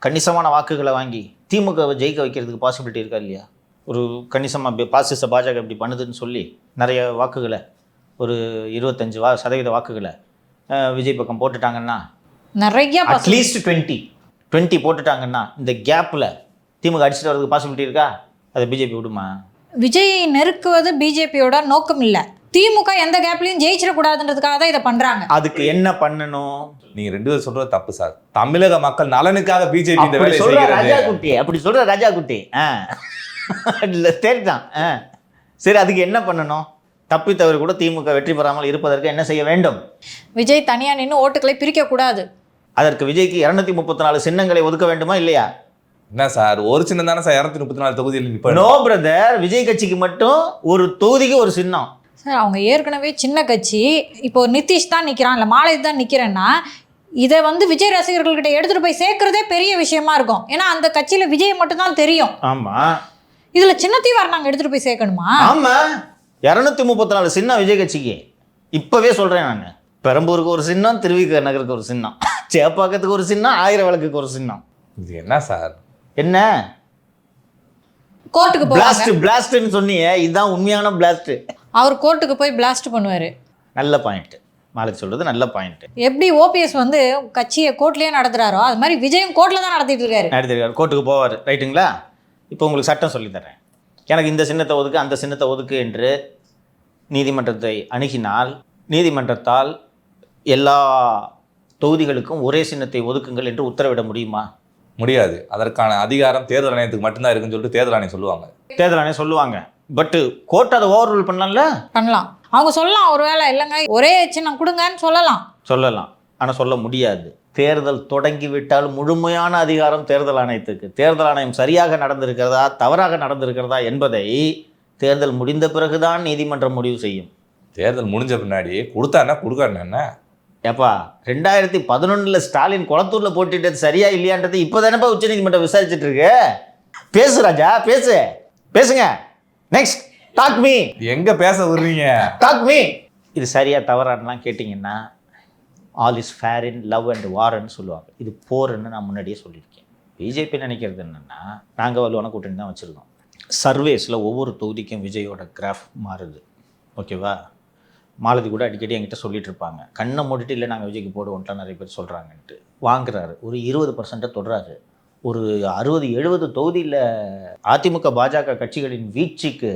Speaker 3: கணிசமான வாக்குகளை வாங்கி திமுகவை ஜெயிக்க வைக்கிறதுக்கு பாசிபிலிட்டி இருக்கா இல்லையா? ஒரு கணிசமாக பாசிச பாஜக இப்படி பண்ணுதுன்னு சொல்லி நிறைய வாக்குகளை, ஒரு 25% வாக்குகளை விஜய் பக்கம் போட்டுட்டாங்கன்னா,
Speaker 4: நிறைய
Speaker 3: அட்லீஸ்ட் 20 போட்டுட்டாங்கன்னா, இந்த கேப்பில் திமுக அடிச்சுட்டு வரதுக்கு பாசிபிலிட்டி இருக்கா? அதை பிஜேபி விடுமா?
Speaker 4: விஜயை நெருக்குவது பிஜேபியோட நோக்கம் இல்லை. திமுக எந்த கேப்லையும் ஜெயிச்சிடக்கூடாதுன்றதுக்காக தான் இதை பண்ணுறாங்க.
Speaker 3: அதுக்கு என்ன பண்ணணும்?
Speaker 1: நீங்க 2 பேரும் சொல்றது தப்பு சார். தமிழக மக்கள் நலனுக்காக பிஜேபி இந்த வேலையை
Speaker 3: சொல்ற
Speaker 1: செய்கிறது.
Speaker 3: ராஜா குட்டி அப்படி சொல்ற ராஜா குட்டி இல்லை, சரிதான். சரி, அதுக்கு என்ன பண்ணணும்? தப்பி தவறு கூட திமுக வெற்றி பெறாமல் இருப்பதற்கு என்ன செய்ய வேண்டும்? விஜய்
Speaker 4: தனியாக நின்று ஓட்டுகளை பிரிக்கக்கூடாது.
Speaker 3: அதற்கு விஜய்க்கு 234 சின்னங்களை ஒதுக்க வேண்டுமா இல்லையா?
Speaker 1: என்ன சார், ஒரு சின்னம் தானே சார் 234 தொகுதியில் நிற்பது?
Speaker 3: நோ பிரதர், விஜய் கட்சிக்கு மட்டும் ஒரு தொகுதிக்கு ஒரு சின்னம்.
Speaker 4: சார், அவங்க ஏற்கனவே சின்ன கட்சி. இப்போ நிதிஷ் தான் நிற்கிறான், இல்லை மாலை தான் நிற்கிறேன்னா, இதை வந்து விஜய் ரசிகர்கள்கிட்ட எடுத்துகிட்டு போய் சேர்க்கறதே பெரிய விஷயமா இருக்கும். ஏன்னா அந்த கட்சியில் விஜய் மட்டும்தான் தெரியும்.
Speaker 3: ஆமாம்,
Speaker 4: இதில் சின்னத்தையும் வர நாங்கள் எடுத்துகிட்டு போய் சேர்க்கணுமா?
Speaker 3: ஆமாம், 234 சின்னம் விஜய் கட்சிக்கு. இப்போவே சொல்கிறேன் நான். பெரம்பூருக்கு ஒரு சின்னம், திருவிக நகருக்கு ஒரு சின்னம், சேப்பாக்கத்துக்கு ஒரு சின்னம், 1000 விளக்குக்கு ஒரு சின்னம்.
Speaker 1: இது என்ன சார்?
Speaker 3: என்ன
Speaker 4: கோர்ட்டுக்கு
Speaker 3: பிளாஸ்ட் பிளாஸ்ட்னு சொன்னீங்க, இதுதான் உண்மையான பிளாஸ்ட்.
Speaker 4: அவர் கோர்ட்டுக்கு போய் பிளாஸ்ட் பண்ணுவார்.
Speaker 3: நல்ல பாயிண்ட், மாலிக் சொல்றது நல்ல பாயிண்ட்.
Speaker 4: எப்படி ஓபிஎஸ் வந்து கட்சியை கோர்ட்லயே நடத்துறாரோ அது மாதிரி விஜயும் கோர்ட்ல தான் நடத்திட்டு இருக்காரு.
Speaker 3: கோர்ட்டுக்கு போவார், ரைட்டுங்களா? இப்போ உங்களுக்கு சட்டம் சொல்லித்தரேன். எனக்கு இந்த சின்னத்தை ஒதுக்கு, அந்த சின்னத்தை ஒதுக்கு என்று நீதிமன்றத்தை அணுகினால், நீதிமன்றத்தால் எல்லா தொகுதிகளுக்கும் ஒரே சின்னத்தை ஒதுக்குங்கள் என்று உத்தரவிட முடியுமா?
Speaker 1: முடியாது. அதற்கான அதிகாரம் தேர்தல் ஆணையத்துக்கு மட்டும்தான் இருக்குன்னு சொல்லிட்டு தேர்தல் ஆணையம் சொல்லுவாங்க.
Speaker 3: தேர்தல் ஆணையம் சொல்லுவாங்க, பட் கோர்ட் அதை ஓவர் ரூல்
Speaker 4: பண்ணலாம். அவங்க சொல்லலாம், ஒருவேளை இல்லைங்க ஒரே சின்னம் கொடுங்கன்னு சொல்லலாம்,
Speaker 3: ஆனால் சொல்ல முடியாது. தேர்தல் தொடங்கிவிட்டால் முழுமையான அதிகாரம் தேர்தல் ஆணையத்துக்கு. தேர்தல் ஆணையம் சரியாக நடந்திருக்கிறதா தவறாக நடந்திருக்கிறதா என்பதை தேர்தல் முடிந்த பிறகுதான் நீதிமன்றம் முடிவு செய்யும்.
Speaker 1: தேர்தல் முடிஞ்ச பின்னாடி கொடுத்தா என்ன, கொடுக்காருன்னா என்ன?
Speaker 3: ஏப்பா, 2011 ஸ்டாலின் குளத்தூர்ல போட்டுட்டது சரியா இல்லையான்றது இப்போ தானேப்பா உச்ச நீதிமன்றம் விசாரிச்சுட்டு இருக்கு. பேசு ராஜா, பேசுங்க. Next talk me.
Speaker 1: எங்க பேச விடுறீங்க?
Speaker 3: Talk me. இது சரியா தவறானலாம் கேட்டிங்கன்னா all is fair in love and வார்ன்னு சொல்லுவாங்க. இது போர்ன்னு நான் முன்னாடியே சொல்லியிருக்கேன். பிஜேபி நினைக்கிறது என்னென்னா, நாங்கள் வலுவான கூட்டணி தான் வச்சுருக்கோம். சர்வேஸில் ஒவ்வொரு தொகுதிக்கும் விஜயோட கிராஃப் மாறுது, ஓகேவா? மாலதி கூட அடிக்கடி என்கிட்ட சொல்லிட்டு இருப்பாங்க, கண்ணை மூடிட்டு இல்லை நாங்கள் விஜய்க்கு போடுவோம்லாம் நிறைய பேர் சொல்கிறாங்கன்ட்டு. வாங்குறாரு, ஒரு 20% தொடுறாரு. ஒரு 60-70 தொகுதியில் அதிமுக பாஜக கட்சிகளின் வீழ்ச்சிக்கு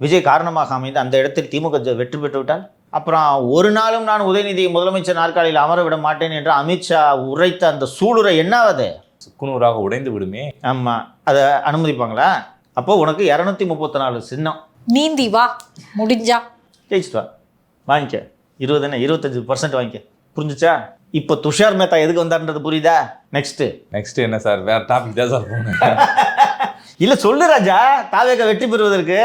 Speaker 3: விஜய் காரணமாக அமைந்து அந்த இடத்தில் திமுக வெற்றி பெற்று விட்டால் அப்புறம் ஒரு நாளும் நான் உதயநிதியை முதலமைச்சர் நாற்காலியில் அமர விட மாட்டேன் என்று அமித்ஷா உரைத்த அந்த சூளுரை என்னாவது?
Speaker 1: சுக்குநூறாக உடைந்து விடுமே.
Speaker 3: ஆமாம், அதை அனுமதிப்பாங்களா? அப்போ உனக்கு 234 சின்னம்,
Speaker 4: நீந்தி வா, முடிஞ்சா
Speaker 3: ஜெயிச்சுட்டு வா, வாங்கிக்க. 25% வாங்கிக்க. புரிஞ்சுச்சா? இப்போ துஷார் மேத்தா எதுக்கு வந்தார்ன்றது புரியுதா? நெக்ஸ்ட்
Speaker 1: என்ன சார், வேற டாபிக் தான் சார் போகணும்.
Speaker 3: இல்லை சொல்லு ராஜா, தாவேக வெற்றி பெறுவதற்கு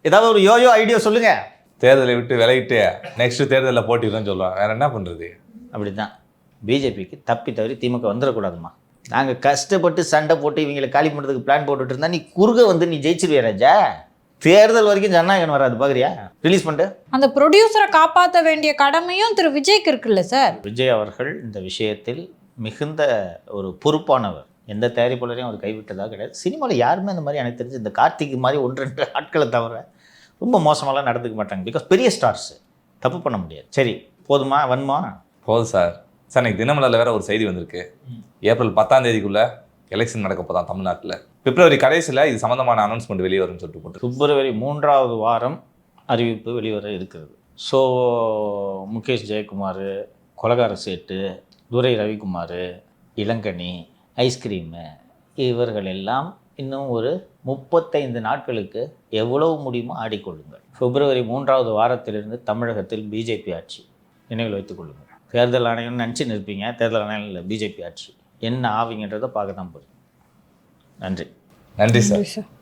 Speaker 3: ஏதாவது ஒரு யோயோ ஐடியா சொல்லுங்க.
Speaker 1: தேர்தலை விட்டு விலகிட்டு நெக்ஸ்ட் தேர்தலில் போட்டிடுறேன்னு சொல்லுவாங்க, வேற என்ன பண்றது?
Speaker 3: அப்படி தான் பிஜேபிக்கு தப்பி தவறி திமுக வந்துடக்கூடாதுமா. நாங்கள் கஷ்டப்பட்டு சண்டை போட்டு இவங்களை காலி பண்ணுறதுக்கு பிளான் போட்டுட்டு இருந்தா நீ குறுக வந்து நீ ஜெயிச்சிருவியா ராஜா? தேர்தல் வரைக்கும் ஜனநாயகம் வராது, பார்க்குறியா? ரிலீஸ் பண்ணிட்டு
Speaker 4: அந்த ப்ரொடியூசரை காப்பாற்ற வேண்டிய கடமையும் திரு விஜய்க்கு இருக்குல்ல சார்.
Speaker 3: விஜய் அவர்கள் இந்த விஷயத்தில் மிகுந்த ஒரு பொறுப்பானவர். எந்த தயாரிப்பாளரையும் அவர் கைவிட்டதாக கிடையாது. சினிமாவில் யாருமே அந்த மாதிரி எனக்கு தெரிஞ்சு இந்த கார்த்திக் மாதிரி 1-2 ஆட்களை தவிர ரொம்ப மோசமாலாம் நடந்துக்க மாட்டாங்க. பிகாஸ் பெரிய ஸ்டார்ஸ் தப்பு பண்ண முடியாது. சரி, போதுமா? வன்மா
Speaker 1: போதும் சார். சார் இன்னைக்கு தினமலரில் வேற ஒரு செய்தி வந்திருக்கு. ஏப்ரல் 10ஆம் தேதிக்குள்ள எலெக்ஷன் நடக்க போதான் தமிழ்நாட்டில். பிப்ரவரி கடைசியில் இது சம்மந்தமான அனௌன்ஸ்மெண்ட் வெளியே வரும்னு சொல்லிட்டு போட்டு
Speaker 3: பிப்ரவரி 3வது வாரம் அறிவிப்பு வெளிவர இருக்கிறது. ஸோ முகேஷ் ஜெயக்குமார், கொலகார சேட்டு, துரை ரவிக்குமார், இளங்கனி, ஐஸ்கிரீமு இவர்கள் எல்லாம் இன்னும் ஒரு 35 நாட்களுக்கு எவ்வளவு முடியுமோ ஆடிக்கொள்ளுங்கள். பிப்ரவரி 3வது வாரத்திலிருந்து தமிழகத்தில் பிஜேபி ஆட்சி. நினைவில் வைத்துக் கொள்ளுங்கள். தேர்தல் ஆணையம்னு நினச்சின்னு இருப்பீங்க, தேர்தல் ஆணையம் இல்லை, பிஜேபி ஆட்சி. என்ன ஆவிங்கன்றதை பார்க்க தான் போகிறீங்க. நன்றி.
Speaker 1: நன்றி சார்.